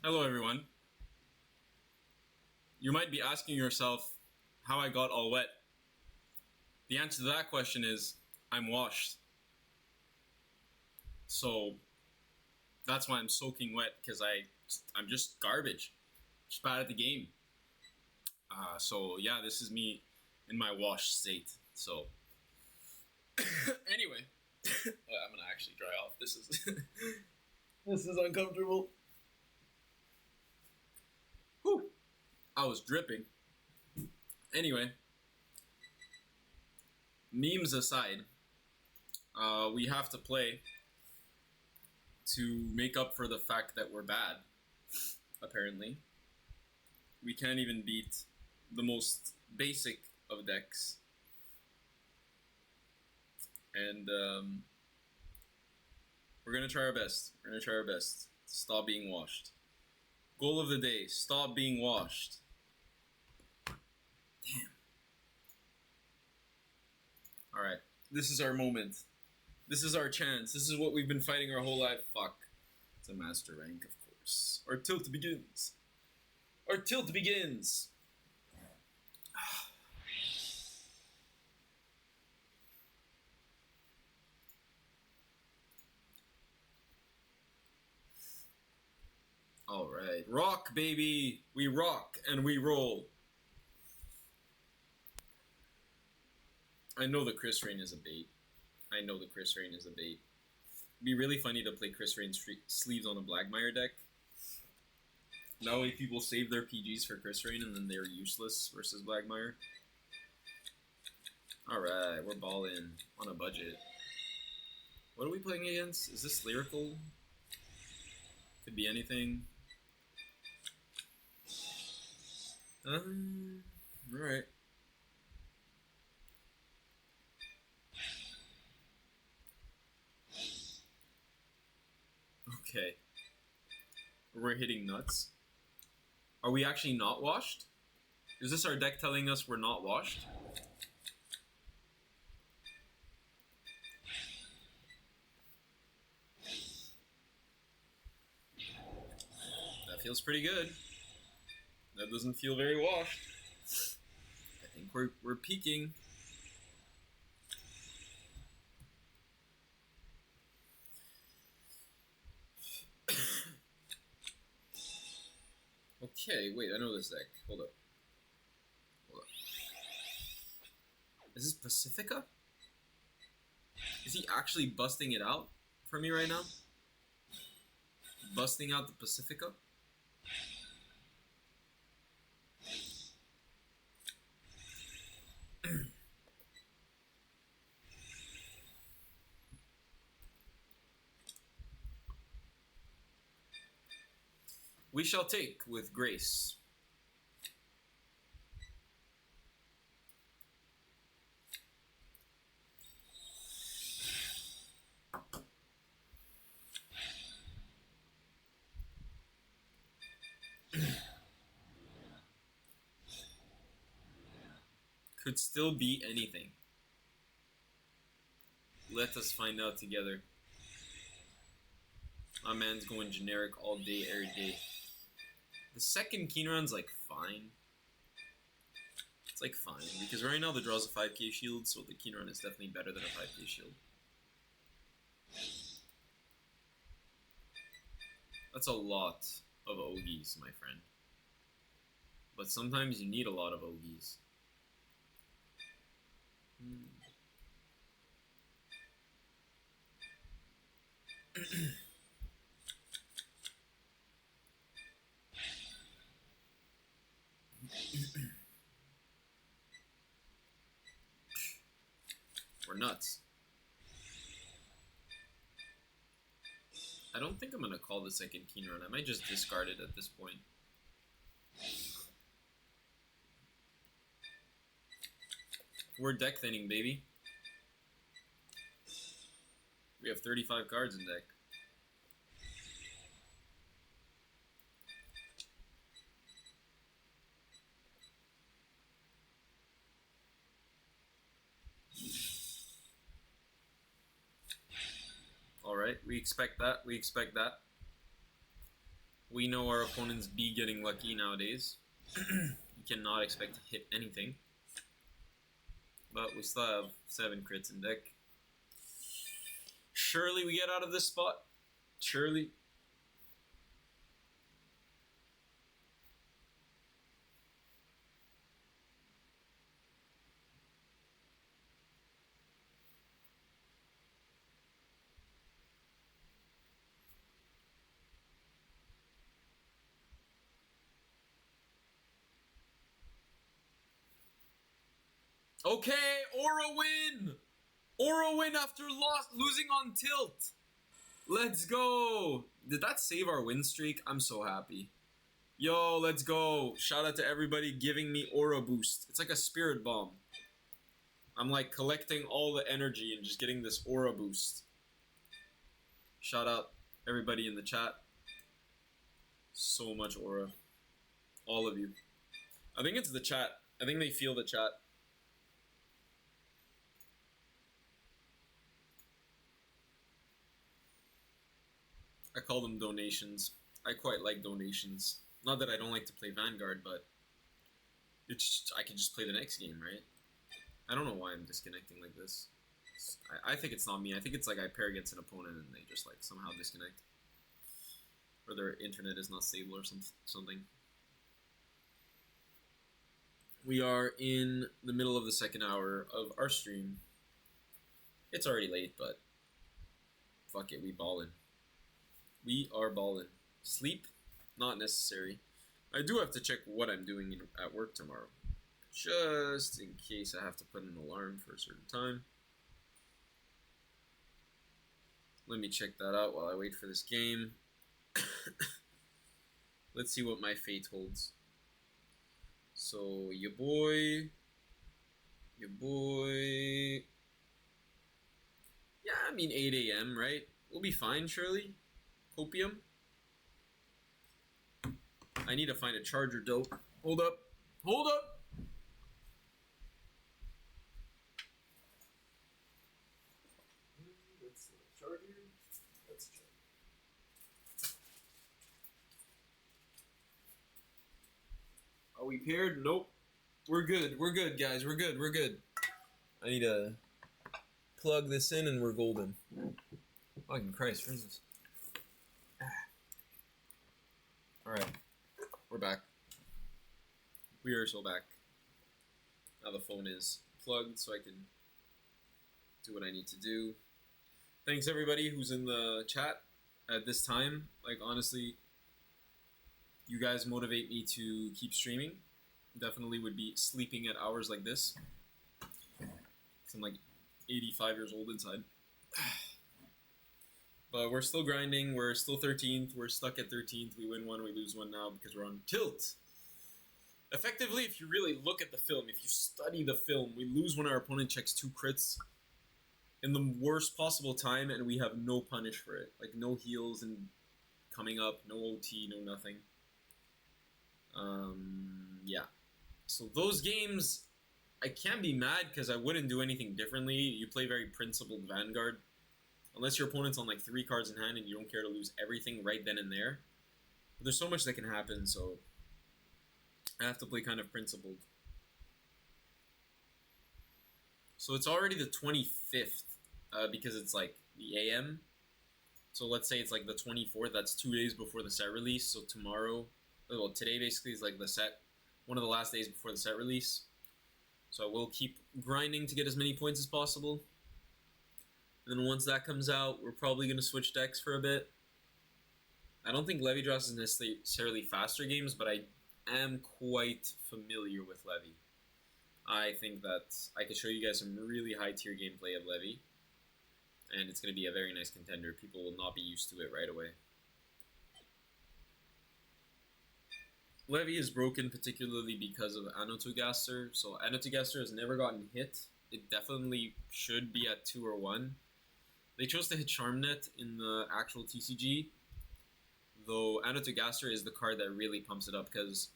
Hello, everyone. You might be asking yourself how I got all wet. The answer to that question is I'm washed. So that's why I'm soaking wet, because I'm just garbage, just bad at the game. So yeah, this is me in my washed state. So anyway, I'm gonna actually dry off. This is this is uncomfortable. Whew. I was dripping. Anyway, memes aside, we have to play to make up for the fact that we're bad. Apparently, we can't even beat the most basic of decks, and we're gonna try our best. We're gonna try our best to stop being washed. Goal of the day: stop being washed. Damn. All right, this is our moment. This is our chance. This is what we've been fighting our whole life. Fuck. It's a master rank, of course. Our tilt begins. Our tilt begins. All right, rock, baby. We rock and we roll. I know the Chris Rain is a bait. I know the Chris Rain is a bait. It'd be really funny to play Chris Rain sleeves on a Blackmire deck. That way people save their PGs for Chris Rain and then they're useless versus Blackmire. Alright, we're balling on a budget. What are we playing against? Is this lyrical? Could be anything. Alright. Okay. We're hitting nuts. Are we actually not washed? Is this our deck telling us we're not washed? That feels pretty good. That doesn't feel very washed. I think we're peaking. Okay, wait, I know this deck. Hold up. Hold up. Is this Pacifica? Is he actually busting it out for me right now? Busting out the Pacifica? We shall take with grace. Could still be anything. Let us find out together. My man's going generic all day, every day. The second Keenran's like fine. It's like fine, because right now the draw's a 5k shield, so the Keenran is definitely better than a 5k shield. That's a lot of Ogies, my friend. But sometimes you need a lot of Ogies. We're nuts. I don't think I'm gonna call the second Keenran. I might just discard it at this point. We're deck thinning, baby. We have 35 cards in deck. Alright, we expect that, we expect that. We know our opponents be getting lucky nowadays. You cannot expect to hit anything. But we still have 7 crits in deck. Surely we get out of this spot. Surely. Okay, Aura win! Aura win after losing on tilt. Let's go. Did that save our win streak? I'm so happy. Yo, let's go. Shout out to everybody giving me Aura boost. It's like a spirit bomb. I'm like collecting all the energy and just getting this Aura boost. Shout out everybody in the chat. So much Aura. All of you. I think it's the chat. I think they feel the chat. I call them donations. I quite like donations. Not that I don't like to play Vanguard, but it's just, I can just play the next game, right? I don't know why I'm disconnecting like this. I think it's not me. I think it's like I pair against an opponent and they just like somehow disconnect. Or their internet is not stable or something. We are in the middle of the second hour of our stream. It's already late, but fuck it, we ballin'. We are ballin'. Sleep? Not necessary. I do have to check what I'm doing at work tomorrow. Just in case I have to put an alarm for a certain time. Let me check that out while I wait for this game. Let's see what my fate holds. So, your boy... Yeah, I mean 8 a.m., right? We'll be fine, surely. Opium. I need to find a charger, dope. Hold up. Hold up! That's the charger. That's the charger. Are we paired? Nope. We're good. We're good, guys. We're good. We're good. I need to plug this in and we're golden. Fucking Christ, where's this? Alright. We're back. We are so back. Now the phone is plugged so I can do what I need to do. Thanks everybody who's in the chat at this time. Like, honestly, you guys motivate me to keep streaming. Definitely would be sleeping at hours like this. I'm like 85 years old inside. But we're still grinding. We're still 13th. We're stuck at 13th. We win one, we lose one now because we're on tilt. Effectively, if you really look at the film, if you study the film, we lose when our opponent checks 2 crits in the worst possible time, and we have no punish for it. Like, no heals and coming up, no OT, no nothing. Yeah. So those games, I can't be mad because I wouldn't do anything differently. You play very principled Vanguard. Unless your opponent's on like 3 cards in hand and you don't care to lose everything right then and there. But there's so much that can happen, so I have to play kind of principled. So it's already the 25th because it's like the AM. So let's say it's like the 24th. That's 2 days before the set release. So tomorrow, well, today basically is like the set, one of the last days before the set release. So I will keep grinding to get as many points as possible. And then once that comes out, we're probably going to switch decks for a bit. I don't think Levy Draws is necessarily faster games, but I am quite familiar with Levy. I think that I could show you guys some really high tier gameplay of Levy. And it's going to be a very nice contender. People will not be used to it right away. Levy is broken particularly because of Anotogaster. So Anotogaster has never gotten hit. It definitely should be at 2 or 1. They chose to hit Charmnet in the actual TCG, though Anotogaster is the card that really pumps it up because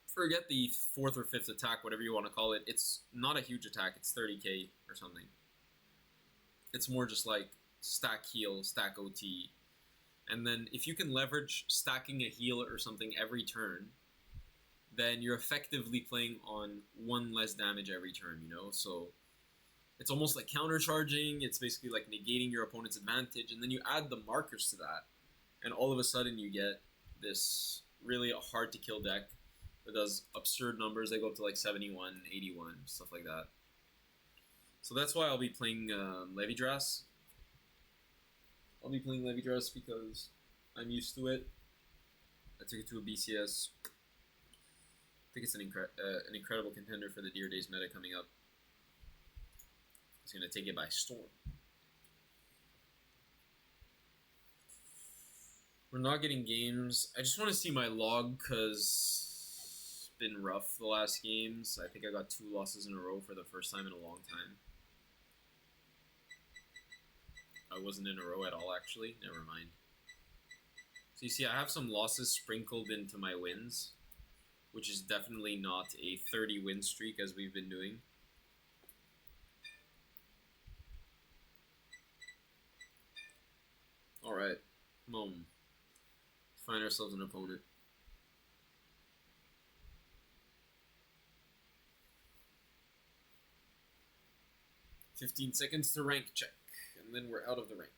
forget the 4th or 5th attack, whatever you want to call it, it's not a huge attack, it's 30k or something. It's more just like stack heal, stack OT, And then if you can leverage stacking a heal or something every turn, then you're effectively playing on one less damage every turn, you know? So it's almost like countercharging. It's basically like negating your opponent's advantage. And then you add the markers to that. And all of a sudden you get this really hard to kill deck that does absurd numbers. They go up to like 71, 81, stuff like that. So that's why I'll be playing Levidras. I'll be playing Levidras because I'm used to it. I took it to a BCS. I think it's an incredible contender for the Deer Days meta coming up. It's going to take it by storm. We're not getting games. I just want to see my log because it's been rough the last games. I think I got 2 losses in a row for the first time in a long time. I wasn't in a row at all, actually. Never mind. So you see, I have some losses sprinkled into my wins, which is definitely not a 30 win streak as we've been doing. Alright, come on. Find ourselves an opponent. "15 seconds to rank check, and then we're out of the rank."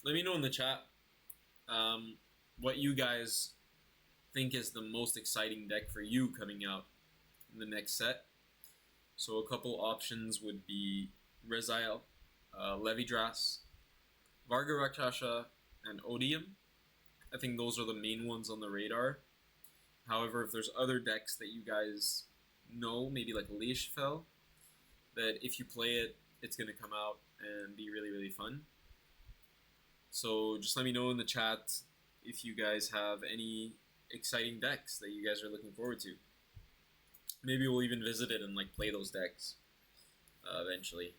Let me know in the chat what you guys think is the most exciting deck for you coming out in the next set. So a couple options would be Rezael, Levidras, Vargarakshasha, and Odium. I think those are the main ones on the radar. However, if there's other decks that you guys know, maybe like Leishfell, that if you play it, it's going to come out and be really, really fun. So just let me know in the chat if you guys have any exciting decks that you guys are looking forward to. Maybe we'll even visit it and like play those decks eventually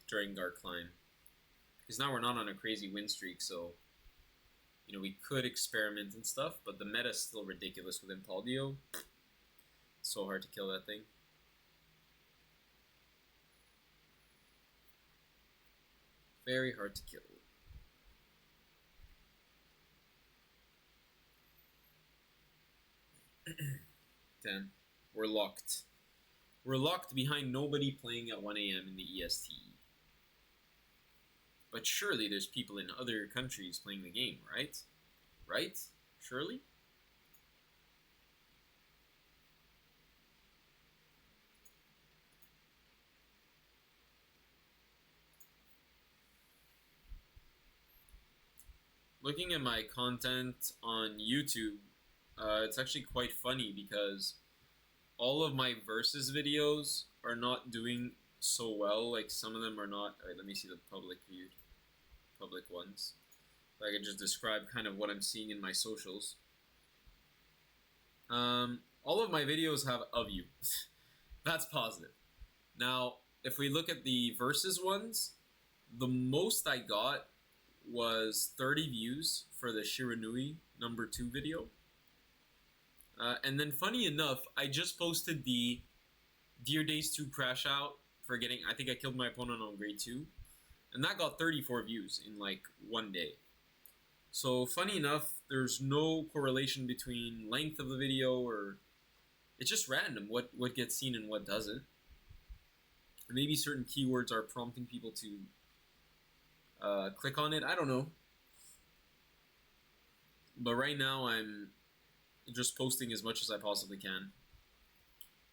during our climb. Because now we're not on a crazy win streak, so you know we could experiment and stuff, but the meta is still ridiculous with Impaldio. It's so hard to kill that thing. Very hard to kill. Damn, we're locked. We're locked behind nobody playing at 1 a.m. in the EST. But surely there's people in other countries playing the game, right? Right? Surely? Looking at my content on YouTube, it's actually quite funny because all of my versus videos are not doing so well. Like some of them are not. Alright, let me see the public ones. So I can just describe kind of what I'm seeing in my socials. All of my videos have a view. That's positive. Now, if we look at the versus ones, the most I got was 30 views for the Shiranui number 2 video. And then funny enough, I just posted the Deer Days 2 crash out for getting, I think I killed my opponent on grade 2. And that got 34 views in like one day. So funny enough, there's no correlation between length of the video or it's just random what gets seen and what doesn't. Maybe certain keywords are prompting people to click on it. I don't know. But right now I'm just posting as much as I possibly can.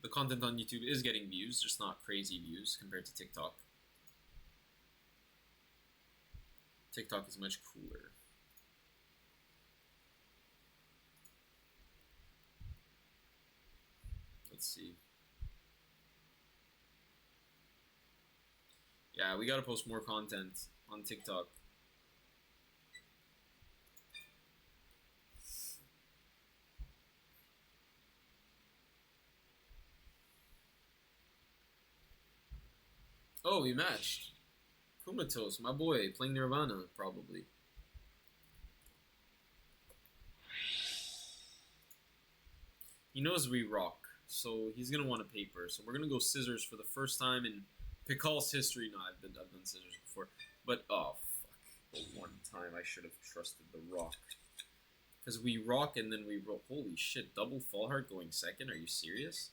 The content on YouTube is getting views, just not crazy views compared to TikTok. TikTok is much cooler. Let's see. Yeah, we gotta post more content on TikTok. Oh, we matched. Kumatos, my boy, playing Nirvana, probably. He knows we rock, so he's gonna want a paper. So we're gonna go scissors for the first time in Pikal's history. No, I've done scissors before, but oh fuck! One time I should have trusted the rock, because we rock and then we roll. Holy shit! Double fall hard going second. Are you serious?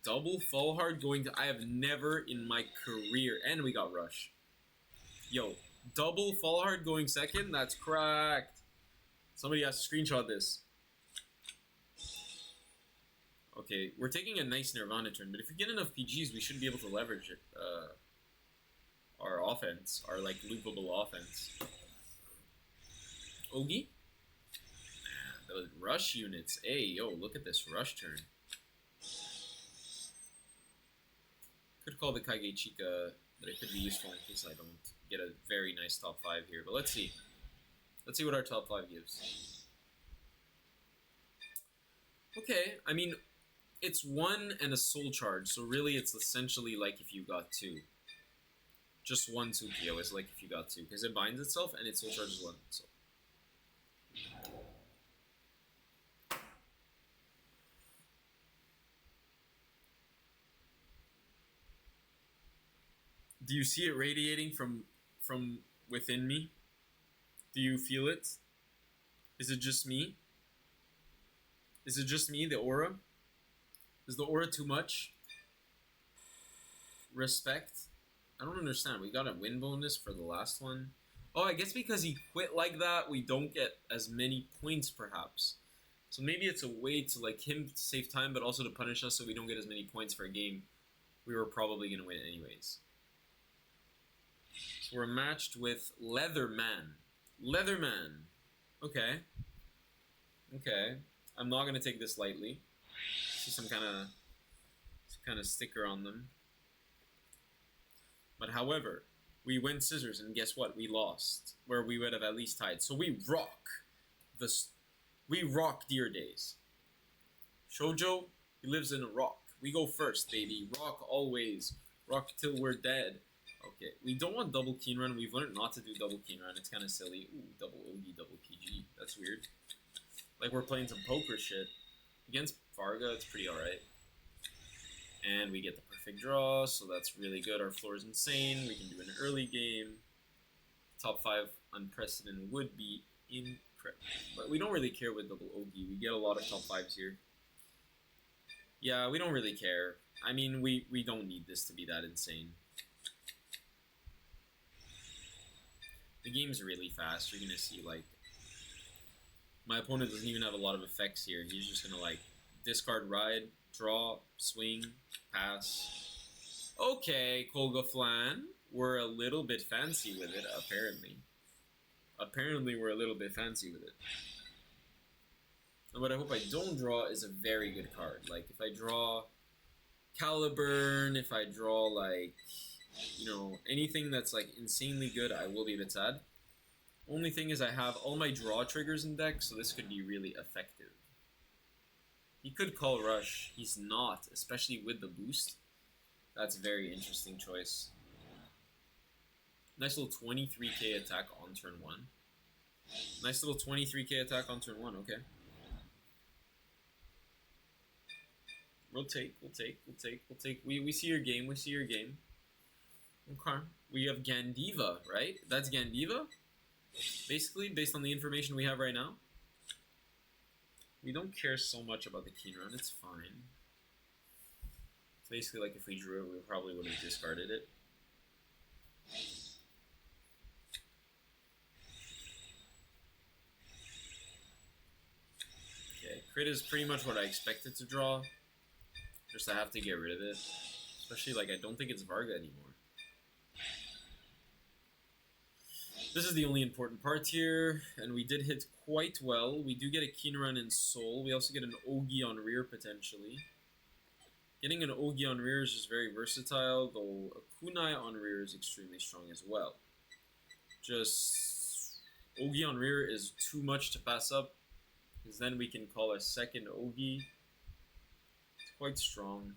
Double fall hard going to. I have never in my career, and we got rush. Yo, double fall hard going second. That's cracked. Somebody has to screenshot this. Okay, we're taking a nice Nirvana turn, but if we get enough PGs, we should be able to leverage it. Our offense, our like loopable offense. Ogi? Those rush units. Hey, yo, look at this rush turn. Could call the Kage Chika, but it could be useful in case I don't get a very nice top 5 here. But let's see. Let's see what our top 5 gives. Okay, I mean, it's 1 and a soul charge, so really it's essentially like if you got 2. Just 1 Tsukio is like if you got 2, because it binds itself and it soul charges 1. So. Do you see it radiating from within me? Do you feel it? Is it just me? Is it just me, the aura? Is the aura too much? Respect? I don't understand. We got a win bonus for the last one. Oh, I guess because he quit like that, we don't get as many points, perhaps. So maybe it's a way to, like, him to save time, but also to punish us so we don't get as many points for a game we were probably going to win anyways. So we're matched with Leatherman. Leatherman. Okay. Okay. I'm not going to take this lightly. See some kind of sticker on them. But however, we went scissors, and guess what? We lost, where we would have at least tied. So we rock we rock Deer Days. Shoujo, he lives in a rock. We go first, baby. Rock always. Rock till we're dead. Okay, we don't want double keen run. We've learned not to do double keen run. It's kind of silly. Ooh, double Ogi, double PG. That's weird. Like we're playing some poker shit. Against Varga, it's pretty alright. And we get the perfect draw, so that's really good. Our floor is insane. We can do an early game. Top 5 unprecedented would be incredible. But we don't really care with double Ogi. We get a lot of top 5s here. Yeah, we don't really care. I mean, we don't need this to be that insane. The game's really fast. You're going to see, like... My opponent doesn't even have a lot of effects here. He's just going to, like, discard ride, draw, swing, pass. Okay, Kolga Flan. We're a little bit fancy with it, apparently. Apparently we're a little bit fancy with it. And what I hope I don't draw is a very good card. Like, if I draw Caliburn, if I draw, like, you know, anything that's, like, insanely good, I will be a bit sad. Only thing is I have all my draw triggers in deck, so this could be really effective. He could call Rush. He's not, especially with the boost. That's a very interesting choice. Nice little 23k attack on turn 1. Nice little 23k attack on turn 1, okay. We'll take. We see your game, we see your game. Okay. We have Gandiva, right? That's Gandiva? Basically, based on the information we have right now. We don't care so much about the keen run, it's fine. It's basically like if we drew it, we probably would have discarded it. Okay, crit is pretty much what I expected to draw. Just I have to get rid of it. Especially, like, I don't think it's Varga anymore. This is the only important part here, and we did hit quite well. We do get a keen run in Soul. We also get an Ogi on rear, potentially. Getting an Ogi on rear is just very versatile, though a Kunai on rear is extremely strong as well. Just Ogi on rear is too much to pass up, because then we can call a second Ogi. It's quite strong.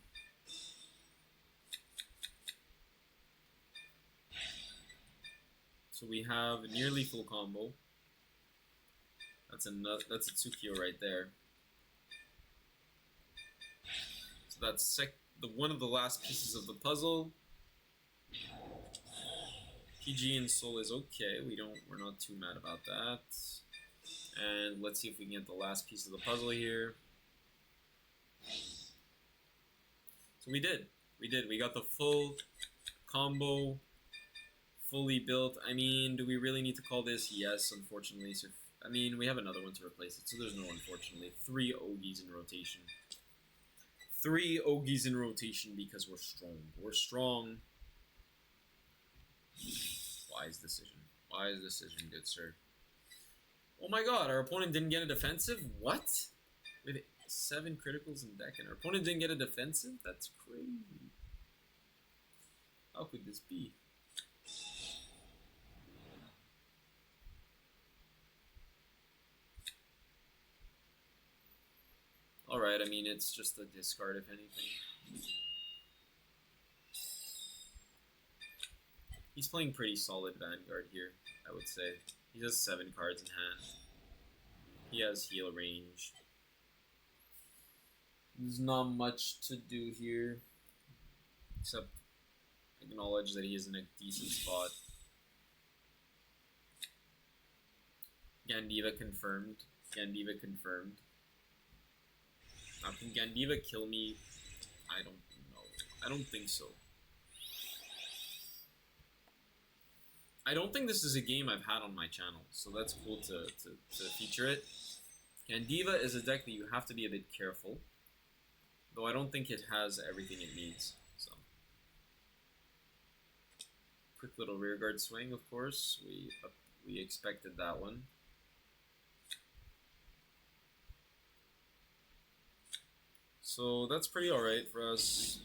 So we have a nearly full combo. That's a Tsukio right there. So that's the one of the last pieces of the puzzle. PG and Soul is okay. We're not too mad about that. And let's see if we can get the last piece of the puzzle here. So we did. We got the full combo, fully built. I mean, do we really need to call this? Yes, unfortunately. So I mean, we have another one to replace it, so there's no unfortunately. 3 Ogies in rotation. 3 Ogies in rotation because we're strong. We're strong. Wise decision. Wise decision, good sir. Oh my god, our opponent didn't get a defensive? What? With 7 criticals in deck and our opponent didn't get a defensive? That's crazy. How could this be? Alright, I mean, it's just a discard if anything. He's playing pretty solid Vanguard here, I would say. He has 7 cards in hand. He has heal range. There's not much to do here, except acknowledge that he is in a decent spot. Gandiva confirmed. Gandiva confirmed. Now, can Gandiva kill me? I don't know. I don't think so. I don't think this is a game I've had on my channel, so that's cool to feature it. Gandiva is a deck that you have to be a bit careful, though I don't think it has everything it needs. So, quick little rearguard swing, of course. We expected that one. So that's pretty alright for us.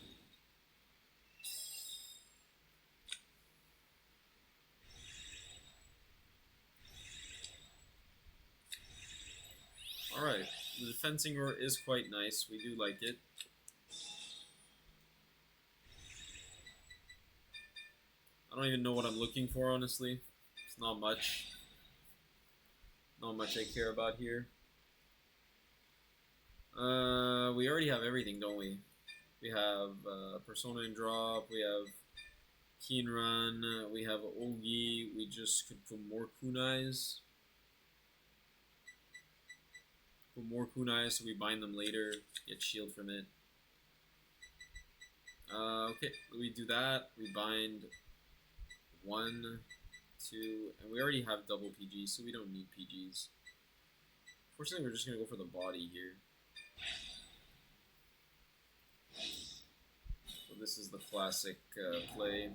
Alright, the fencing roar is quite nice. We do like it. I don't even know what I'm looking for, honestly. It's not much. Not much I care about here. We already have everything, don't we? We have Persona and Drop, we have Keen Run, we have Ogi, we just could put more Kunais. Put more Kunais so we bind them later, get shield from it. Okay, we do that, we bind 1, 2, and we already have double PGs, so we don't need PGs. Fortunately, we're just going to go for the body here. So this is the classic play.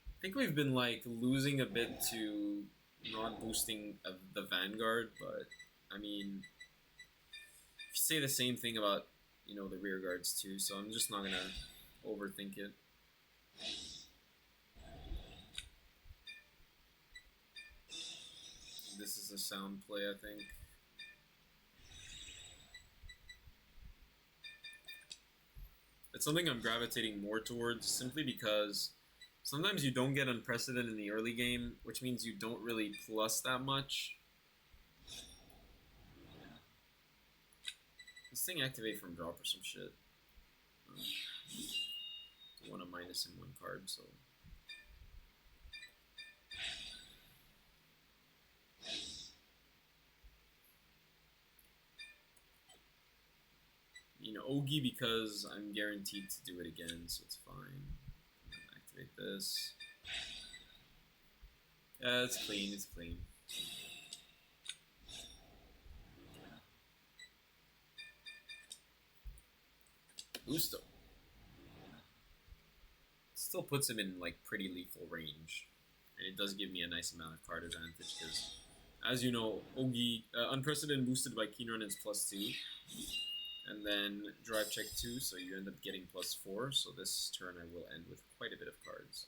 I think we've been like losing a bit to not boosting the Vanguard, but I mean, you say the same thing about, you know, the rear guards too, so I'm just not going to overthink it. This is a sound play, I think. It's something I'm gravitating more towards simply because sometimes you don't get unprecedented in the early game, which means you don't really plus that much. This thing activate from drop or some shit. I want to minus him 1 card, so. You know, Ogi because I'm guaranteed to do it again, so it's fine. Activate this. Yeah, it's clean, it's clean. Gusto. Still puts him in like pretty lethal range. And it does give me a nice amount of card advantage because, as you know, Ogi, unprecedented boosted by Keen Run is +2. And then drive check 2, so you end up getting +4. So this turn I will end with quite a bit of cards.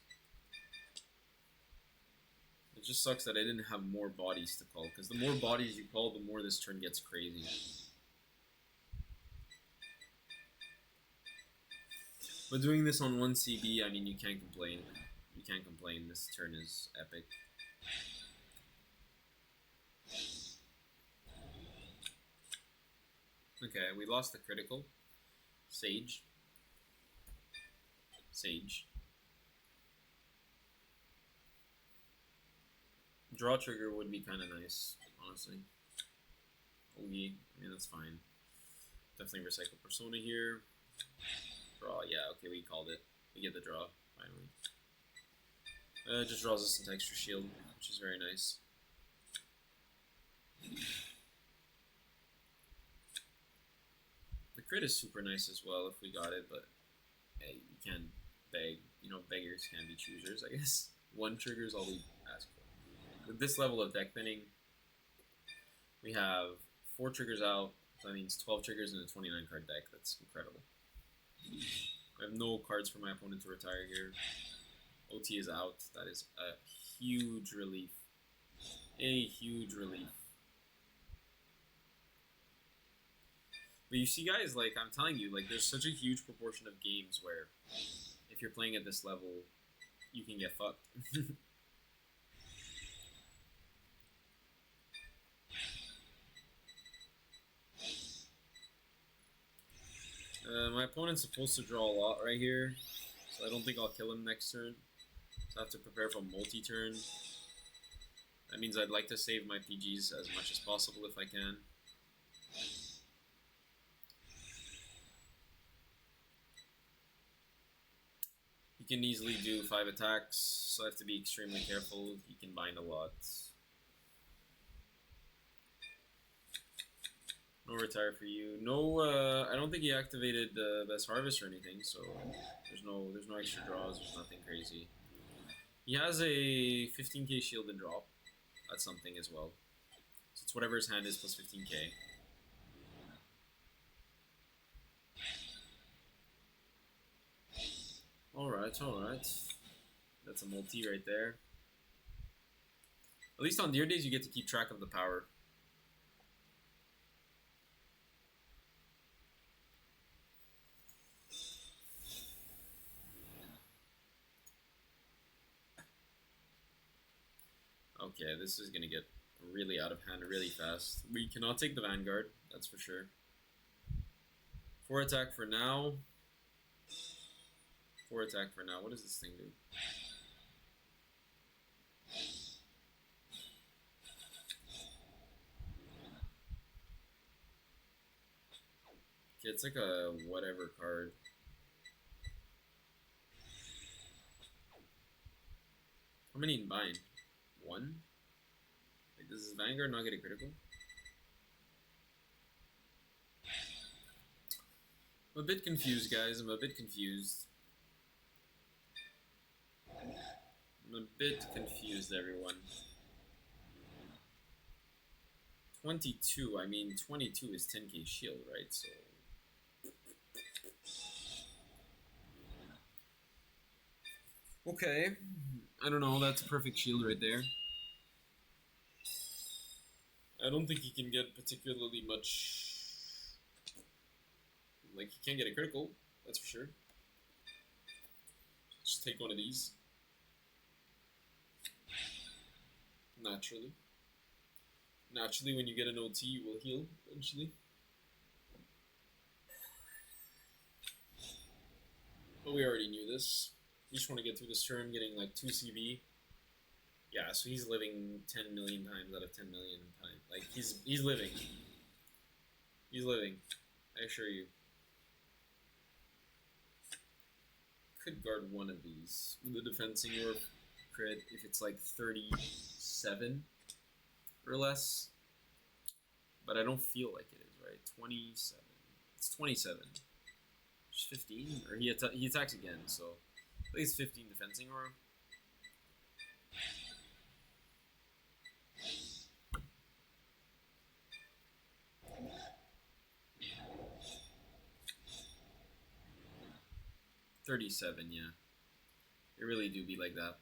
It just sucks that I didn't have more bodies to call, because the more bodies you call, the more this turn gets crazy. But doing this on 1 CB, I mean, you can't complain. You can't complain. This turn is epic. Okay, we lost the critical. Sage. Sage. Draw trigger would be kind of nice, honestly. Ogi, I mean, that's fine. Definitely recycle Persona here. Draw, yeah, okay, we called it. We get the draw, finally. It just draws us into extra shield, which is very nice. The crit is super nice as well if we got it, but hey, you can't beg. You know, beggars can be choosers, I guess. One trigger is all we ask for. With this level of deck thinning, we have 4 triggers out. So that means 12 triggers in a 29 card deck. That's incredible. I have no cards for my opponent to retire here. OT is out. That is a huge relief. A huge relief. But you see, guys, like, I'm telling you, like, there's such a huge proportion of games where if you're playing at this level, you can get fucked. My opponent's supposed to draw a lot right here, so I don't think I'll kill him next turn. So I have to prepare for multi-turn. That means I'd like to save my PGs as much as possible if I can. He can easily do 5 attacks, so I have to be extremely careful. He can bind a lot. No retire for you. No, I don't think he activated Best Harvest or anything, so there's no extra draws. There's nothing crazy. He has a 15k shield and drop. That's something as well. So it's whatever his hand is plus 15k. Alright, alright. That's a multi right there. At least on your days you get to keep track of the power. Okay, this is gonna get really out of hand really fast. We cannot take the Vanguard, that's for sure. 4 attack for now. 4 attack for now. What does this thing do? Okay, it's like a whatever card. How many in bind? 1? Like, does this Vanguard not get a critical? I'm a bit confused, guys. I'm a bit confused. I'm a bit confused, everyone. 22, I mean, 22 is 10k shield, right? So... okay. I don't know, that's a perfect shield right there. I don't think he can get particularly much... like, he can't get a critical, that's for sure. Just take one of these. Naturally. Naturally, when you get an OT, you will heal, eventually. But we already knew this. We just want to get through this turn, getting like 2 CV. Yeah, so he's living 10 million times out of 10 million times. Like, he's living. He's living. I assure you. Could guard one of these. The defensing or crit if it's like 37 or less. But I don't feel like it is, right? 27. It's 27. Just 15? Or he attacks again, so at least 15 defensing aura. $37, yeah. It really do be like that.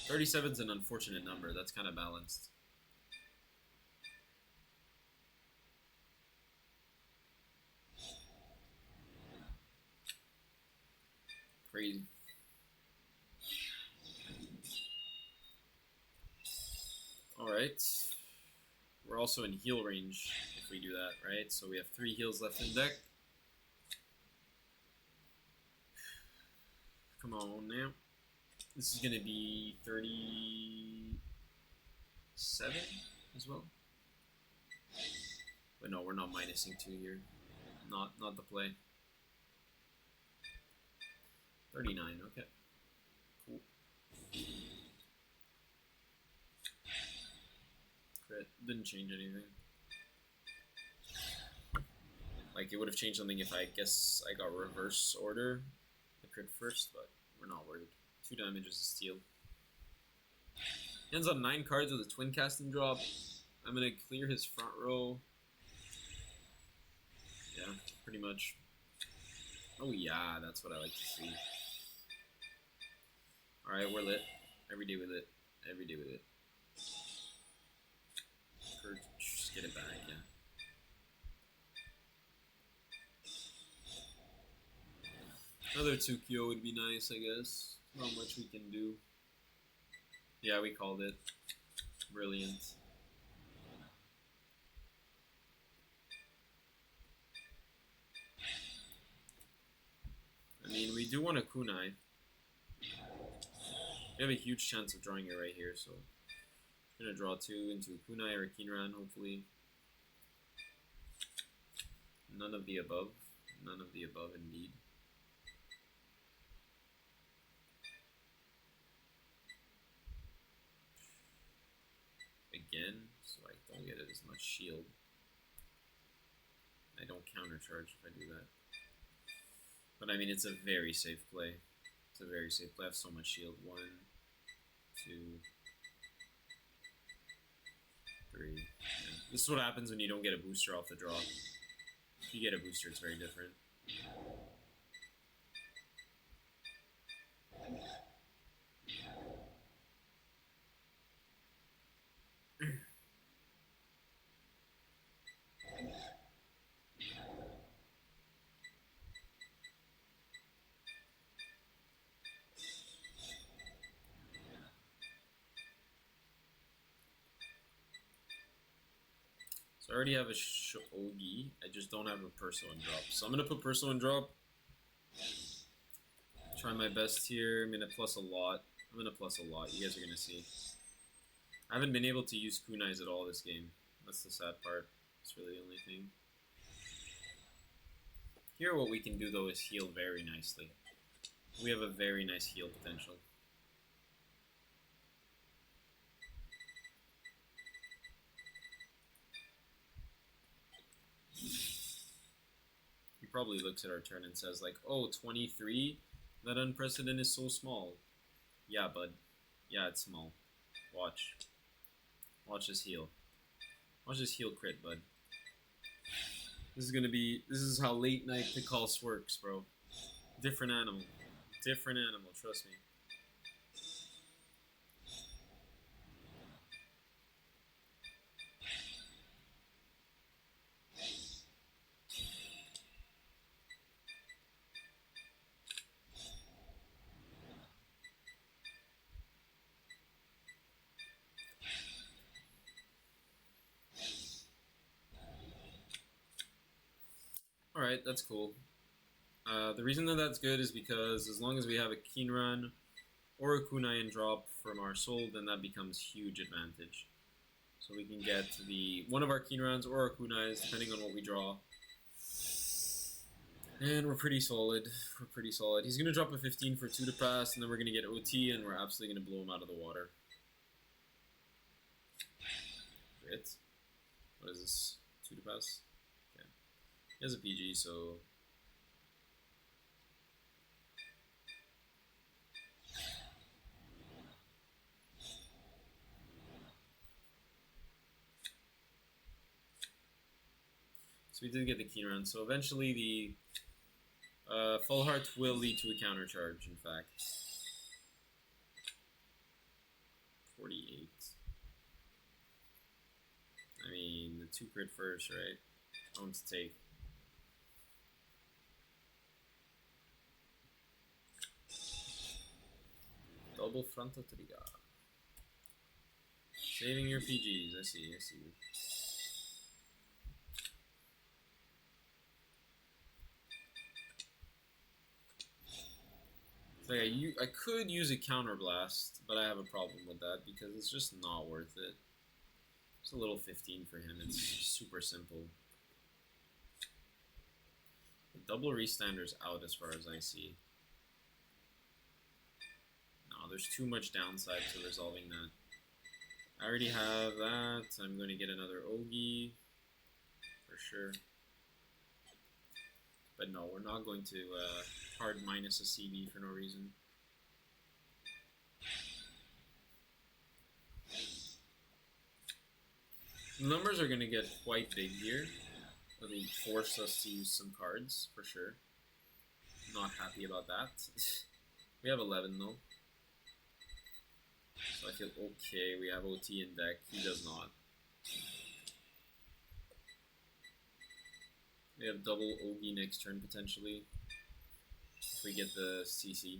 37's an unfortunate number. That's kind of balanced. Crazy. Alright. We're also in heal range if we do that, right? So we have 3 heals left in deck. Come on now. This is gonna be 37 as well. But no, we're not minusing 2 here. Not the play. 39, okay. Cool. Crit. Didn't change anything. Like, it would have changed something if I guess I got reverse order the crit first, but we're not worried. 2 damage is a steal. Ends on 9 cards with a twin casting drop. I'm gonna clear his front row. Yeah, pretty much. Oh yeah, that's what I like to see. Alright, we're lit. Every day we lit. Every day we lit. Just get it back, yeah. Another Tsukio would be nice, I guess. Not much we can do. Yeah, we called it. Brilliant. I mean, we do want a kunai. We have a huge chance of drawing it right here, so I'm gonna draw 2 into a kunai or a Kinran, hopefully. None of the above. None of the above, indeed. Again, so I don't get as much shield. I don't countercharge if I do that. But I mean, it's a very safe play. It's a very safe play. I have so much shield. 1, 2, 3. Yeah. This is what happens when you don't get a booster off the draw. If you get a booster, it's very different. So I already have a Shogi, I just don't have a Perso and drop. So I'm going to put Perso and drop. Try my best here. I'm going to plus a lot. I'm going to plus a lot. You guys are going to see. I haven't been able to use kunais at all this game. That's the sad part. That's really the only thing. Here what we can do though is heal very nicely. We have a very nice heal potential. He probably looks at our turn and says like, oh, 23? That unprecedented is so small. Yeah, bud. Yeah, it's small. Watch. Watch this heal. Watch this heal crit, bud. This is how late night Pickalse works, bro. Different animal. Different animal, trust me. Alright, that's cool. The reason that that's good is because as long as we have a Kinran or a Kunai and drop from our soul, then that becomes huge advantage. So we can get one of our Kinrans or our Kunais, depending on what we draw. And we're pretty solid. We're pretty solid. He's going to drop a 15 for 2 to pass, and then we're going to get OT, and we're absolutely going to blow him out of the water. Crit. What is this? 2 to pass? Okay. He has a PG, so... So we did get the Kinran. So eventually the Full Heart will lead to a counter charge, in fact. 48. I mean, the 2 crit first, right? I want to take. Double frontal trigger. Saving your PGs, I see, I see. So yeah, I could use a counterblast, but I have a problem with that because it's just not worth it. It's a little 15 for him. It's super simple. The double restander's out as far as I see. No, there's too much downside to resolving that. I already have that. I'm going to get another Ogi for sure. But no, we're not going to hard minus a CB for no reason. The numbers are going to get quite big here. It'll force us to use some cards for sure. Not happy about that. We have 11 though. So I feel okay. We have OT in deck. He does not. We have double Ogi next turn potentially. If we get the CC.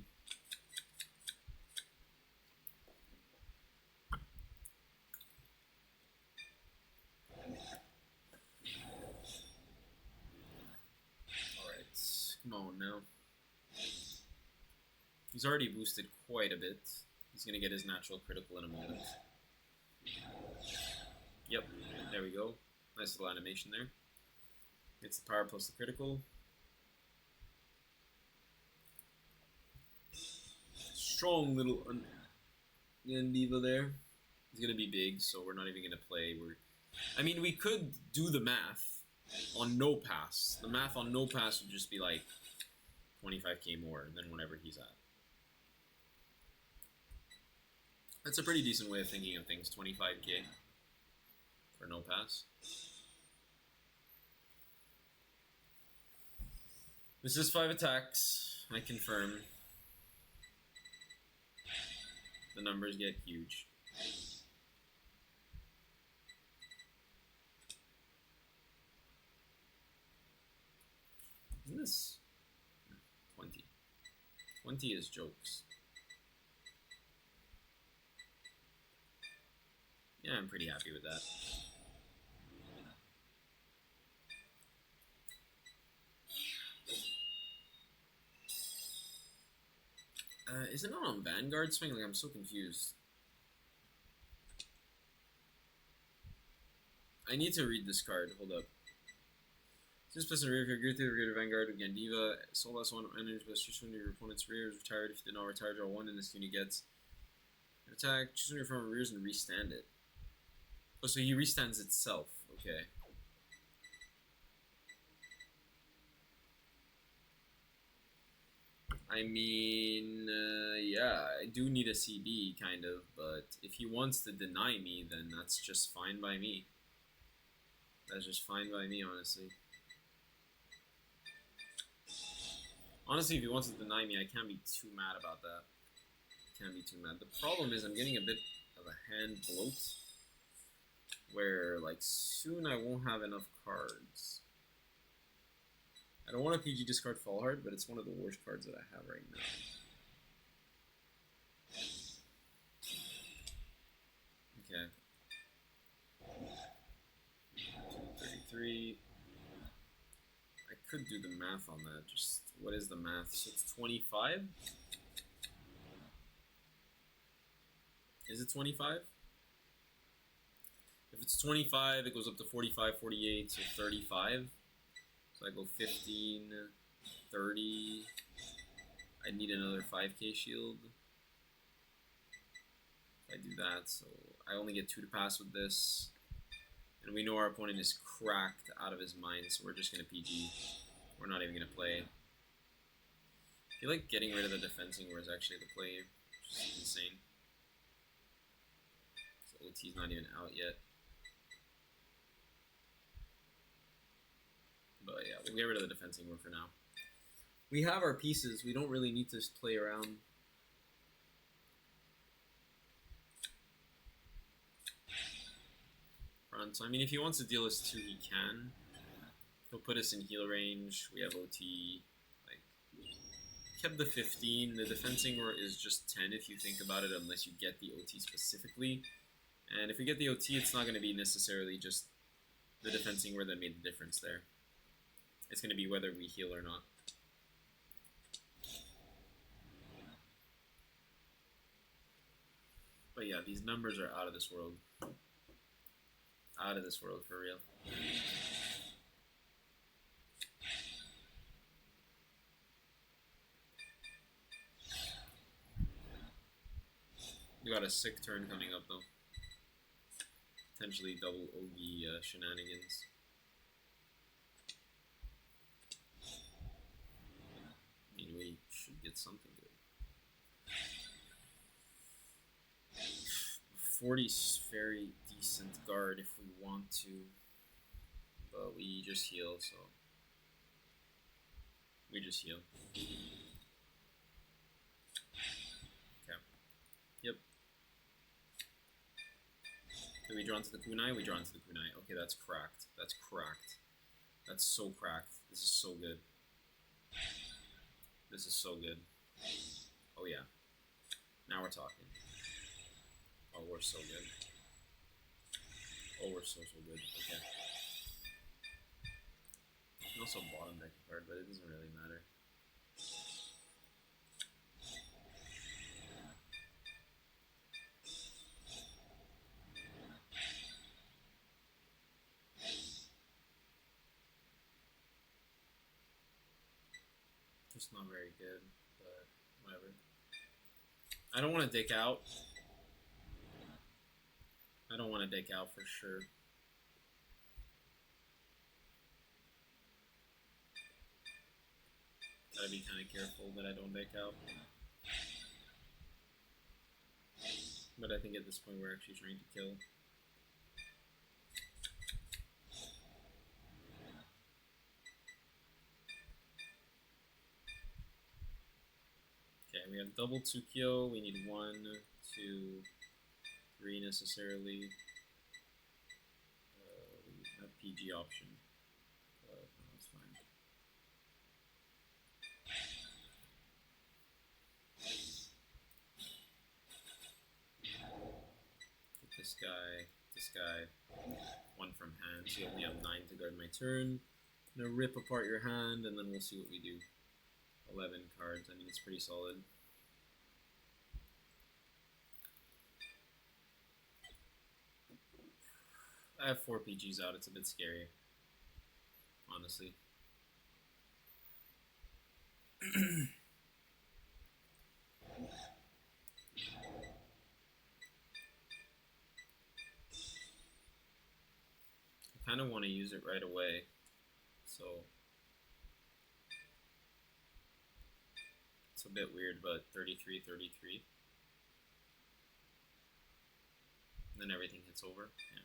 Alright, come on now. He's already boosted quite a bit. He's going to get his natural critical in a moment. Yep, there we go. Nice little animation there. Gets the power plus the critical. Strong little Diva there. He's going to be big, so we're not even going to play. I mean, we could do the math on no pass. The math on no pass would just be like 25k more than whatever he's at. That's a pretty decent way of thinking of things, 25k for no pass. This is 5 attacks, I confirm. The numbers get huge. Isn't this 20? 20 is jokes. Yeah, I'm pretty happy with that. Isn't it on Vanguard swing? Like, I'm so confused. I need to read this card. Hold up. This person rear, if you're good to the Vanguard with Gandiva, soul last one energy plus choose one of your opponent's rear is retired. If you did not retire, draw one, and this unit gets an attack. Choose one of your rears and restand it. Oh, so he restands itself. Okay. I mean, yeah, I do need a CB, kind of, but if he wants to deny me, then that's just fine by me. That's just fine by me, honestly. Honestly, if he wants to deny me, I can't be too mad about that. Can't be too mad. The problem is I'm getting a bit of a hand bloat, where, like, soon I won't have enough cards. I don't want to PG discard Fall Hard, but it's one of the worst cards that I have right now. Okay. 33. I could do the math on that. Just, what is the math? So it's 25? Is it 25? If it's 25, it goes up to 45, 48, so 35. So I go 15, 30. I need another 5k shield. If I do that, so I only get 2 to pass with this. And we know our opponent is cracked out of his mind, so we're just going to PG. We're not even going to play. I feel like getting rid of the defensing war is actually the play, which is insane. So OT's not even out yet. But yeah, we'll get rid of the defensing war for now. We have our pieces. We don't really need to play around. Front. So, I mean, if he wants to deal us 2, he can. He'll put us in heal range. We have OT. Like, kept the 15. The defensing war is just 10 if you think about it, unless you get the OT specifically. And if we get the OT, it's not going to be necessarily just the defensing war that made the difference there. It's going to be whether we heal or not. But yeah, these numbers are out of this world. Out of this world, for real. We got a sick turn coming up, though. Potentially double Ogi shenanigans. I mean, we should get something good. 40's very decent guard if we want to, but we just heal, so we just heal. Okay. Yep. Do we draw into the kunai? We draw into the kunai. Okay, that's cracked. That's cracked. That's so cracked. This is so good. This is so good. Oh yeah. Now we're talking. Oh, we're so good. Oh, we're so good. Okay. You can also bottom deck a card, but it doesn't really matter. It's not very good, but whatever. I don't want to dick out. I don't want to dick out for sure. Gotta be kind of careful that I don't dick out. But I think at this point we're actually trying to kill. Okay, we have double 2-kill. We need 1, 2, 3 necessarily. We have PG option, but no, that's fine. Get this guy, 1 from hand, so you only have 9 to guard my turn. I'm gonna rip apart your hand, and then we'll see what we do. 11 cards, I mean, it's pretty solid. I have 4 PGs out, it's a bit scary, honestly. I kind of want to use it right away, so it's a bit weird, but 33, 33. And then everything hits over. Yeah.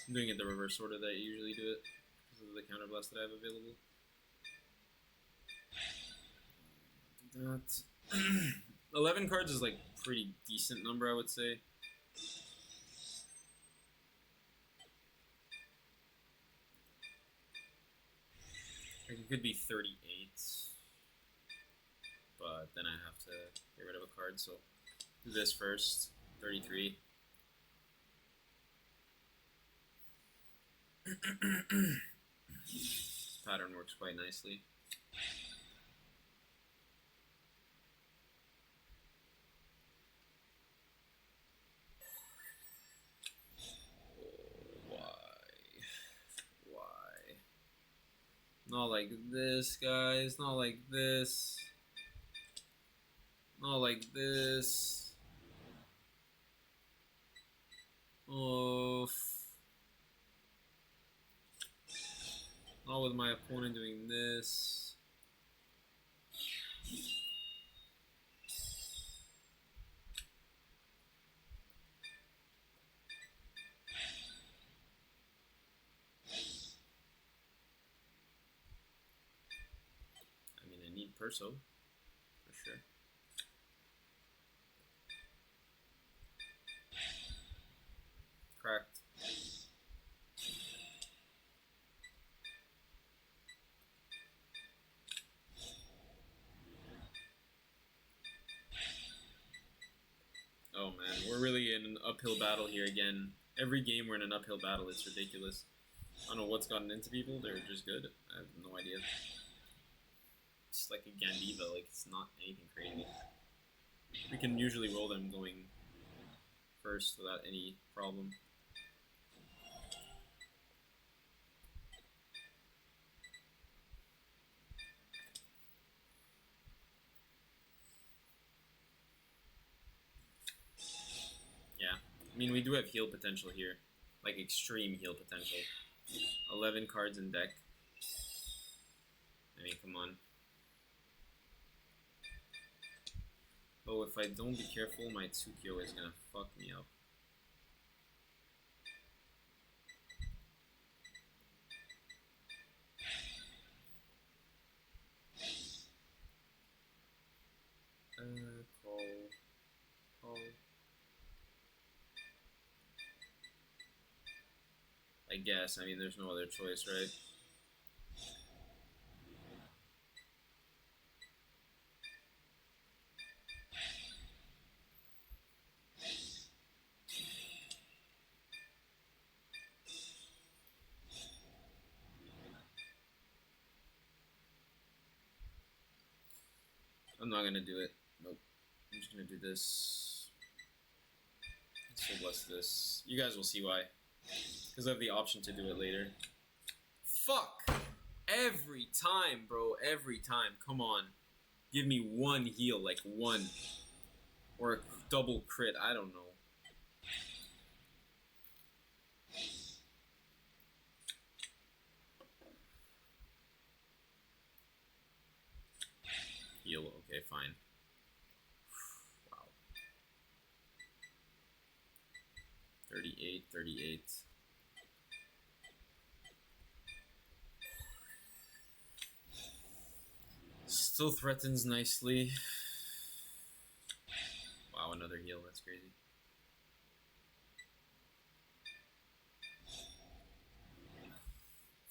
I'm doing it the reverse order that I usually do it because of the counterblast that I have available. Do that. 11 cards is like pretty decent number, I would say. Like it could be 38, but then I have to get rid of a card, so do this first. 33. This pattern works quite nicely. Not like this, guys. Not like this. Not like this. Oh. Not with my opponent doing this. Perso, for sure. Cracked. Oh man, we're really in an uphill battle here again. Every game we're in an uphill battle, it's ridiculous. I don't know what's gotten into people, they're just good. I have no idea. It's like a Gandiva, like it's not anything crazy. We can usually roll them going first without any problem. Yeah, I mean, we do have heal potential here, like extreme heal potential. 11 cards in deck. I mean, come on. Oh, if I don't be careful, my Tsukio is gonna fuck me up. Call. I guess. I mean, there's no other choice, right? I'm not gonna do it. Nope. I'm just gonna do this. So bless this. You guys will see why. Because I have the option to do it later. Fuck! Every time, bro. Every time. Come on. Give me one heal. Like one. Or a double crit. I don't know. Heal. Okay, fine. Wow. 38, 38. Still threatens nicely. Wow, another heal. That's crazy.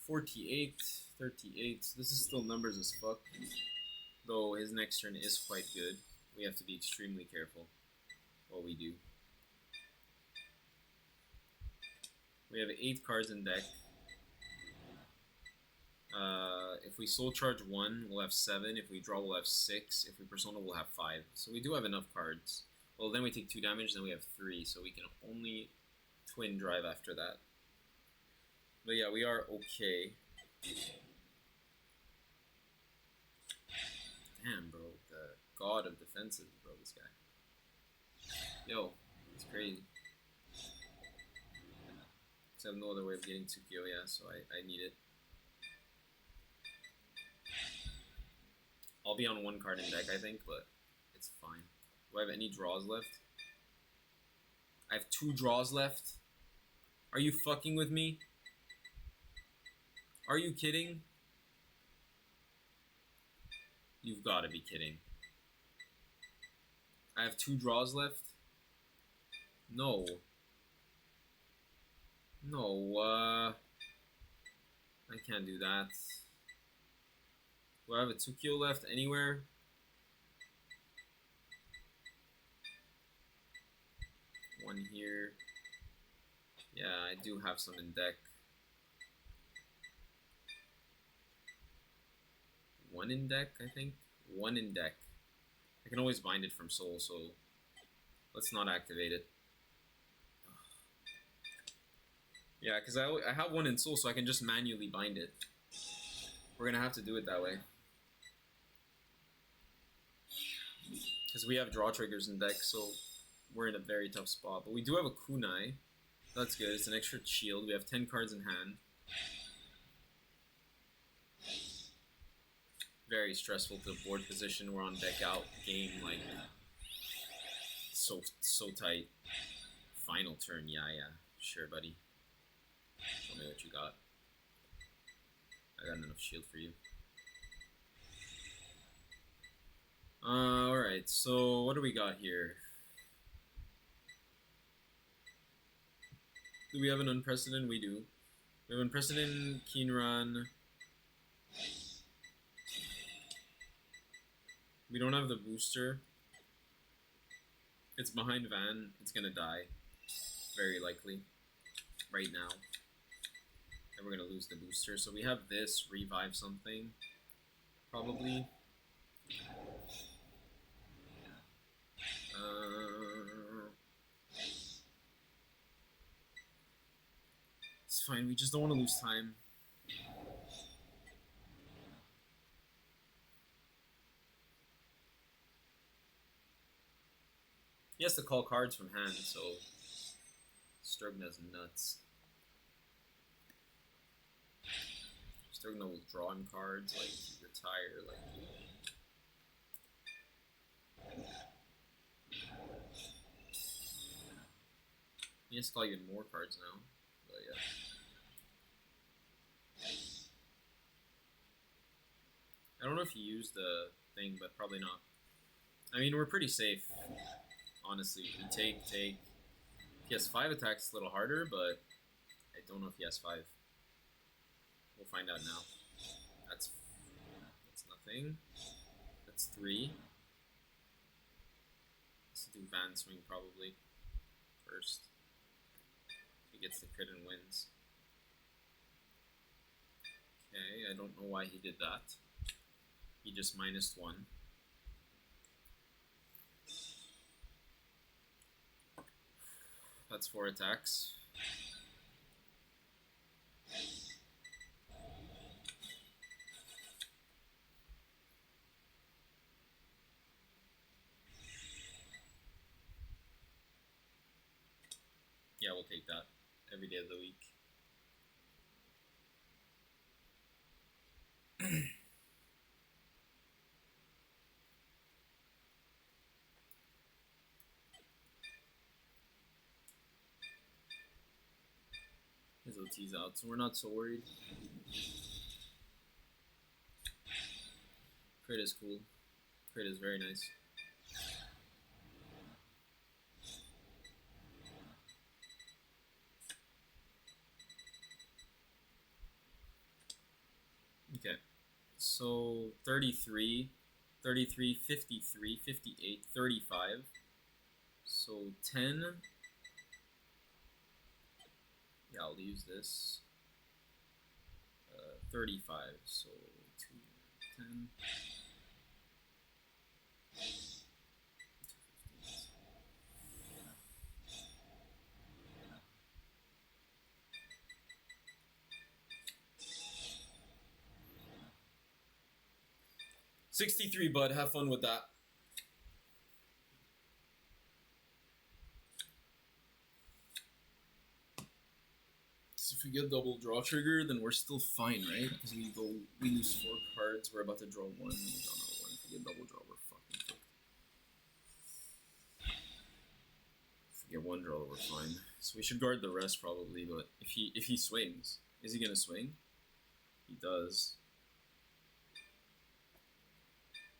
$48, 38. This is still numbers as fuck. Though his next turn is quite good. We have to be extremely careful what we do. We have 8 cards in deck. If we soul charge 1, we'll have 7. If we draw, we'll have 6. If we persona, we'll have 5. So we do have enough cards. Well, then we take 2 damage, then we have 3. So we can only twin drive after that. But yeah, we are okay. Damn, bro. The god of defenses, bro, this guy. Yo, it's crazy. I have no other way of getting Tsukio, yeah, so I need it. I'll be on 1 card in deck, I think, but it's fine. Do I have any draws left? I have 2 draws left? Are you fucking with me? Are you kidding? You've got to be kidding. I have 2 draws left? No. No, I can't do that. Do I have a Tsukio left anywhere? One here. Yeah, I do have some in deck. 1 in deck, I think? 1 in deck. I can always bind it from soul, so let's not activate it. Yeah, because I have 1 in soul, so I can just manually bind it. We're going to have to do it that way. Because we have draw triggers in deck, so we're in a very tough spot. But we do have a kunai. That's good. It's an extra shield. We have 10 cards in hand. Very stressful to board position. We're on deck out game, like so tight. Final turn, yeah, sure, buddy. Show me what you got. I got enough shield for you. Alright, so what do we got here? Do we have an unprecedented? We do. We have unprecedented Kinran. We don't have the booster. It's behind Van. It's gonna die. Very likely. Right now. And we're gonna lose the booster. So we have this, revive something. Probably. fine. We just don't want to lose time. He has to call cards from hand, so Sturgna's nuts. Sturgna will draw him cards, like retire, like. He has to call even more cards now, but yeah. I don't know if he used the thing, but probably not. I mean, we're pretty safe, honestly. We take. If he has 5 attacks, it's a little harder, but I don't know if he has 5. We'll find out now. That's nothing. That's 3. Let's do Van Swing probably first. He gets the crit and wins. Okay, I don't know why he did that. He just minus 1. That's 4 attacks. Yeah, we'll take that every day of the week. His OT's out, so we're not so worried. Crit is cool. Crit is very nice. Okay, so 33, 53, 58, 35. So 10. Yeah, I'll use this. 35, so 2, 10. $63, bud. Have fun with that. So if we get double draw trigger, then we're still fine, right? Because we lose 4 cards. We're about to draw 1. We draw another 1. If we get double draw, we're fucking cooked. If we get 1 draw, we're fine. So we should guard the rest probably. But if he swings, is he gonna swing? He does.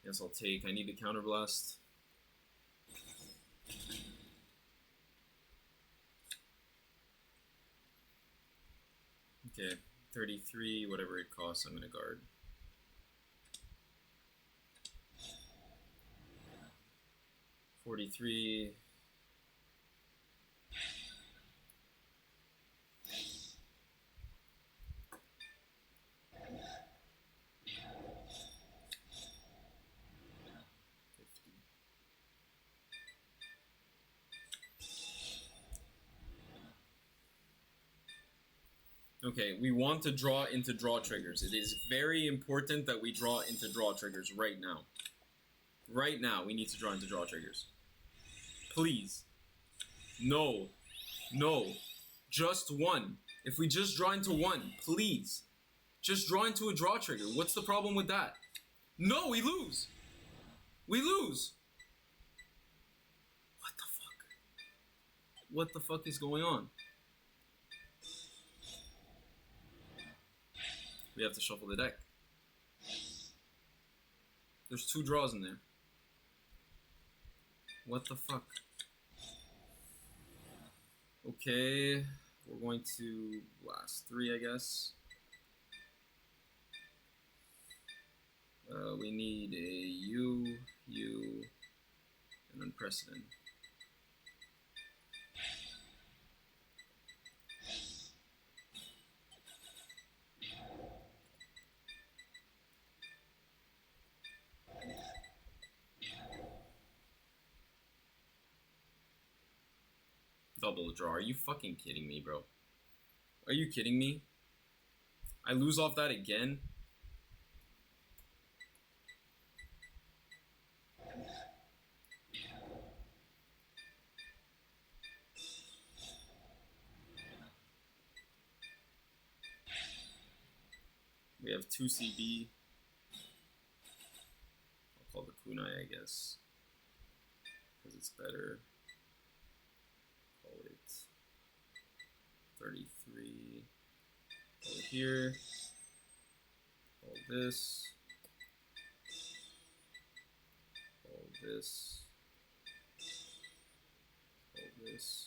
Guess I'll take. I need to counterblast. Okay, 33, whatever it costs, I'm gonna guard. $43. Okay, we want to draw into draw triggers. It is very important that we draw into draw triggers right now. Right now, we need to draw into draw triggers. Please. No. No. Just 1. If we just draw into 1, please. Just draw into a draw trigger. What's the problem with that? No, we lose. We lose. What the fuck? What the fuck is going on? We have to shuffle the deck. There's 2 draws in there. What the fuck? Okay, we're going to blast 3, I guess. We need a U, and then Precedent. Double draw. Are you fucking kidding me, bro? Are you kidding me? I lose off that again? We have 2 CB. I'll call the kunai, I guess, because it's better. Call it 33. Call it here. Call this. Call this. Call this.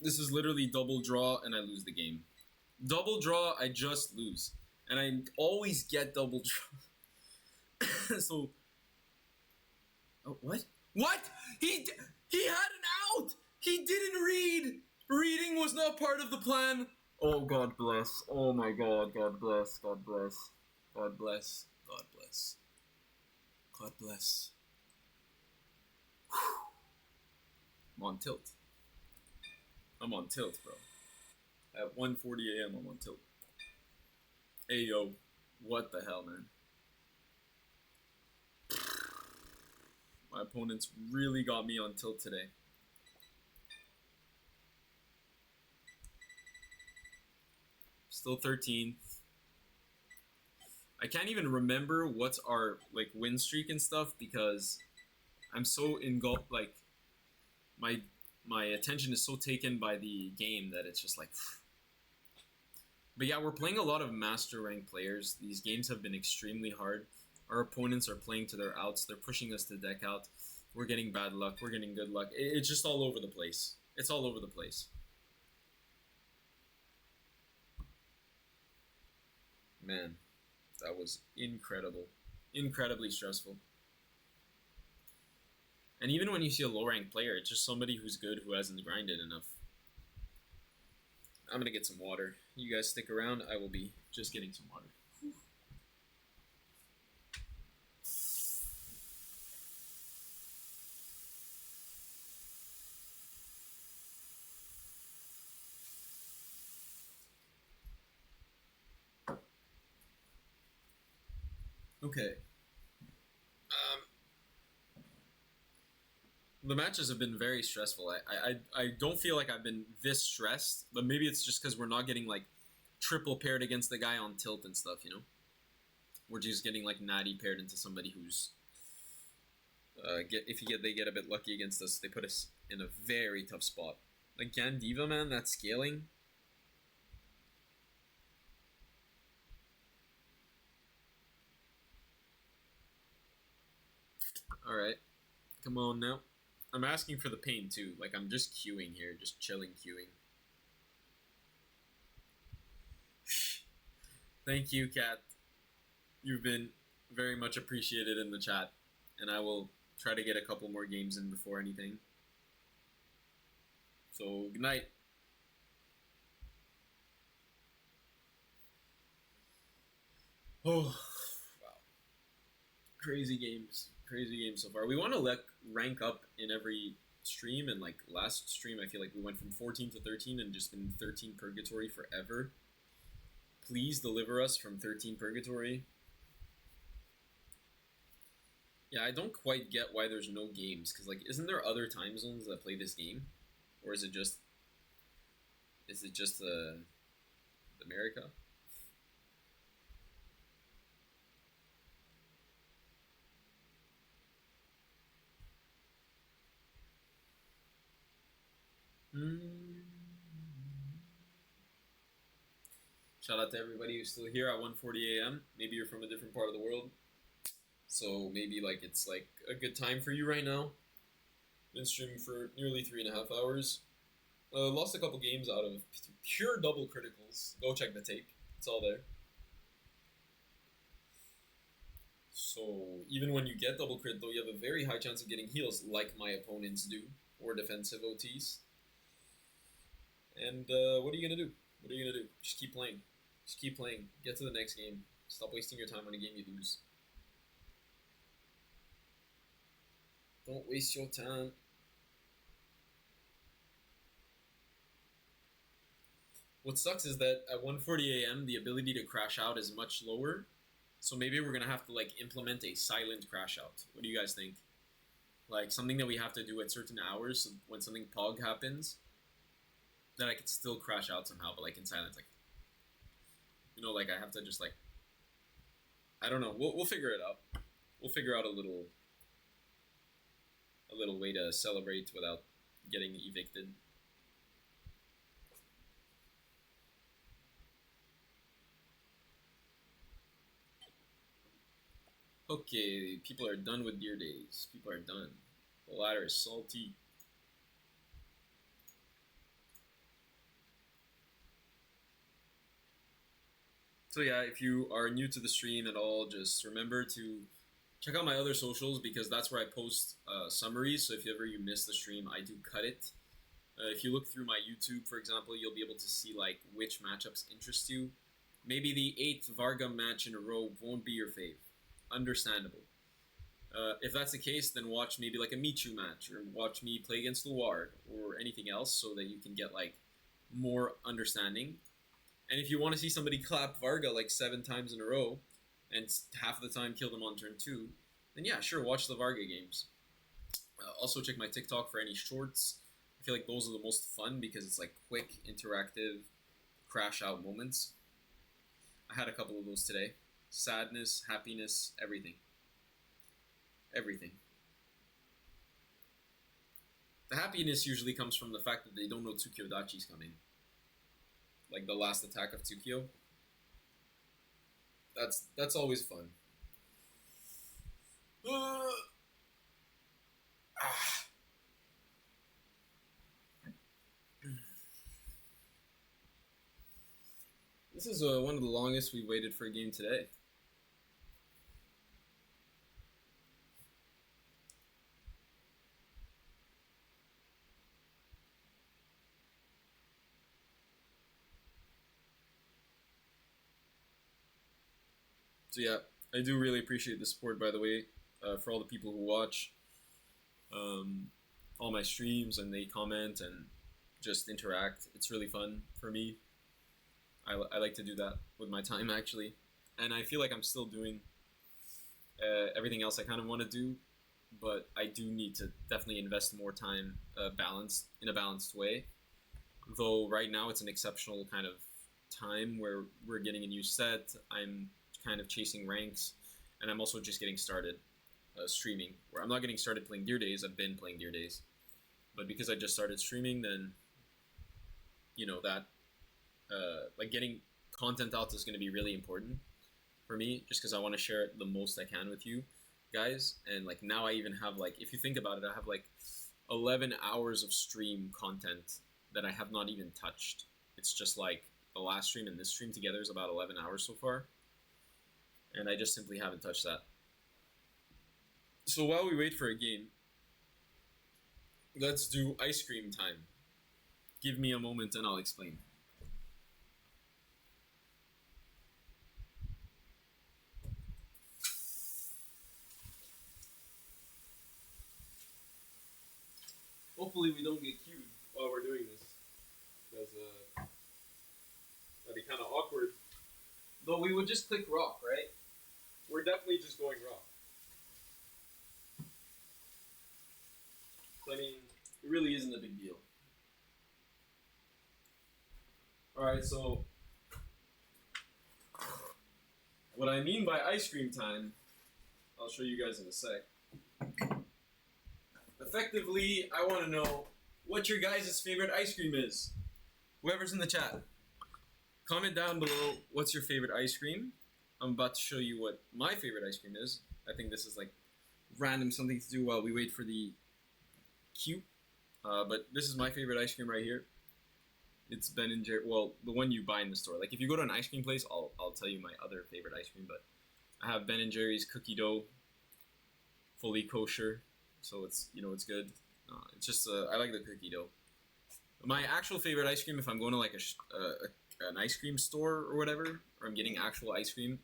This is literally double draw and I lose the game. Double draw, I just lose. And I always get double draw. So... Oh, what? What? He had an out! He didn't read! Reading was not part of the plan. Oh, God bless. Oh my God. God bless. God bless. God bless. God bless. God bless. Whew. I'm on tilt. I'm on tilt, bro. At 1:40 a.m. I'm on tilt. Hey, yo. What the hell, man? My opponents really got me on tilt today. Still 13th. I can't even remember what's our like win streak and stuff because I'm so engulfed. Like my attention is so taken by the game that it's just like. But yeah, we're playing a lot of master rank players. These games have been extremely hard. Our opponents are playing to their outs. They're pushing us to deck out. We're getting bad luck. We're getting good luck. It's just all over the place. It's all over the place. Man, that was incredible. Incredibly stressful. And even when you see a low-ranked player, it's just somebody who's good who hasn't grinded enough. I'm going to get some water. You guys stick around. I will be just getting some water. Okay. The matches have been very stressful. I don't feel like I've been this stressed, but maybe it's just because we're not getting like triple paired against the guy on tilt and stuff, you know? We're just getting like natty paired into somebody who's they get a bit lucky against us, they put us in a very tough spot. Like Gandiva, man, that scaling. Alright. Come on now. I'm asking for the pain too. Like I'm just queuing here, just chilling queuing. Thank you, Kat. You've been very much appreciated in the chat, and I will try to get a couple more games in before anything. So, good night. Oh, wow. Crazy games so far. We want to rank up in every stream, and like last stream I feel like we went from 14 to 13 and just been 13 purgatory forever. Please deliver us from 13 purgatory. Yeah, I don't quite get why there's no games, because like isn't there other time zones that play this game? Or is it just America? Shout out to everybody who's still here at 1:40 a.m. Maybe you're from a different part of the world, so maybe like it's like a good time for you right now. Been streaming for nearly 3.5 hours. Lost a couple games out of pure double criticals. Go check the tape; it's all there. So even when you get double crit, though, you have a very high chance of getting heals, like my opponents do, or defensive OTs. And what are you gonna do? What are you gonna do? Just keep playing. Just keep playing. Get to the next game. Stop wasting your time on a game you lose. Don't waste your time. What sucks is that at 1:40 a.m. the ability to crash out is much lower. So maybe we're gonna have to like implement a silent crash out. What do you guys think? Like something that we have to do at certain hours, so when something pog happens, that I could still crash out somehow, but like in silence, like like I have to just like I don't know. We'll figure it out. We'll figure out a little way to celebrate without getting evicted. Okay, people are done with deer days. People are done. The ladder is salty. So yeah, if you are new to the stream at all, just remember to check out my other socials because that's where I post summaries. So if you miss the stream, I do cut it. If you look through my YouTube, for example, you'll be able to see like which matchups interest you. Maybe the 8th Varga match in a row won't be your fave. Understandable. If that's the case, then watch maybe like a Michu match or watch me play against Luard or anything else so that you can get like more understanding. And if you want to see somebody clap Varga like 7 times in a row and half the time kill them on turn 2, then yeah, sure, watch the Varga games. Also check my TikTok for any shorts. I feel like those are the most fun because it's like quick, interactive, crash out moments. I had a couple of those today. Sadness, happiness, everything. Everything. The happiness usually comes from the fact that they don't know Tsukio Dachi's coming. Like the last attack of Tsukio. That's always fun. This is one of the longest we've waited for a game today. So yeah, I do really appreciate the support, by the way, for all the people who watch all my streams and they comment and just interact. It's really fun for me. I like to do that with my time, actually. And I feel like I'm still doing everything else I kind of want to do, but I do need to definitely invest more time in a balanced way. Though right now it's an exceptional kind of time where we're getting a new set. I'm kind of chasing ranks, and I'm also just getting started streaming. Where I'm not getting started playing Deer Days. I've been playing Deer Days, but because I just started streaming, then that like getting content out is going to be really important for me, just because I want to share it the most I can with you guys. And like now I even have like, if you think about it, I have like 11 hours of stream content that I have not even touched. It's just like the last stream and this stream together is about 11 hours so far, and I just simply haven't touched that. So while we wait for a game, let's do ice cream time. Give me a moment and I'll explain. Hopefully we don't get queued while we're doing this, because that'd be kind of awkward. Though we would just click rock, right? We're definitely just going rock. I mean, it really isn't a big deal. Alright, so what I mean by ice cream time, I'll show you guys in a sec. Effectively, I want to know what your guys' favorite ice cream is. Whoever's in the chat, comment down below what's your favorite ice cream. I'm about to show you what my favorite ice cream is. I think this is like random something to do while we wait for the queue. But this is my favorite ice cream right here. It's Ben & Jerry. Well, the one you buy in the store. Like if you go to an ice cream place, I'll tell you my other favorite ice cream. But I have Ben & Jerry's cookie dough, fully kosher, so it's it's good. It's just I like the cookie dough. My actual favorite ice cream, if I'm going to like an ice cream store or whatever, or I'm getting actual ice cream,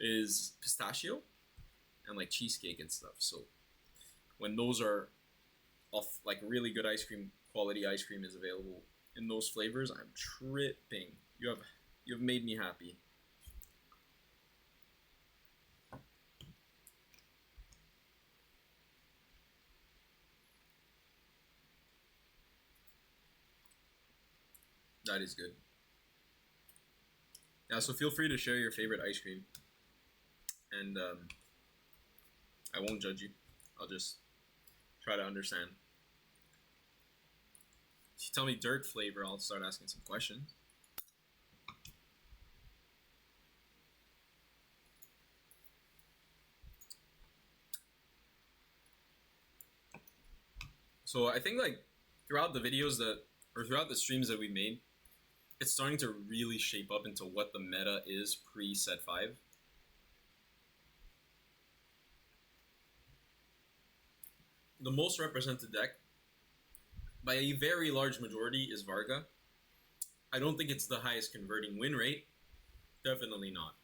is pistachio and like cheesecake and stuff. So when those are off, like really good ice cream, quality ice cream is available in those flavors, I'm tripping. You have made me happy. That is good. Yeah, so feel free to share your favorite ice cream, and I won't judge you. I'll just try to understand. If you tell me dirt flavor, I'll start asking some questions. So I think like throughout the videos or throughout the streams that we made, it's starting to really shape up into what the meta is pre set 5. The most represented deck by a very large majority is Varga. I don't think it's the highest converting win rate. Definitely not.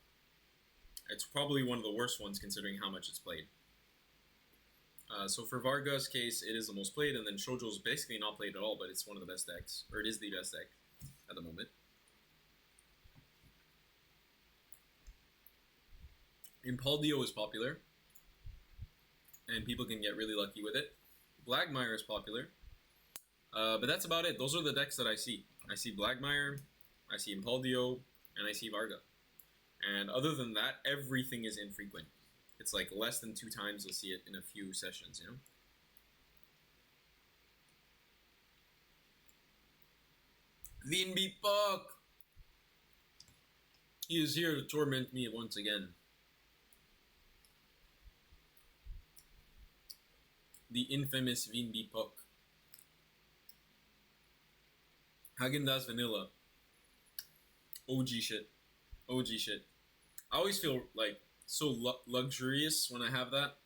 It's probably one of the worst ones considering how much it's played. So for Varga's case, it is the most played, and then Shoujo's basically not played at all, but it's one of the best decks, or it is the best deck at the moment. Impaldio is popular, and people can get really lucky with it. Blagmire is popular, but that's about it. Those are the decks that I see. I see Blagmire, I see Impaldio, and I see Varga. And other than that, everything is infrequent. It's like less than 2 times you'll see it in a few sessions, you know? Vinby Puck! He is here to torment me once again. The infamous Vinby Puck. Häagen-Dazs Vanilla. OG shit. OG shit. I always feel like so luxurious when I have that.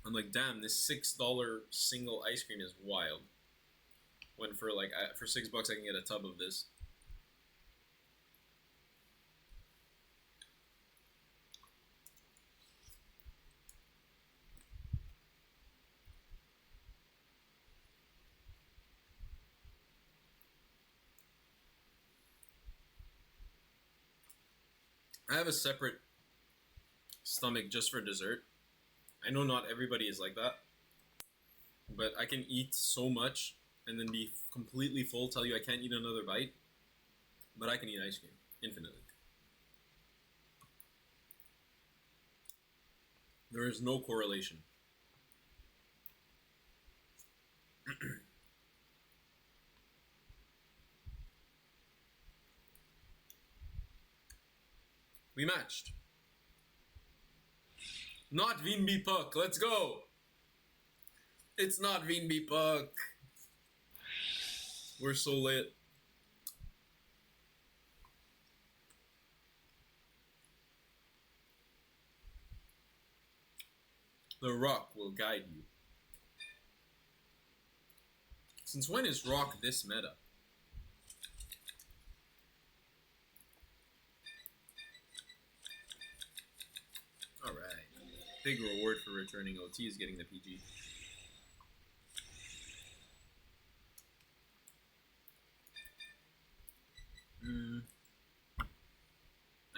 I'm like, damn, this $6 single ice cream is wild. When for like for $6 I can get a tub of this. I have a separate stomach just for dessert. I know not everybody is like that, but I can eat so much and then be completely full, tell you I can't eat another bite, but I can eat ice cream infinitely. There is no correlation. We matched. Not Vinby Puck. Let's go. It's not Vinby Puck. We're so lit. The Rock will guide you. Since when is Rock this meta? Alright. Big reward for returning OT is getting the PG.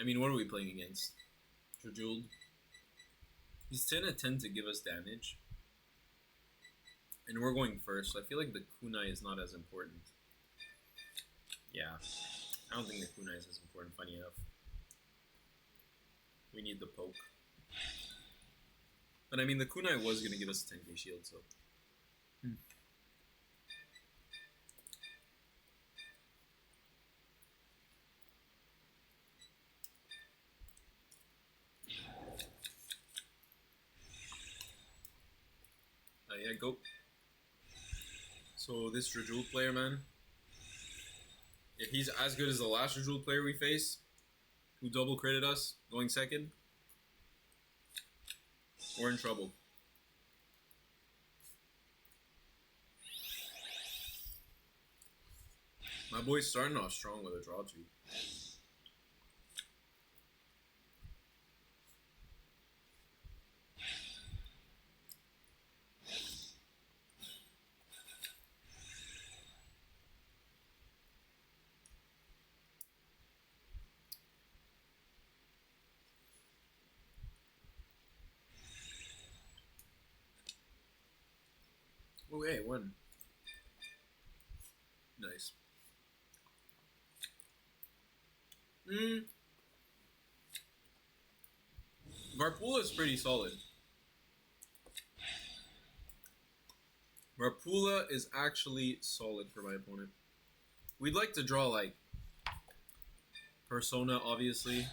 I mean, what are we playing against? Jejuled. He's 10 at 10 to give us damage. And we're going first, so I feel like the kunai is not as important. Yeah. I don't think the kunai is as important, funny enough. We need the poke. But I mean, the kunai was going to give us a 10k shield, so... yeah, go. So this Jejuled player, man, if he's as good as the last Jejuled player we faced, who double critted us, going second, we're in trouble. My boy's starting off strong with a draw too. Oh, hey, one. Nice. Varpula is pretty solid. Varpula is actually solid for my opponent. We'd like to draw, like, Persona, obviously.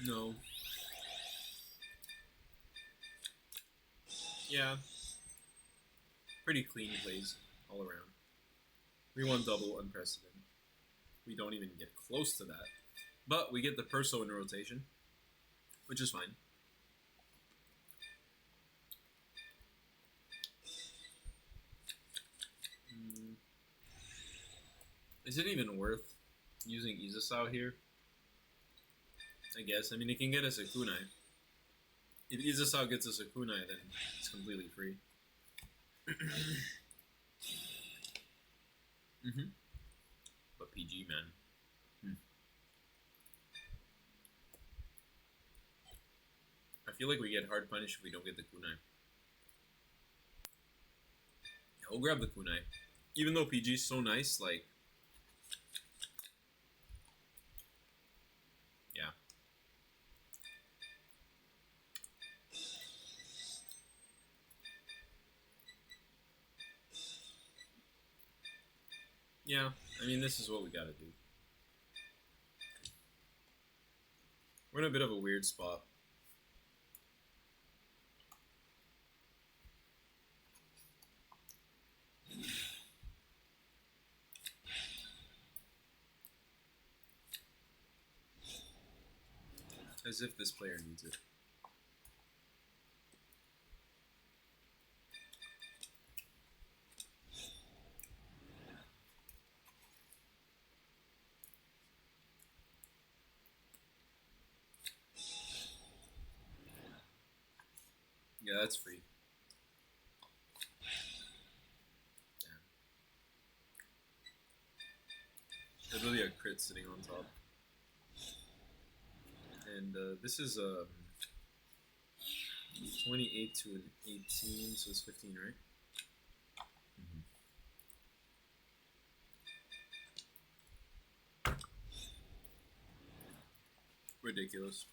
No. Yeah. Pretty clean plays all around. We won double unprecedented. We don't even get close to that. But we get the Perso in rotation, which is fine. Is it even worth using Izasao here? I guess. I mean, it can get us a kunai. If Izasao gets us a kunai, then it's completely free. But PG, man. I feel like we get hard punished if we don't get the kunai. Yeah, we'll grab the kunai. Even though PG is so nice, like... Yeah. Yeah, I mean, this is what we gotta do. We're in a bit of a weird spot. As if this player needs it. Yeah, that's free. Damn. There's really a crit sitting on top. And this is 28 to an 18, so it's 15, right? Ridiculous.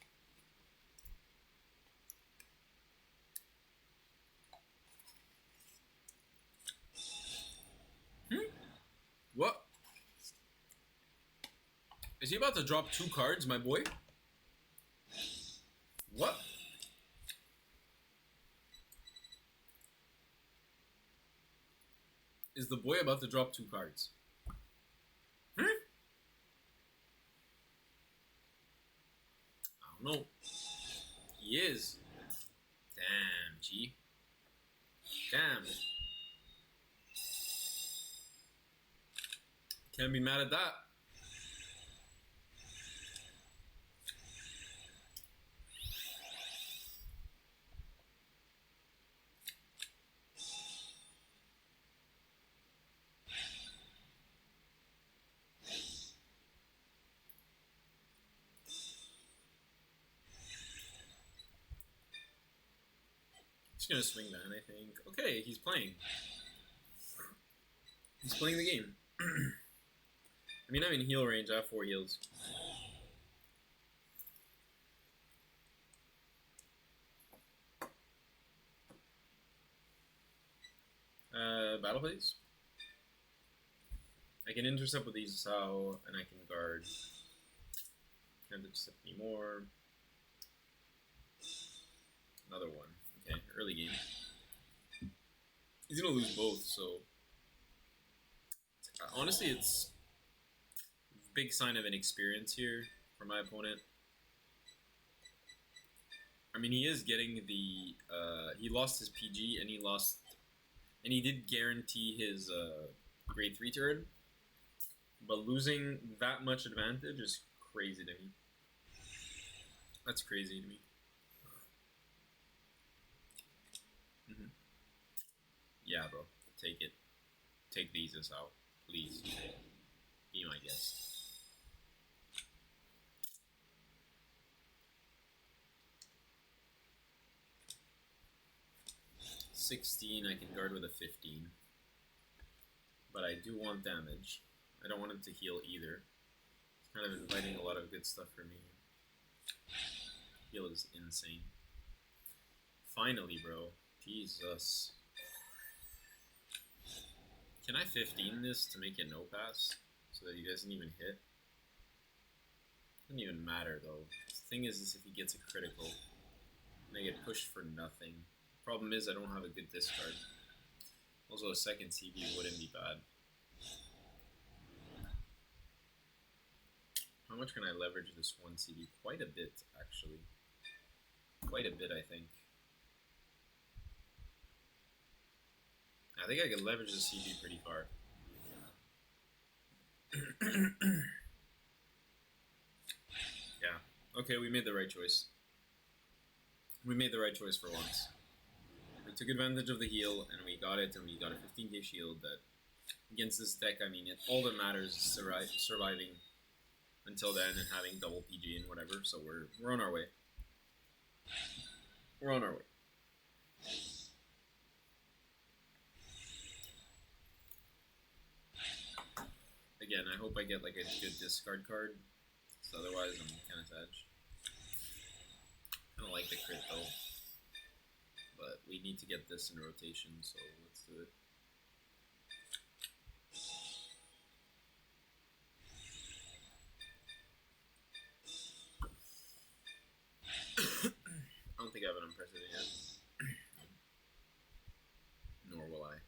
What? Is he about to drop 2 cards, my boy? What? Is the boy about to drop 2 cards? I don't know. He is. Damn, G. Damn. Can't be mad at that. Just gonna swing that, I think. Okay, he's playing. He's playing the game. I mean, I'm in heal range. I have 4 heals. Battle phase. I can intercept with Izasao, and I can guard. Can't intercept anymore. Another one. Okay, early game. He's gonna lose both, so... Honestly, it's a big sign of inexperience here for my opponent. I mean, he is getting the. He lost his PG and he did guarantee his grade 3 turn. But losing that much advantage is crazy to me. That's crazy to me. Yeah, bro. Take it. Take these as out. Please. Be my guest. $16, I can guard with a 15. But I do want damage. I don't want him to heal either. It's kind of inviting a lot of good stuff for me. Heal is insane. Finally, bro. Jesus. Can I 15 this to make it no pass? So that he doesn't even hit? Doesn't even matter though. The thing is if he gets a critical, and I get pushed for nothing. Problem is I don't have a good discard. Also a second CB wouldn't be bad. How much can I leverage this one CD? Quite a bit, actually. Quite a bit, I think. I think I can leverage the CD pretty far. Yeah. Okay, we made the right choice. We made the right choice for once. We took advantage of the heal, and we got it, and we got a 15k shield that, against this deck, I mean, all that matters is surviving until then and having double PG and whatever, so we're on our way. We're on our way. Again, I hope I get like a good discard card, so otherwise I'm kind of sad. I don't like the crit though, but we need to get this in rotation, so let's do it. I don't think I have an unprecedented yet. Nor will I.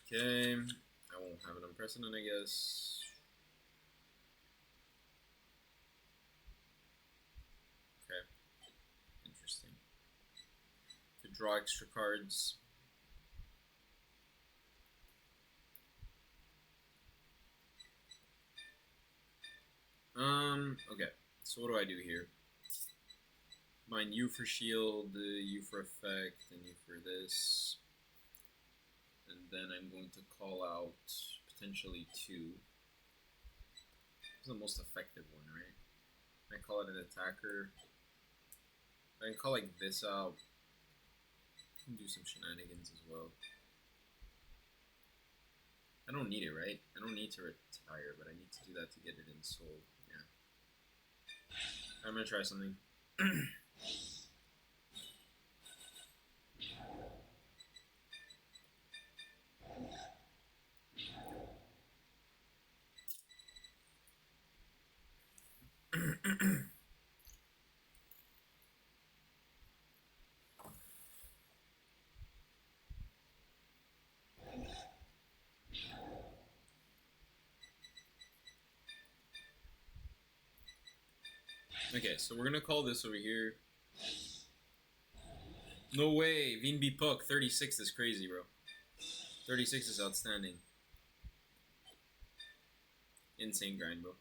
Okay, I won't have an unprecedented, I guess. Okay, interesting. Could draw extra cards. Okay, so what do I do here? Mine U for shield, U for effect, and U for this. And then I'm going to call out potentially 2. This is the most effective one, right? I call it an attacker. I can call like this out. I can do some shenanigans as well. I don't need it, right? I don't need to retire, but I need to do that to get it in soul. Yeah. I'm gonna try something. Okay, so we're gonna call this over here. No way, Vinby Puck, 36 is crazy, bro. 36 is outstanding. Insane grind, bro.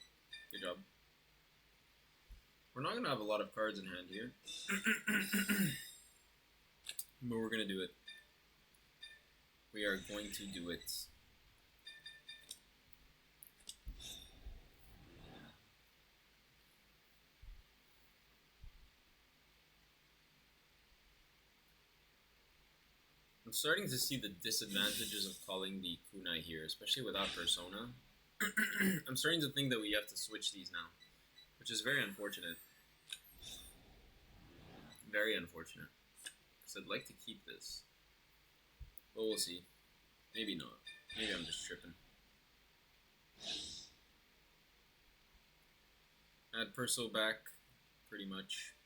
Good job. We're not gonna have a lot of cards in hand here. But we're gonna do it. We are going to do it. I'm starting to see the disadvantages of calling the kunai here, especially without Persona. I'm starting to think that we have to switch these now, which is very unfortunate. Very unfortunate. Because I'd like to keep this. But we'll see. Maybe not. Maybe I'm just tripping. Add Perso back, pretty much.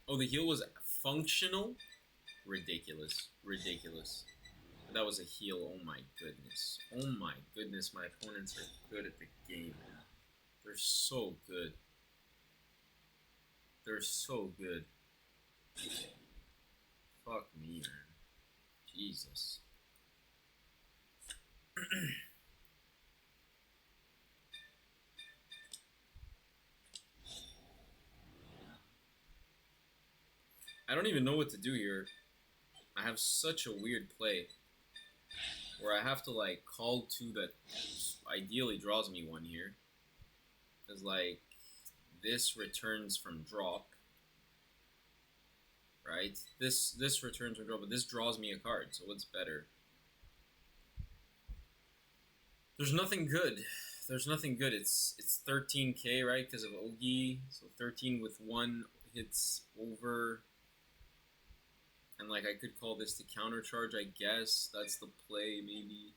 Oh, the heal was functional? Ridiculous. Ridiculous. That was a heal. Oh my goodness. Oh my goodness. My opponents are good at the game. They're so good. They're so good. Fuck me, man. Jesus. I don't even know what to do here. I have such a weird play where I have to like call two that ideally draws me one here. Because like this returns from drop. Right? This returns from drop, but this draws me a card, so what's better? There's nothing good. There's nothing good. It's 13k, right? Because of Ogi. So 13 with 1 hits over. And like I could call this the counter charge, I guess. That's the play, maybe.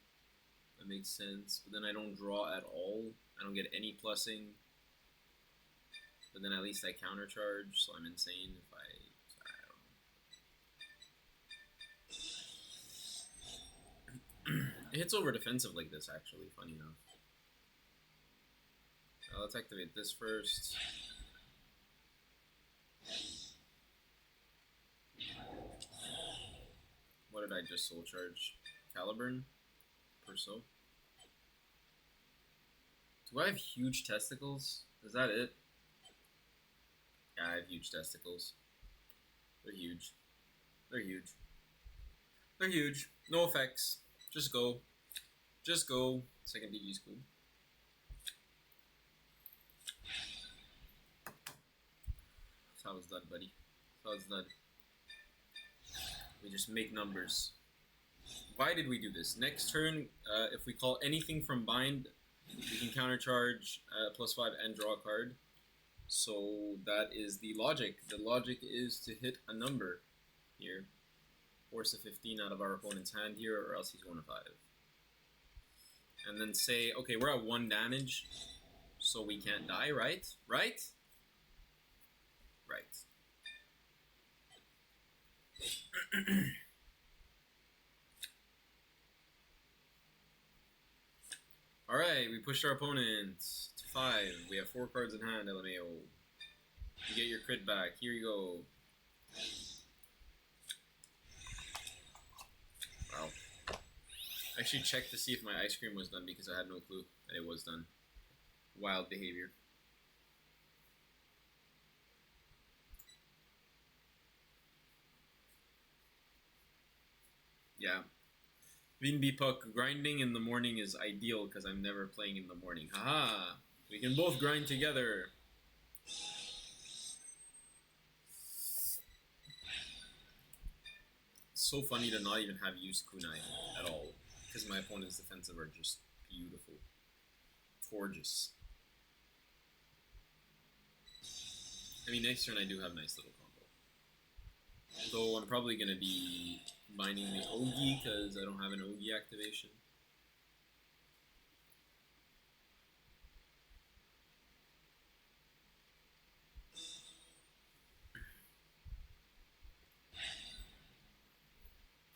That makes sense. But then I don't draw at all. I don't get any plussing. But then at least I counter charge, so I'm insane if I don't know. It hits over defensive like this, actually, funny enough. Let's activate this first. What did I just soul charge? Caliburn? Perso? Do I have huge testicles? Is that it? Yeah, I have huge testicles. They're huge. They're huge. They're huge. No effects. Just go. Just go. Second DG is cool. That's how it's done, buddy. That's how it's done. We just make numbers. Why did we do this? Next turn, if we call anything from bind, we can countercharge +5 and draw a card. So that is the logic. The logic is to hit a number here. Force a 15 out of our opponent's hand here, or else he's 1 of 5. And then say, okay, we're at 1 damage, so we can't die, right? Right? Right. Alright, we pushed our opponent to 5. We have 4 cards in hand, LMAO. You get your crit back. Here you go. Wow. I actually checked to see if my ice cream was done because I had no clue that it was done. Wild behavior. Yeah. Vin Puck, grinding in the morning is ideal because I'm never playing in the morning. Haha! We can both grind together. It's so funny to not even have used kunai at all because my opponent's defensive are just beautiful. Gorgeous. I mean, next turn I do have a nice little combo. Though I'm probably going to be binding the Ogi because I don't have an Ogi activation.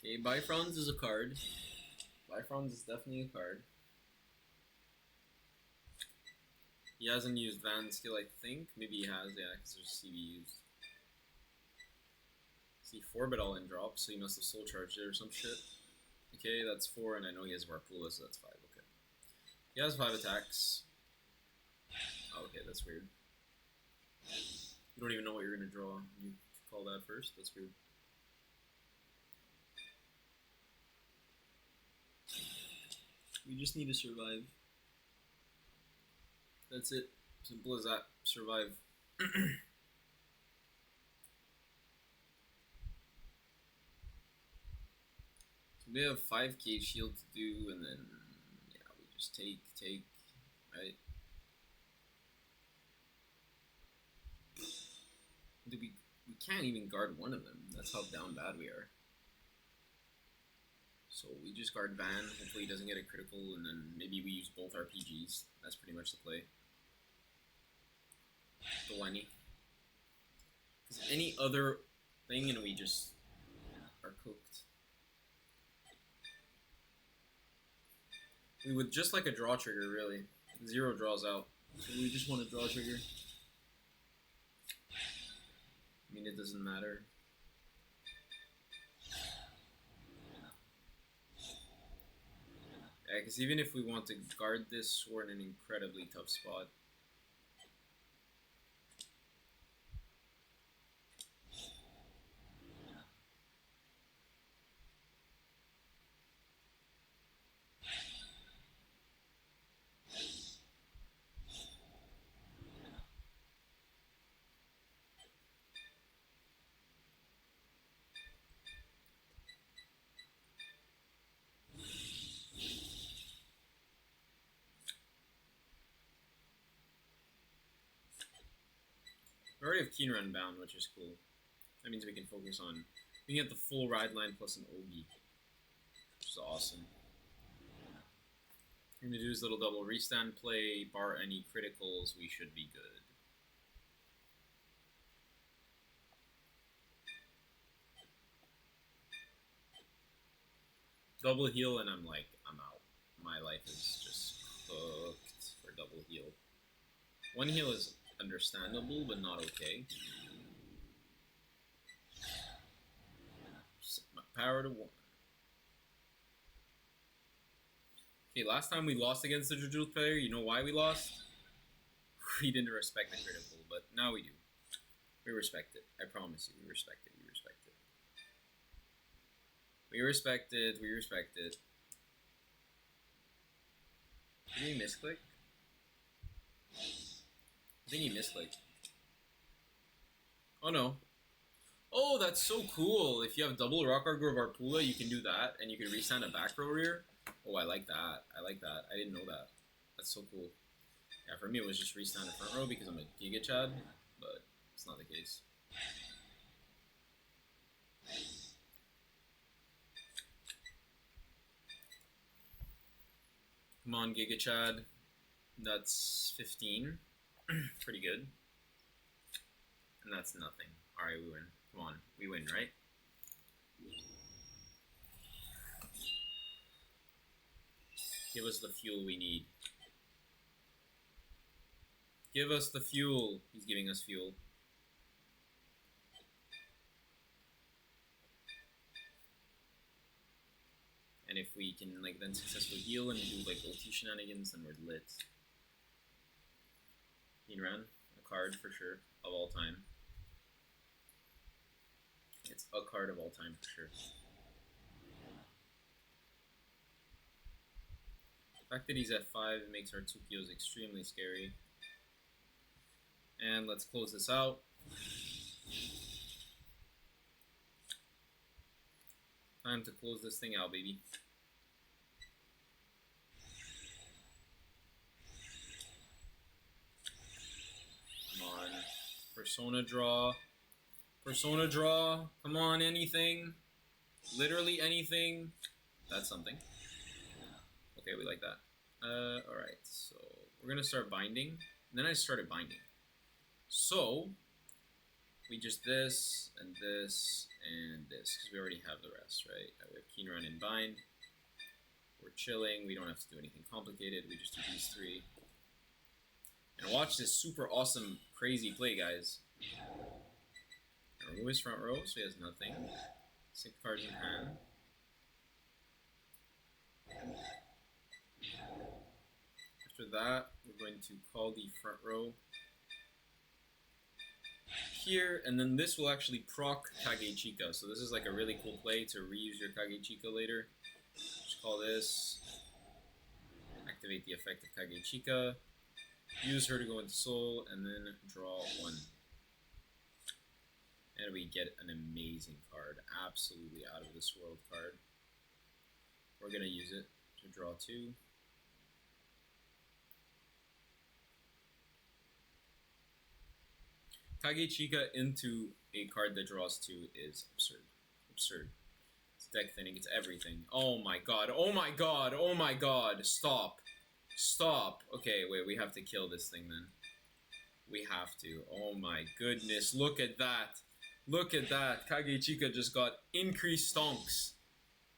Okay, Bifrons is a card. Bifrons is definitely a card. He hasn't used Van's skill, I think. Maybe he has, yeah, because there's CB used. See, 4-bit all in drop, so he must have soul charged it or some shit. Okay, that's 4, and I know he has Varpula, so that's 5, okay. He has 5 attacks. Oh, okay, that's weird. You don't even know what you're gonna draw. You call that first? That's weird. We just need to survive. That's it. Simple as that. Survive. So we have 5k shield to do, and then, yeah, we just take, right? We can't even guard one of them. That's how down bad we are. So we just guard Van, hopefully he doesn't get a critical, and then maybe we use both RPGs. That's pretty much the play. Delaney. Because any other thing and we just are cooked. We would just like a draw trigger, really. 0 draws out. So we just want a draw trigger. I mean, it doesn't matter. Yeah, because even if we want to guard this, we're in an incredibly tough spot. We already have Keen Run bound, which is cool. That means we can focus on... We can get the full ride line plus an Ogi, which is awesome. We're going to do his little double restand play, bar any criticals, we should be good. Double heal and I'm like, I'm out. My life is just cooked for double heal. One heal is understandable, but not okay. Set my power to 1. Okay, last time we lost against the Jujutsu player, you know why we lost? We didn't respect the critical, but now we do. We respect it. I promise you, we respect it. We respect it. We respect it. We respect it. Did he misclick? I think he misclicked. Oh no. Oh, that's so cool. If you have double Rockard Grove Arpula, you can do that, and you can restand a back row rear. Oh, I like that. I like that. I didn't know that. That's so cool. Yeah, for me it was just restand a front row because I'm a Giga Chad, but it's not the case. Come on, Giga Chad. That's 15. Pretty good. And that's nothing. Alright, we win. Come on. We win, right? Give us the fuel we need. Give us the fuel. He's giving us fuel. And if we can like then successfully heal and do like ulti shenanigans, then we're lit. Ran a card for sure of all time. It's a card of all time for sure. The fact that he's at 5 makes our Tsukio's extremely scary. And let's close this out. Time to close this thing out, baby. Come on. Persona draw. Persona draw. Come on, anything. Literally anything. That's something. Okay, we like that. Alright, so we're gonna start binding. And then I started binding. So we just this, and this, because we already have the rest, right? We have Keen Run and Bind. We're chilling, we don't have to do anything complicated, we just do these 3. And watch this super awesome, crazy play, guys. Remove his front row, so he has nothing. 6 cards in hand. After that, we're going to call the front row here, and then this will actually proc Kage Chika. So this is like a really cool play to reuse your Kage Chika later. Just call this, activate the effect of Kage Chika, use her to go into soul, and then draw 1. And we get an amazing card, absolutely out of this world card. We're gonna use it to draw 2. Kage Chika into a card that draws 2 is absurd. Absurd. It's deck thinning, it's everything. Oh my god, oh my god, oh my god, stop. Stop. Okay, wait, we have to kill this thing then. We have to. Oh my goodness, look at that. Look at that. Kage Chika just got increased stonks.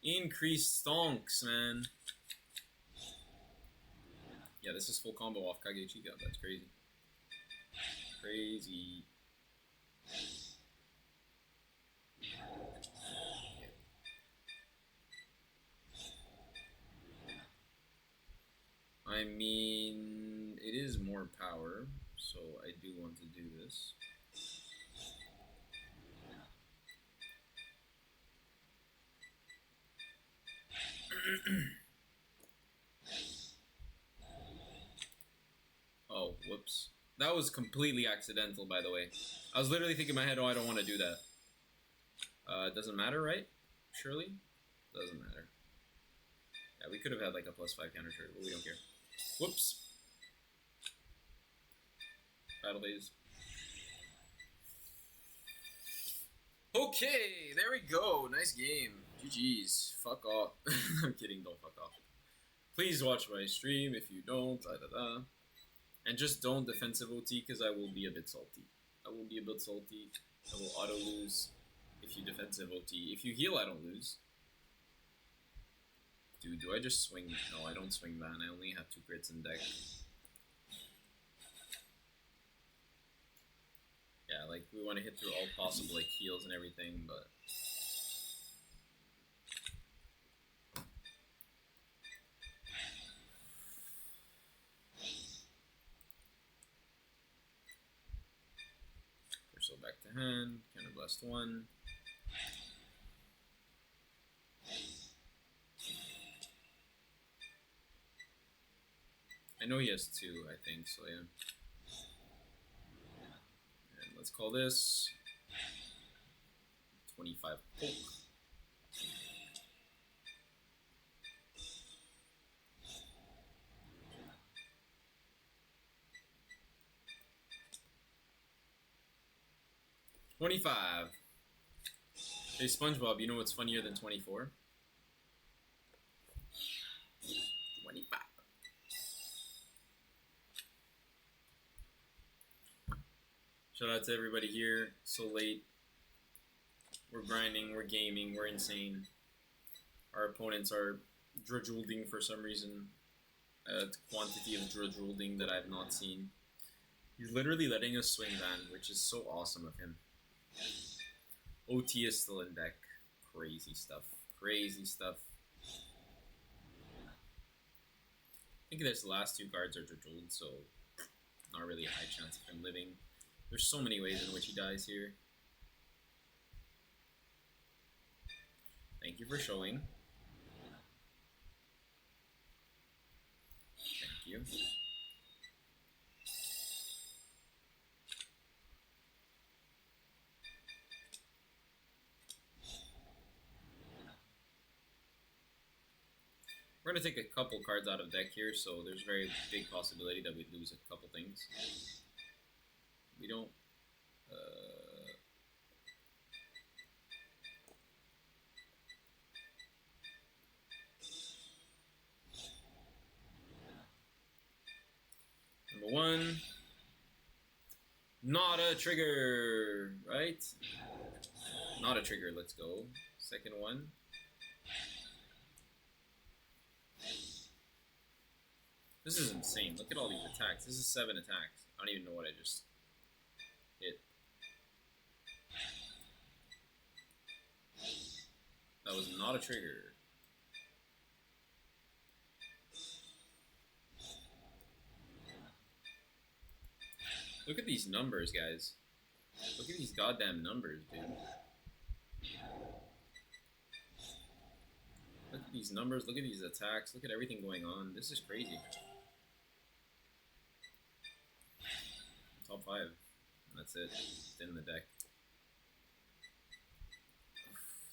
Increased stonks, man. Yeah, this is full combo off Kage Chica. That's crazy. Crazy. I mean, it is more power, so I do want to do this. Oh, whoops. That was completely accidental, by the way. I was literally thinking in my head, oh, I don't want to do that. It doesn't matter, right? Surely? Doesn't matter. Yeah, we could have had like a +5 counter trigger, but we don't care. Whoops. Battle phase. Okay, there we go. Nice game. GG's. Fuck off. I'm kidding, don't fuck off. Please watch my stream if you don't. And just don't defensive OT because I will be a bit salty. I will be a bit salty. I will auto lose if you defensive OT. If you heal, I don't lose. Dude, do I just swing? No, I don't swing ban. I only have 2 crits in deck. Yeah, like, we want to hit through all possible, like, heals and everything, but... Crystal back to hand, Counterblast 1. I know he has 2, I think, so yeah. And let's call this 25 poke. $25. Hey SpongeBob, you know what's funnier than 24? 25. Shout out to everybody here. So late. We're grinding, we're gaming, we're insane. Our opponents are drudgelding for some reason. A quantity of drudgelding that I've not seen. He's literally letting us swing van, which is so awesome of him. OT is still in deck. Crazy stuff. Crazy stuff. I think the last 2 cards are drudgeled, so not really a high chance of him living. There's so many ways in which he dies here. Thank you for showing. Thank you. We're going to take a couple cards out of deck here, so there's a very big possibility that we lose a couple things. We don't... Number 1. Not a trigger, right? Not a trigger, let's go. Second one. This is insane. Look at all these attacks. This is 7 attacks. I don't even know what I just hit. That was not a trigger. Look at these numbers, guys. Look at these goddamn numbers, dude. Look at these numbers. Look at these attacks. Look at everything going on. This is crazy. Top 5. And that's it. Thin the deck.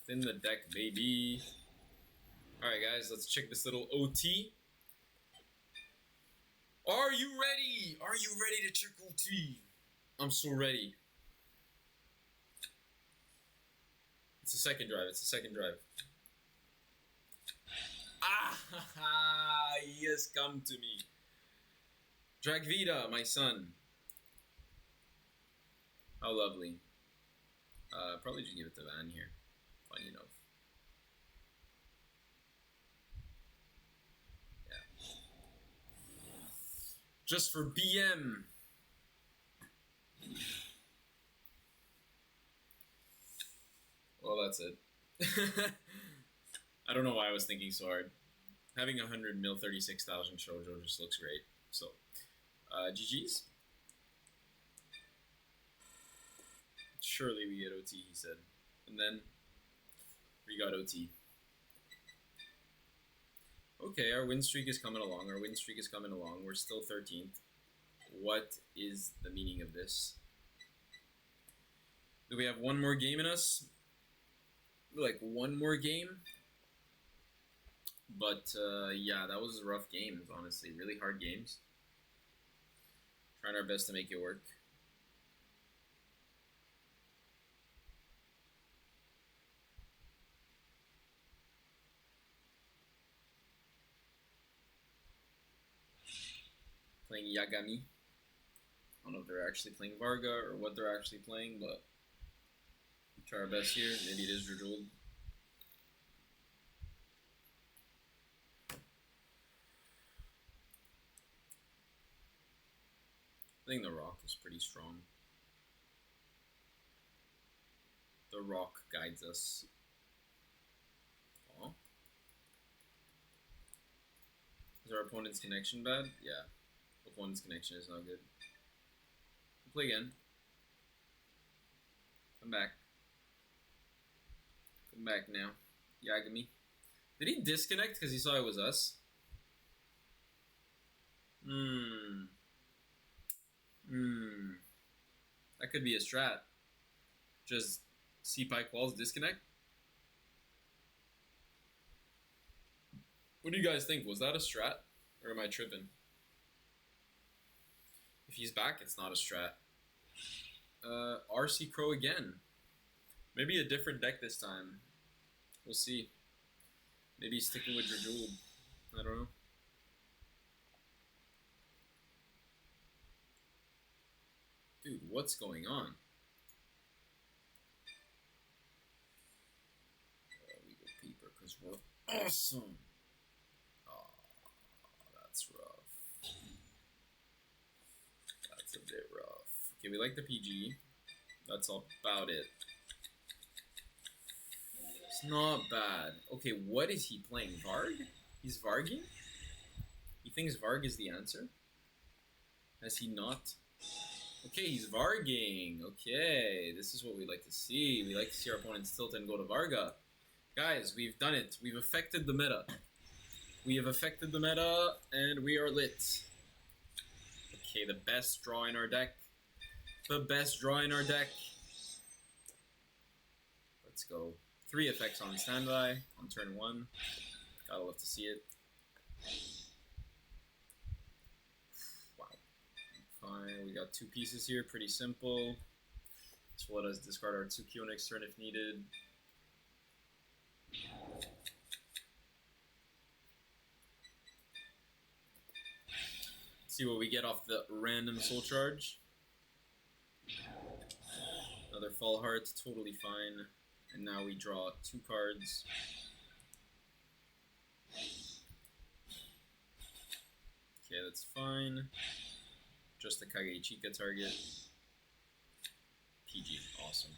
Thin the deck, baby. Alright, guys. Let's check this little OT. Are you ready? Are you ready to check OT? I'm so ready. It's a second drive. It's a second drive. Ah, he has come to me. Dragvita, my son. How lovely. Probably just give it to Van here. Funny enough. Just for BM. Well, that's it. I don't know why I was thinking so hard. Having 100 mil 36,000 shoujo just looks great. So, GG's. Surely we get OT, he said. And then we got OT. Okay, our win streak is coming along. We're still 13th. What is the meaning of this? Do we have one more game in us? Like, one more game? But, yeah, that was rough games, honestly. Really hard games. Trying our best to make it work. Playing Yagami. I don't know if they're actually playing Varga or what they're actually playing, but try our best here. Maybe it is Rajul. I think the Rock is pretty strong. The Rock guides us. Oh. Is our opponent's connection bad? Yeah. Opponent's connection is not good. Play again. Come back. Come back now. Yagami. Did he disconnect because he saw it was us? That could be a strat. Just C-Pike walls disconnect. What do you guys think? Was that a strat? Or am I tripping? If he's back, it's not a strat. RC Crow again. Maybe a different deck this time. We'll see. Maybe he's sticking with Drajul. I don't know. Dude, what's going on? We go paper because we're awesome. Oh, that's rough. That's a bit rough. Okay, we like the PG. That's about it. It's not bad. Okay, what is he playing? Varg? He's Varging? He thinks Varg is the answer? Has he not? Okay, he's Varging. Okay, this is what we like to see. We like to see our opponents tilt and go to Varga. Guys, we've done it. We've affected the meta. We have affected the meta, and we are lit. Okay, the best draw in our deck. The best draw in our deck. Let's go. 3 effects on standby on turn 1. Gotta love to see it. Wow. Fine, we got 2 pieces here, pretty simple. So let us discard our Tsukio next turn if needed. See what we get off the random soul charge. Another Fall Heart, totally fine. And now we draw 2 cards. Okay, that's fine. Just a Kage Chika target. PG, awesome.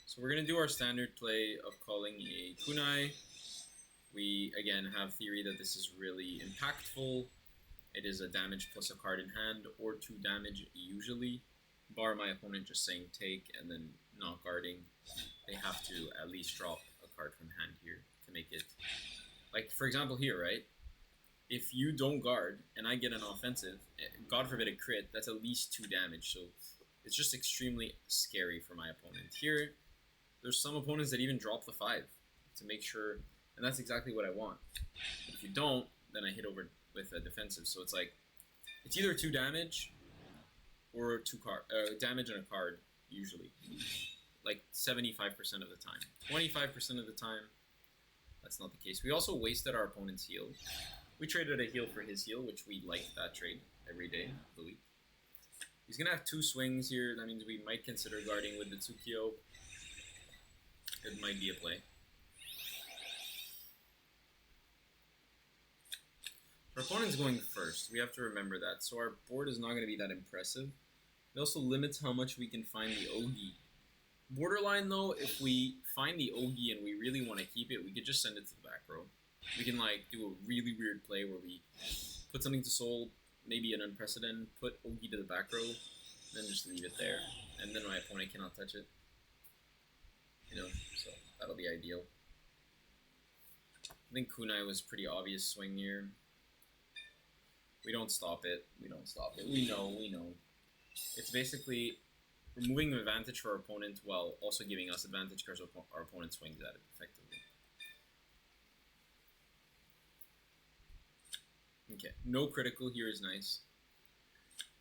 So we're going to do our standard play of calling a kunai. We, again, have theory that this is really impactful. It is a damage plus a card in hand, or 2 damage usually. Bar my opponent just saying take and then not guarding. They have to at least drop a card from hand here to make it. Like, for example here, right? If you don't guard and I get an offensive, God forbid a crit, that's at least 2 damage. So it's just extremely scary for my opponent. Here, there's some opponents that even drop the 5 to make sure, and that's exactly what I want. If you don't, then I hit over with a defensive. So it's like, it's either 2 damage or 2 damage and a card, usually. Like 75% of the time. 25% of the time, that's not the case. We also wasted our opponent's heal. We traded a heal for his heal, which we liked that trade every day of the week. He's going to have 2 swings here. That means we might consider guarding with the Tsukio. It might be a play. Our opponent's going first. We have to remember that. So our board is not going to be that impressive. It also limits how much we can find the Ogi. Borderline though, if we find the Ogi and we really want to keep it, we could just send it to the back row. We can like do a really weird play where we put something to soul, maybe an unprecedented, put Ogi to the back row, then just leave it there. And then my opponent cannot touch it. You know, so that'll be ideal. I think Kunai was pretty obvious swing here. We don't stop it. We don't stop it. We know. It's basically removing advantage for our opponent while also giving us advantage because our opponent swings at it effectively. Okay, no critical here is nice.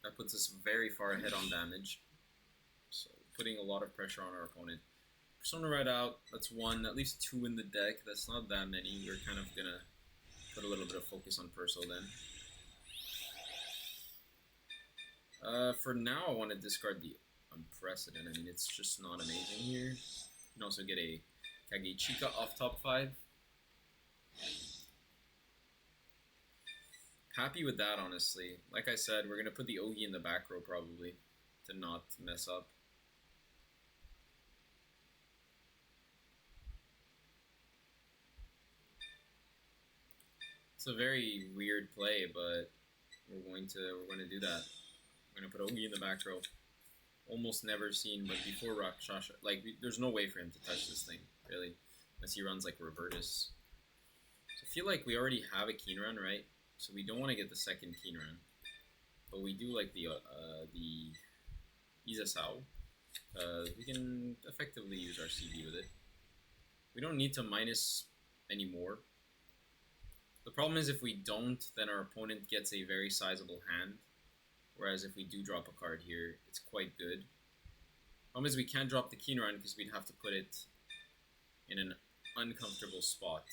That puts us very far ahead on damage. So putting a lot of pressure on our opponent. Persona right out, that's one, at least two in the deck. That's not that many. We're kind of gonna put a little bit of focus on Perso then. For now, I want to discard the Unprecedented. I mean, it's just not amazing here. You can also get a Kagechika off top 5. Happy with that, honestly. Like I said, we're going to put the Ogi in the back row probably to not mess up. It's a very weird play, but we're going to do that. We're going to put Ogi in the back row. Almost never seen, but before Rakshasha, like, there's no way for him to touch this thing, really, unless he runs like Revertus. So I feel like we already have a Keen Run, right? So we don't want to get the second Keen Run, but we do like the Izasao. We can effectively use our CD with it. We don't need to minus anymore. The problem is if we don't, then our opponent gets a very sizable hand. Whereas if we do drop a card here, it's quite good. Problem is we can't drop the Keen Run because we'd have to put it in an uncomfortable spot.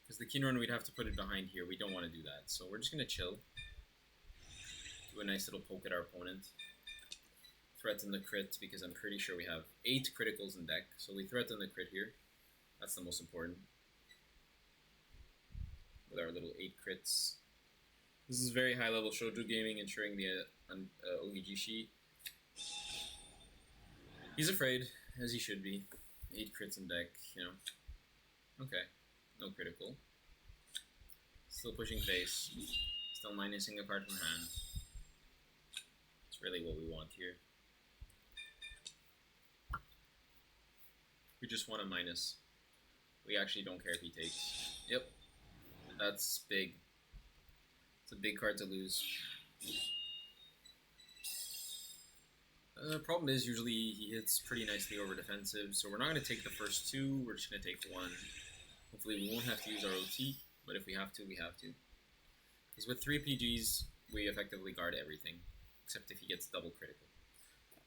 Because the Keen Run, we'd have to put it behind here. We don't want to do that. So we're just going to chill. Do a nice little poke at our opponent. Threaten the crit because I'm pretty sure we have 8 criticals in deck. So we threaten the crit here. That's the most important. With our little 8 crits. This is very high level shoujo gaming, ensuring the Ogijishi. He's afraid, as he should be. 8 crits in deck, you know. Okay, no critical. Still pushing face. Still minusing a card from hand. That's really what we want here. We just want a minus. We actually don't care if he takes. Yep, that's big. It's a big card to lose. The problem is usually he hits pretty nicely over defensive, so we're not going to take the first 2, we're just going to take 1. Hopefully we won't have to use our OT, but if we have to, we have to. Because with 3 PGs, we effectively guard everything, except if he gets double critical.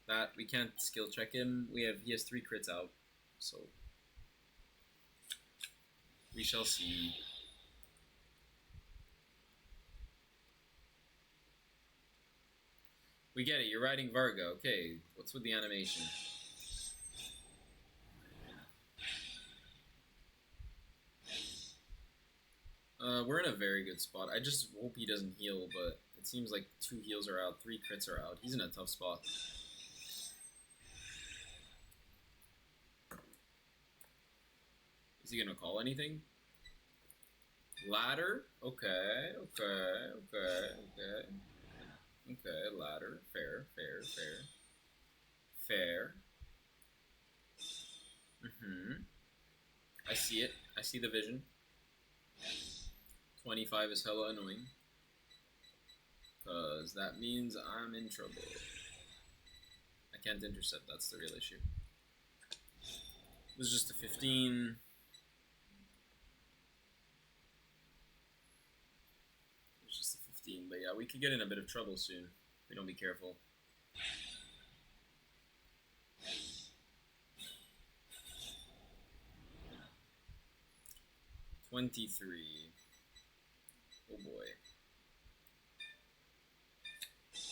That, we can't skill check him, he has 3 crits out, so we shall see. We get it, you're riding Varga. Okay, what's with the animation? We're in a very good spot. I just hope he doesn't heal, but it seems like 2 heals are out, 3 crits are out. He's in a tough spot. Is he gonna call anything? Ladder? Okay. Okay, ladder. Fair. I see it. I see the vision. 25 is hella annoying. Because that means I'm in trouble. I can't intercept, that's the real issue. This is just a 15. It's just a 15, but yeah, we could get in a bit of trouble soon if we don't be careful. $23. Oh boy.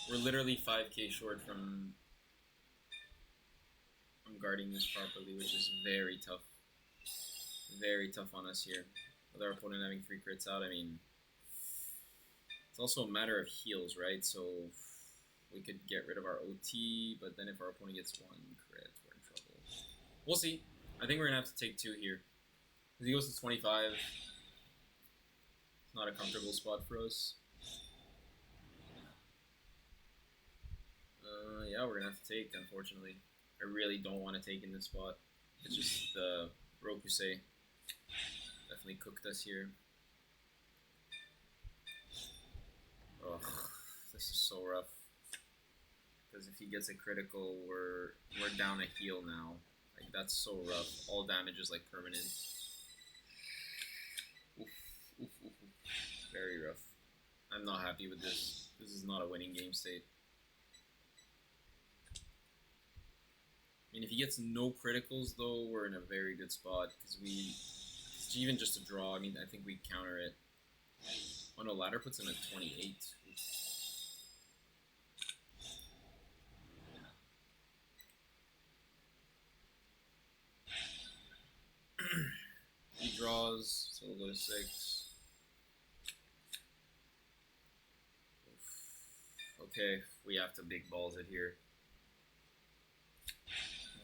We're literally 5k short from guarding this properly, which is very tough. Very tough on us here. with our opponent having 3 crits out. I mean, it's also a matter of heals, right? So we could get rid of our OT, but then if our opponent gets 1 crit, we're in trouble. We'll see. I think we're going to have to take 2 here. Because he goes to 25. It's not a comfortable spot for us. Yeah, we're going to have to take, unfortunately. I really don't want to take in this spot. It's just the Rokusei definitely cooked us here. Ugh, this is so rough. Because if he gets a critical, we're down a heal now. Like, that's so rough. All damage is like permanent. Oof, oof, oof, oof. Very rough. I'm not happy with this. This is not a winning game state. I mean, if he gets no criticals, though, we're in a very good spot. Because it's even just a draw, I mean, I think we counter it. Oh no, ladder puts him at 28. He draws, so we'll go to 6. Okay, we have to big balls it here.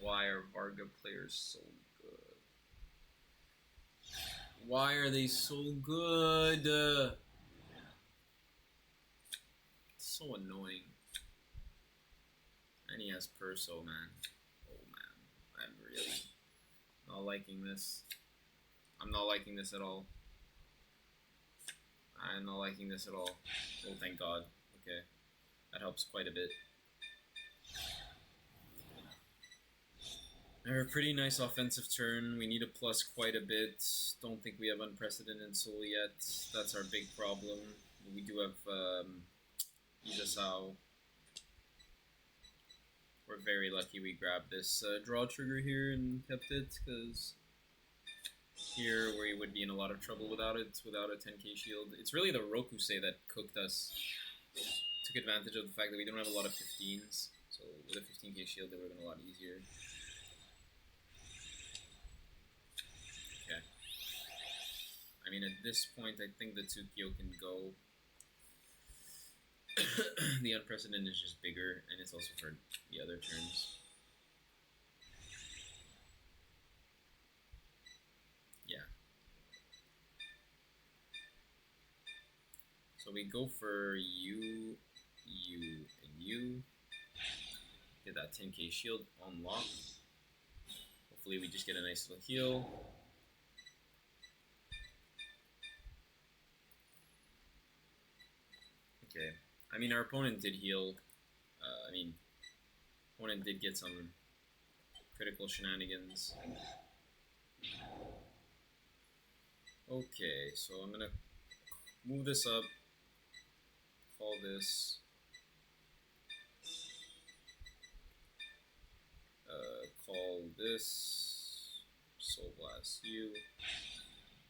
Why are Varga players so good? Why are they so good? It's so annoying. And he has Perso, man. Oh man, I'm really not liking this. I'm not liking this at all. I'm not liking this at all. Oh, thank God. Okay, that helps quite a bit. We have a pretty nice offensive turn. We need a plus quite a bit. Don't think we have unprecedented soul yet. That's our big problem. We do have Isasao. We're very lucky we grabbed this draw trigger here and kept it, because here we would be in a lot of trouble without it, without a 10k shield. It's really the Rokusei that cooked us. Took advantage of the fact that we don't have a lot of 15s. So with a 15k shield, it would have been a lot easier. I mean, at this point, I think the Tsukio can go. The unprecedented is just bigger, and it's also for the other turns. Yeah. So we go for you, and you. Get that 10k shield unlock. Hopefully we just get a nice little heal. Okay. I mean, our opponent did heal. Opponent did get some critical shenanigans. Okay, so I'm gonna move this up. Call this. Call this. Soul Blast you.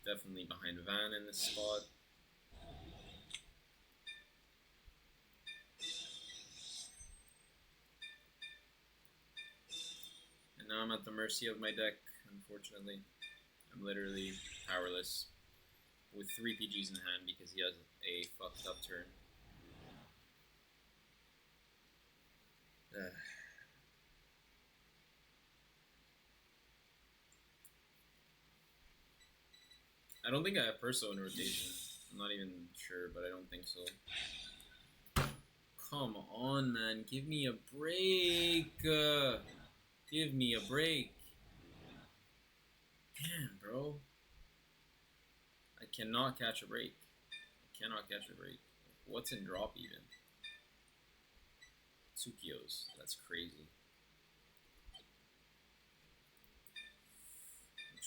Definitely behind Van in this spot. And now I'm at the mercy of my deck, unfortunately. I'm literally powerless with 3 PGs in hand because he has a fucked up turn. I don't think I have Perso in rotation. I'm not even sure, but I don't think so. Come on, man. Give me a break. Give me a break. Damn, bro. I cannot catch a break. I cannot catch a break. What's in drop even? Tsukio's. That's crazy.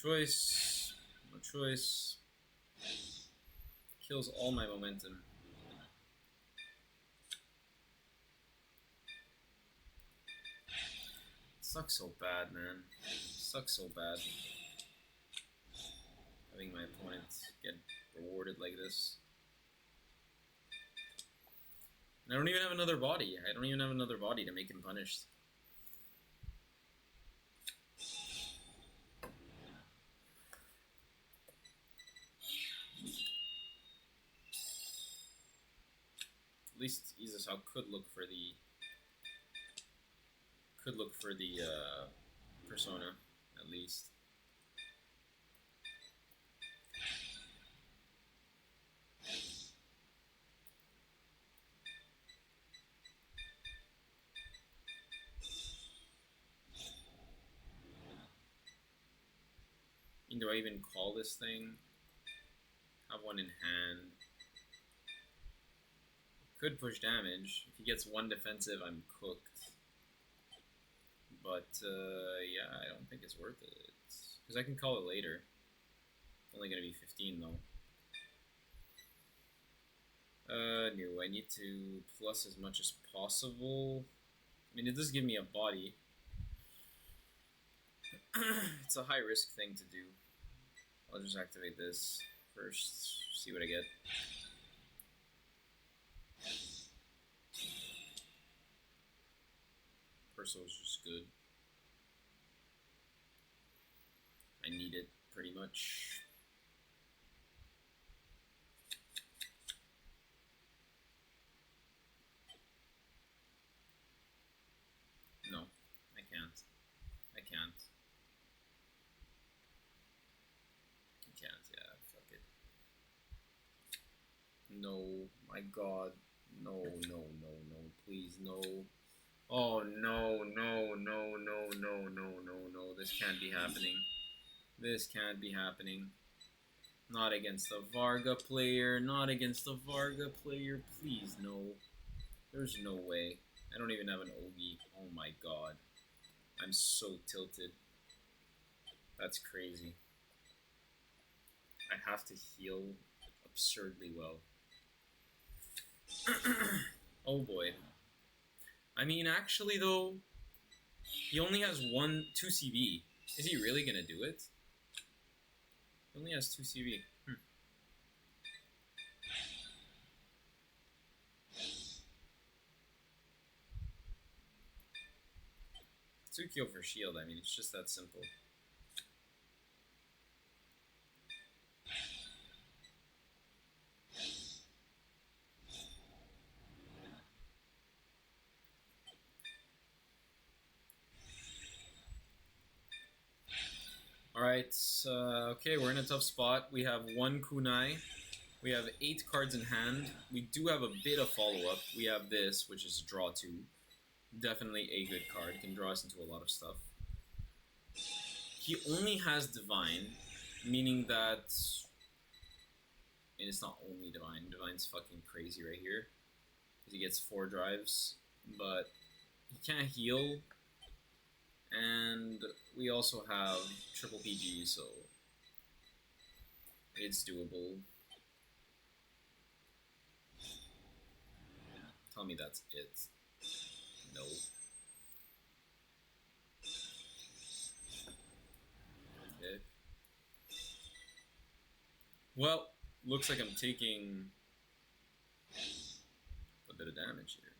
No choice. No choice. Kills all my momentum. Sucks so bad, man. Sucks so bad. Having my opponent get rewarded like this. And I don't even have another body. I don't even have another body to make him punished. At least Isusao could look for the persona, at least. Do I even call this thing? Have one in hand. Could push damage. If he gets one defensive, I'm cooked. But, yeah, I don't think it's worth it. Because I can call it later. Only gonna be 15, though. No, I need to plus as much as possible. I mean, it does give me a body. It's a high-risk thing to do. I'll just activate this first, see what I get. Perso is just good. I need it, pretty much. No, I can't. I can't. Yeah, fuck it. No, my god. No, please, no. Oh, no, this can't be happening. This can't be happening. Not against the Varga player, please, no. There's no way. I don't even have an Ogi. Oh my god. I'm so tilted. That's crazy. I have to heal absurdly well. Oh boy. I mean, actually though, he only has 2 CV. Is he really gonna do it? He only has 2 CV. 2 kill for shield, I mean, it's just that simple. Alright, okay, we're in a tough spot. We have 1 kunai. We have 8 cards in hand. We do have a bit of follow-up. We have this, which is draw 2. Definitely a good card. Can draw us into a lot of stuff. He only has Divine, meaning that... I mean, it's not only Divine. Divine's fucking crazy right here. Because he gets 4 drives. But he can't heal. And we also have triple PG, so it's doable. Tell me that's it. No. Okay. Well, looks like I'm taking a bit of damage here.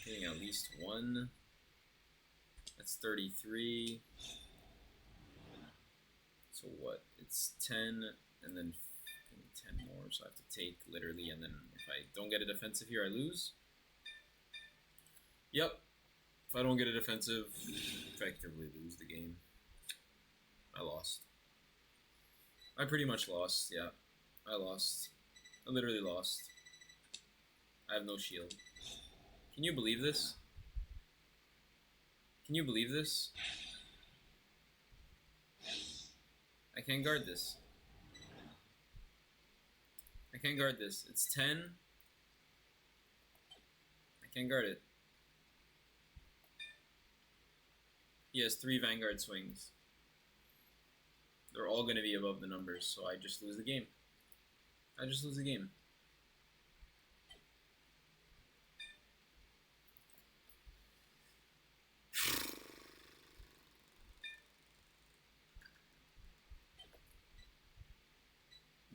Getting at least 1. That's 33. So what? It's 10 and then 10 more. So I have to take literally, and then if I don't get a defensive here, I lose. Yep. If I don't get a defensive, effectively lose the game. I lost. I pretty much lost, yeah. I lost. I literally lost. I have no shield. Can you believe this? Can you believe this? I can't guard this. I can't guard this. It's 10. I can't guard it. He has 3 Vanguard swings. They're all going to be above the numbers, so I just lose the game. I just lose the game.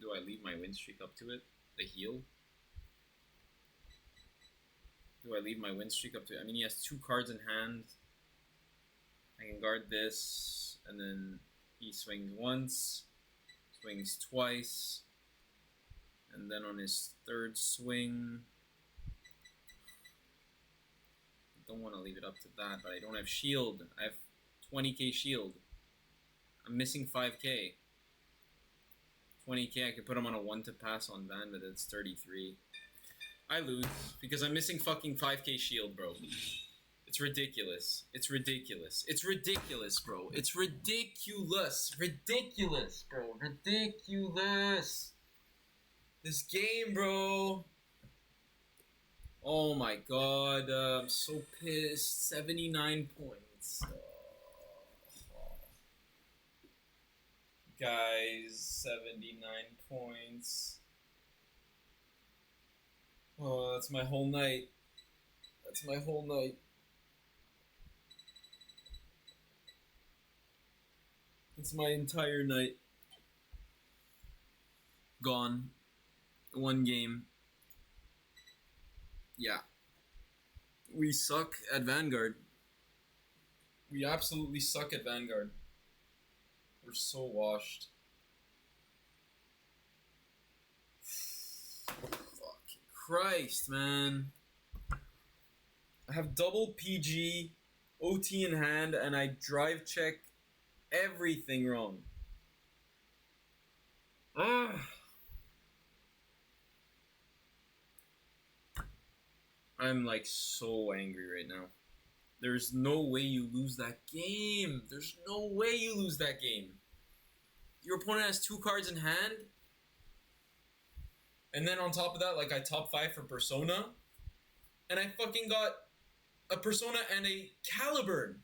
Do I leave my win streak up to it? The heal? Do I leave my win streak up to it? I mean, he has 2 cards in hand. I can guard this, and then he swings once, swings twice, And then on his third swing, I don't want to leave it up to that, but I don't have shield. I have 20k shield. I'm missing 5k. 20k, I could put him on a 1 to pass on Van, but it's 33. I lose because I'm missing fucking 5k shield, bro. It's ridiculous. It's ridiculous. It's ridiculous, bro. It's ridiculous. Ridiculous, bro. Ridiculous. This game, bro. Oh my god. I'm so pissed. 79 points. Guys, 79 points. Oh, that's my whole night. That's my whole night. It's my entire night. Gone. One game. Yeah. We suck at Vanguard. We absolutely suck at Vanguard. We're so washed. Fucking Christ, man. I have double PG, OT in hand, and I drive check everything wrong. I'm like so angry right now. There's no way you lose that game. There's no way you lose that game. Your opponent has 2 cards in hand. And then on top of that, like I top 5 for Persona. And I fucking got a Persona and a Caliburn.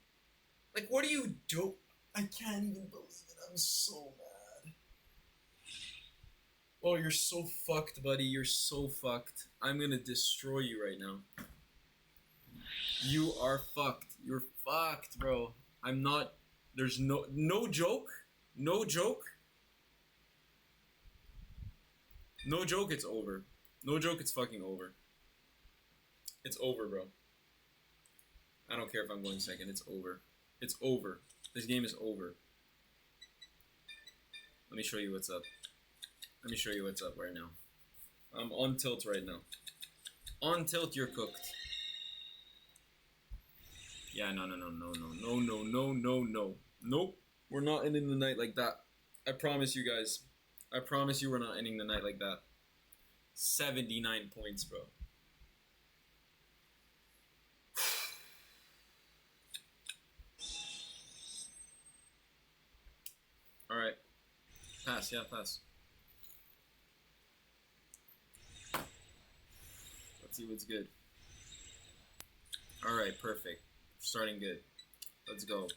Like, what do you do? I can't even believe it. I'm so mad. Oh, you're so fucked, buddy. You're so fucked. I'm gonna destroy you right now. You are fucked. You're fucked, bro. I'm not... There's no joke. No joke. No joke, it's over. No joke, it's fucking over. It's over, bro. I don't care if I'm going second. It's over. It's over. This game is over. Let me show you what's up. Let me show you what's up right now. I'm on tilt right now. On tilt, you're cooked. Yeah, no. Nope. We're not ending the night like that. I promise you guys. I promise you we're not ending the night like that. 79 points, bro. Alright. Pass, yeah, pass. Let's see what's good. Alright, perfect. Starting good. Let's go.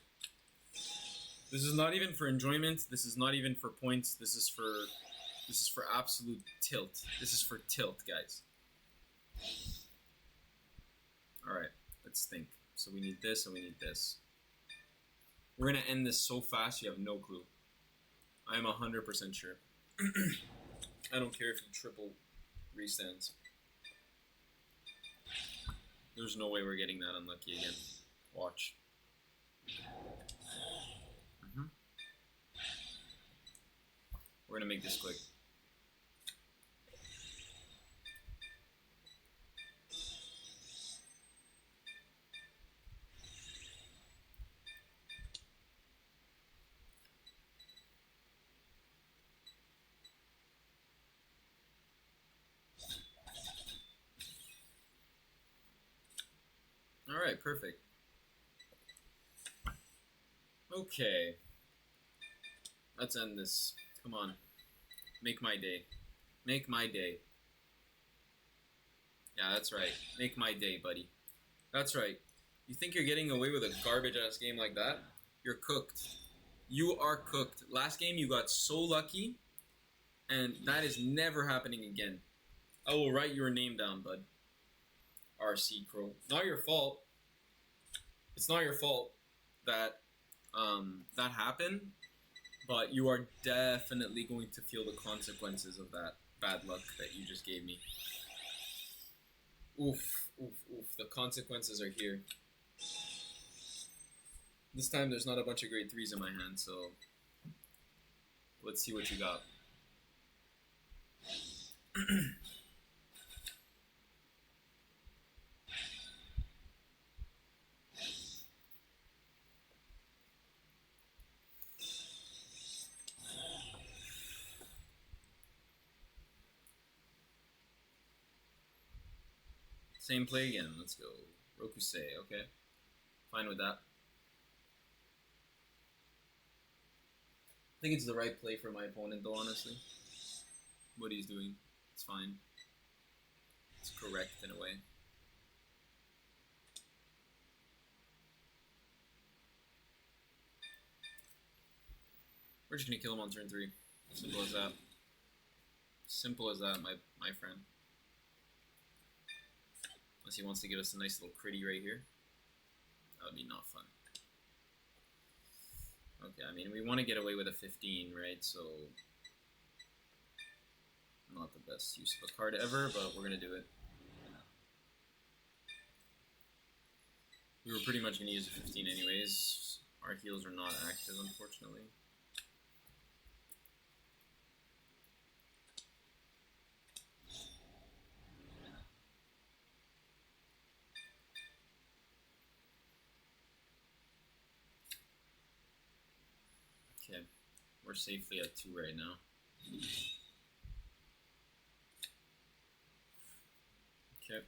This is not even for enjoyment. This is not even for points. This is for absolute tilt. This is for tilt, guys. Alright, let's think. So we need this and we need this. We're gonna end this so fast you have no clue. I'm 100% sure. I don't care if you triple restands. There's no way we're getting that unlucky again. Watch. We're gonna make this quick. Alright, perfect. Okay. Let's end this. Come on. Make my day. Make my day. Yeah, that's right. Make my day, buddy. That's right. You think you're getting away with a garbage-ass game like that? You're cooked. You are cooked. Last game, you got so lucky, and that is never happening again. I will write your name down, bud. RC Crow. Not your fault. It's not your fault that that happened, but you are definitely going to feel the consequences of that bad luck that you just gave me. Oof, oof, oof. The consequences are here. This time there's not a bunch of grade 3s in my hand, so let's see what you got. Same play again. Let's go. Rokusei, okay. Fine with that. I think it's the right play for my opponent, though, honestly. What he's doing. It's fine. It's correct in a way. We're just gonna kill him on turn 3. Simple as that. Simple as that, my friend. Unless he wants to give us a nice little critty right here. That would be not fun. Okay, I mean, we want to get away with a 15, right? So, not the best use of a card ever, but we're going to do it. We were pretty much going to use a 15 anyways. Our heals are not active, unfortunately. Okay, we're safely at 2 right now. Okay,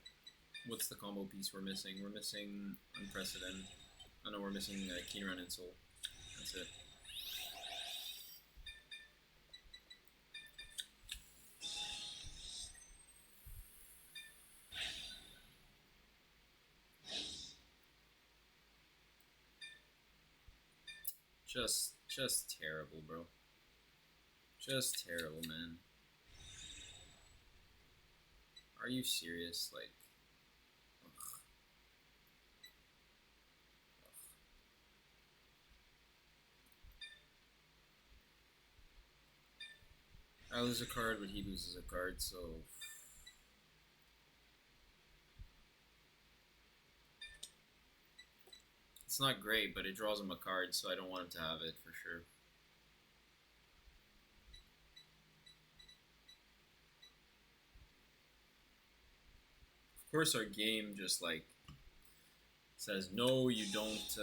what's the combo piece we're missing? We're missing Unprecedented. I know we're missing Keen Run and Soul. That's it. Just terrible, bro. Just terrible, man. Are you serious? Like, ugh. I lose a card, but he loses a card, so... It's not great, but it draws him a card, so I don't want him to have it, for sure. Of course, our game just, like, says, no, you don't,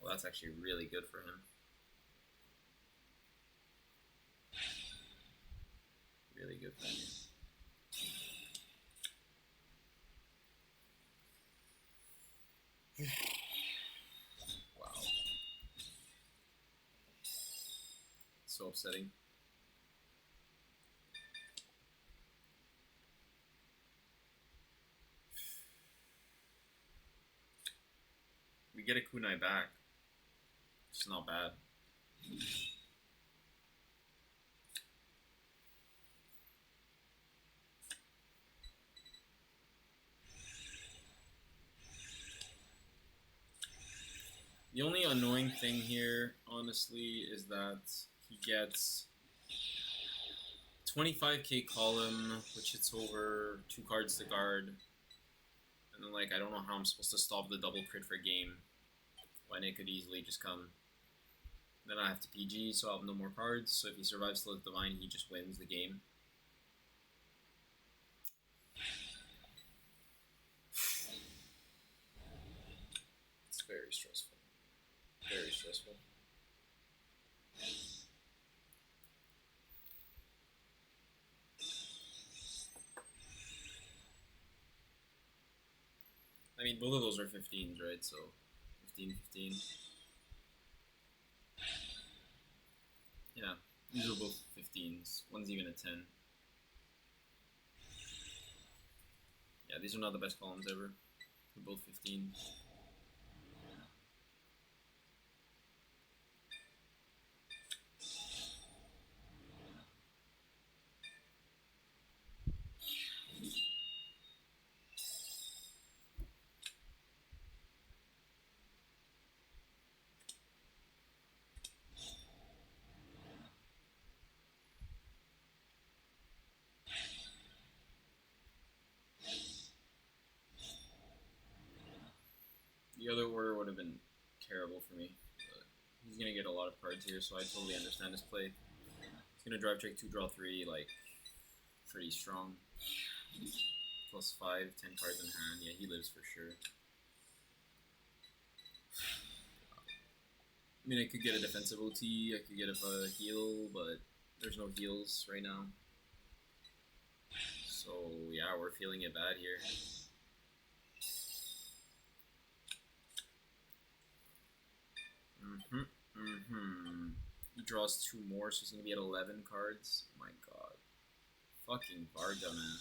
Well, that's actually really good for him. Really good for him. Wow. So upsetting. We get a kunai back. It's not bad. The only annoying thing here, honestly, is that he gets 25k column, which hits over 2 cards to guard. And then, like, I don't know how I'm supposed to stop the double crit for game when it could easily just come. Then I have to PG, so I'll have no more cards. So if he survives till it's divine, he just wins the game. It's very stressful. Very stressful. I mean, both of those are 15s, right? So 15, 15. Yeah, these are both 15s. One's even a 10. Yeah, these are not the best columns ever. They're both 15. The other order would have been terrible for me, but he's going to get a lot of cards here, so I totally understand his play. He's Gonna drive check 2, draw 3, like, pretty strong. +5, 10 cards in hand. Yeah, he lives for sure. I mean, I could get a defensive OT, I could get a heal, but there's no heals right now. So, yeah, we're feeling it bad here. He draws 2 more, so he's gonna be at 11 cards. Oh my god. Fucking Varga, man.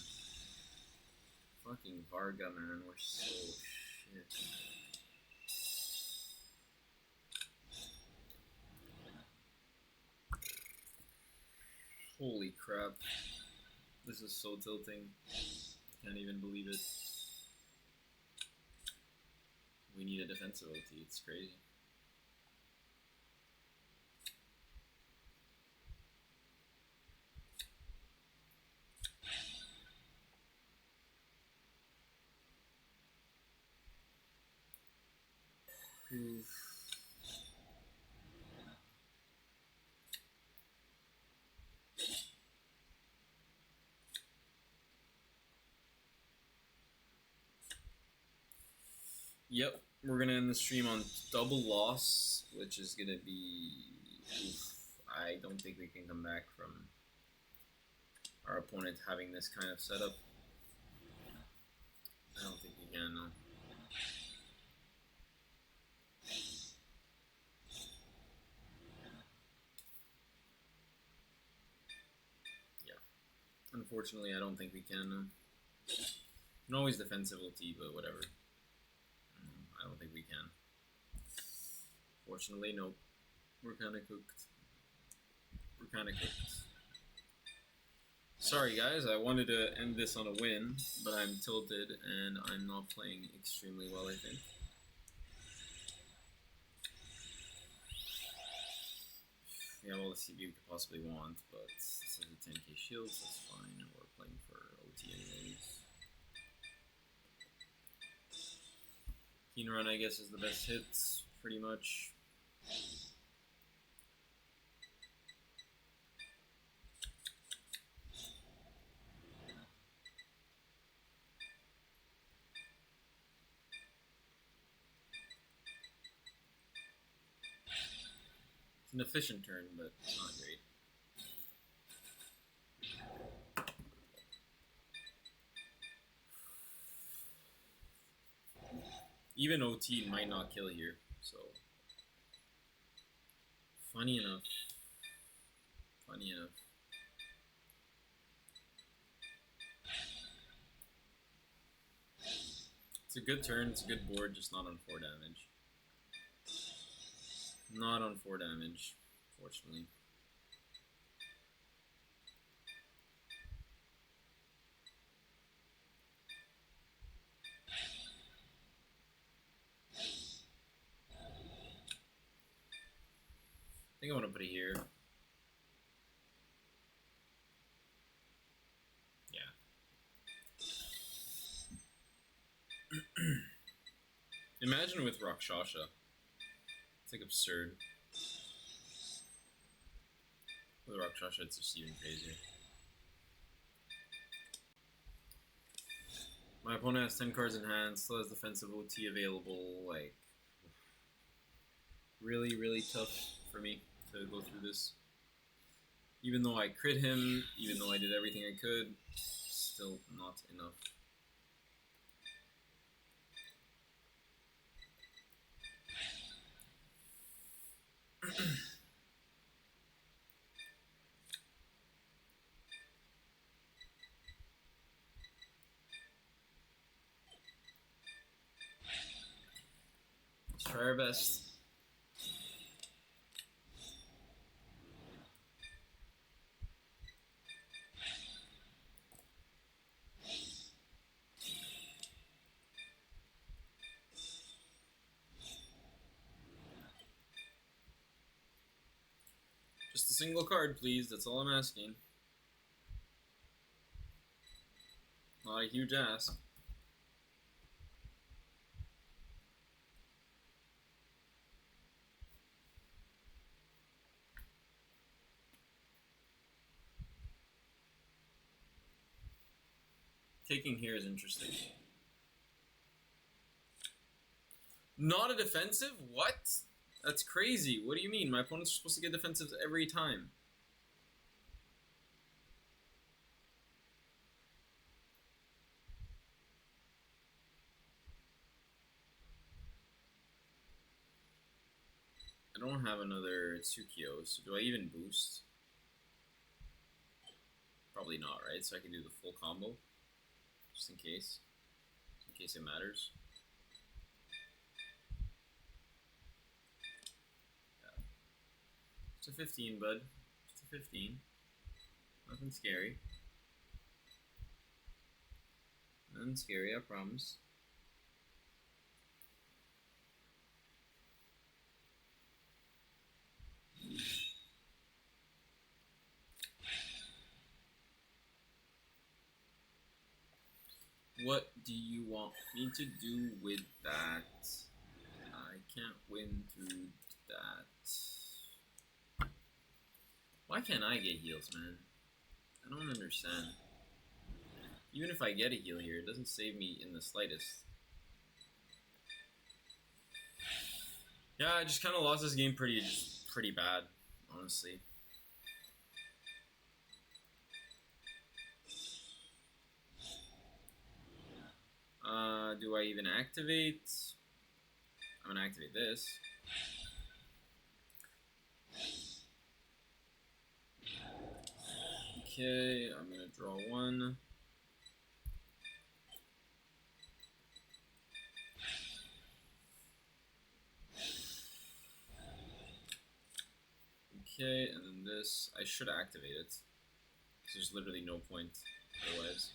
Fucking Varga, man. We're so shit. Holy crap. This is so tilting. Can't even believe it. We need a defensive OT. It's crazy. Oof. Yep, we're gonna end the stream on double loss, which is gonna be. Oof. I don't think we can come back from our opponent having this kind of setup. I don't think we can, no. Yeah. Unfortunately, I don't think we can, no. You can always defensive OT, but whatever. I don't think we can. Fortunately, nope. We're kinda cooked. We're kinda cooked. Sorry guys, I wanted to end this on a win, but I'm tilted and I'm not playing extremely well, I think. Yeah, well, let's see if you could possibly want, but this is a 10k shield, so that's fine, and we're playing for OT anyways. Keen Run, I guess, is the best hit, pretty much. It's an efficient turn, but it's not great. Even OT might not kill here, so funny enough. It's a good turn, it's a good board, just not on 4 damage. Not on 4 damage, fortunately. I think I want to put it here. Yeah. Imagine with Rakshasha. It's like absurd. With Rakshasha, it's just even crazier. My opponent has 10 cards in hand, still has defensive OT available. Like, really, really tough for me to go through this. Even though I crit him, even though I did everything I could, still not enough. Let's try our best. Just a single card, please. That's all I'm asking. Not a huge ask. Taking here is interesting. Not a defensive? What? That's crazy. What do you mean? My opponents are supposed to get defensives every time. I don't have another Tsukio, so do I even boost? Probably not, right? So I can do the full combo, just in case it matters. Yeah. It's a 15, bud. It's a 15. Nothing scary. Nothing scary, I promise. What do you want me to do with that? I can't win through that. Why can't I get heals, man? I don't understand. Even if I get a heal here, it doesn't save me in the slightest. Yeah, I just kind of lost this game pretty bad, honestly. Do I even activate? I'm gonna activate this. Okay, I'm gonna draw one. Okay, and then this, I should activate it. There's literally no point otherwise.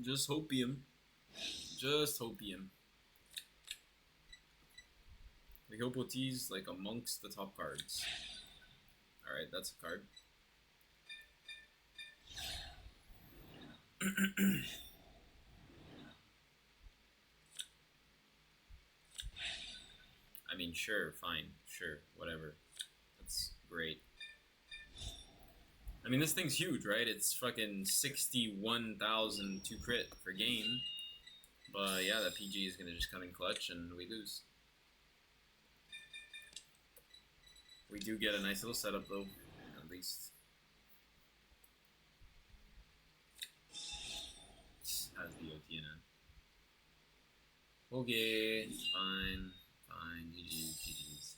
Just hopium. Just hopium. The Hopote's like amongst the top cards. Alright, that's a card. I mean, sure, fine, sure, whatever. That's great. I mean, this thing's huge, right? It's fucking 61,000 to crit per game. But yeah, that PG is gonna just come in clutch and we lose. We do get a nice little setup though, at least. Has the OT in it. Okay, fine, fine, GG's, GG's.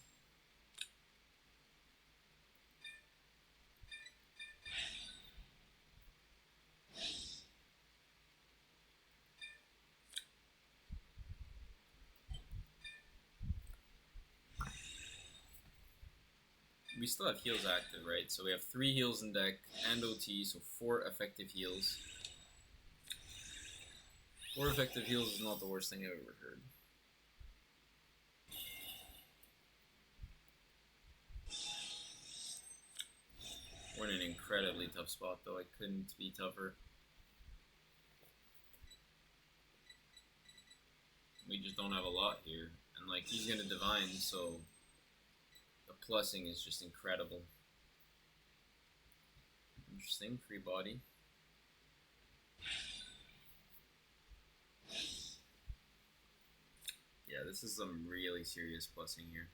We still have heals active, right? So we have 3 heals in deck and OT, so 4 effective heals. 4 effective heals is not the worst thing I've ever heard. We're in an incredibly tough spot, though. I couldn't be tougher. We just don't have a lot here. And, like, he's gonna divine, so the plussing is just incredible. Interesting. Free body. Yeah, this is some really serious plussing here.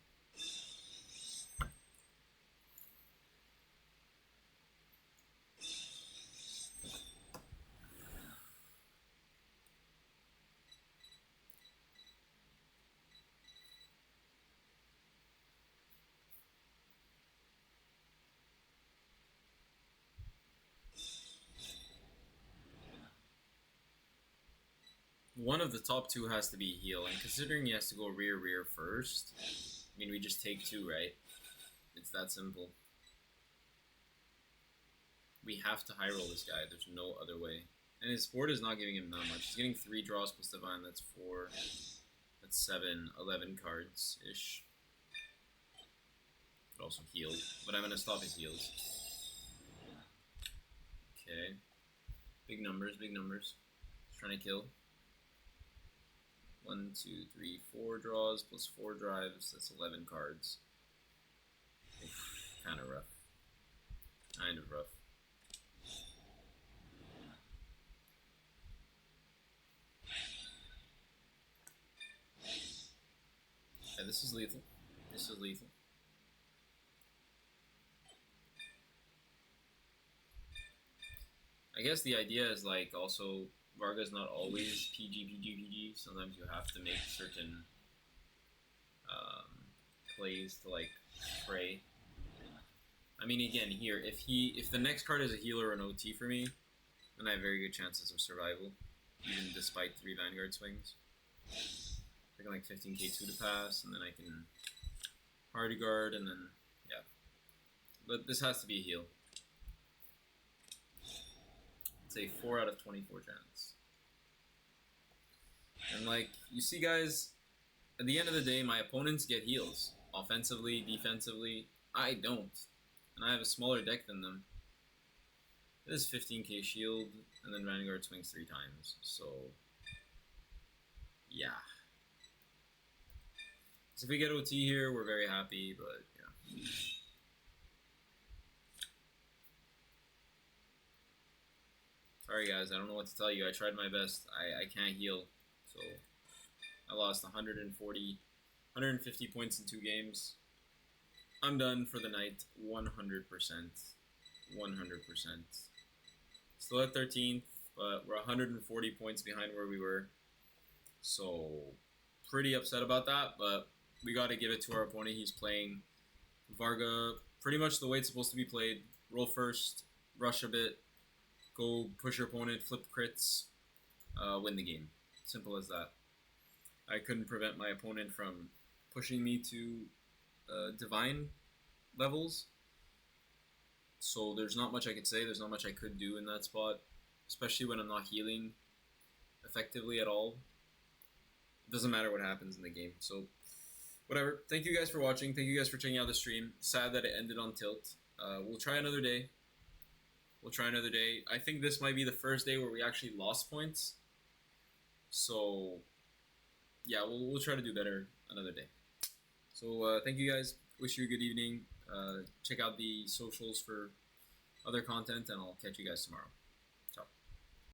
One of the top 2 has to be heal, and considering he has to go rear first, I mean, we just take 2, right? It's that simple. We have to high roll this guy. There's no other way. And his board is not giving him that much. He's getting 3 draws plus divine. That's 4. That's 7, 11 cards-ish. could also heal, but I'm gonna stop his heals. Okay. Big numbers, big numbers. He's trying to kill. 1, 2, 3, 4 draws plus 4 drives. That's 11 cards. Kind of rough. Kind of rough. Yeah, this is lethal. This is lethal. I guess the idea is like also Varga's not always PG. Sometimes you have to make certain plays to like pray. I mean, again, here if the next card is a healer or an OT for me, then I have very good chances of survival, even despite 3 Vanguard swings. I can like 15k2 to pass, and then I can party guard, and then yeah. But this has to be a heal. It's a 4 out of 24 chance. And like, you see guys, at the end of the day, my opponents get heals. Offensively, defensively, I don't. And I have a smaller deck than them. It is 15k shield, and then Vanguard swings 3 times, so yeah. So if we get OT here, we're very happy, but yeah. Sorry guys, I don't know what to tell you. I tried my best. I can't heal, so I lost 150 points in 2 games. I'm done for the night, 100%. 100%. Still at 13th, but we're 140 points behind where we were. So, pretty upset about that, but we got to give it to our opponent. He's playing Varga pretty much the way it's supposed to be played. Roll first, rush a bit, go push your opponent, flip crits, win the game. Simple as that. I couldn't prevent my opponent from pushing me to divine levels. So there's not much I could say. There's not much I could do in that spot, especially when I'm not healing effectively at all. It doesn't matter what happens in the game. So whatever. Thank you guys for watching. Thank you guys for checking out the stream. Sad that it ended on tilt. We'll try another day. I think this might be the first day where we actually lost points. So yeah, we'll try to do better another day. So thank you guys. Wish you a good evening. Check out the socials for other content, and I'll catch you guys tomorrow.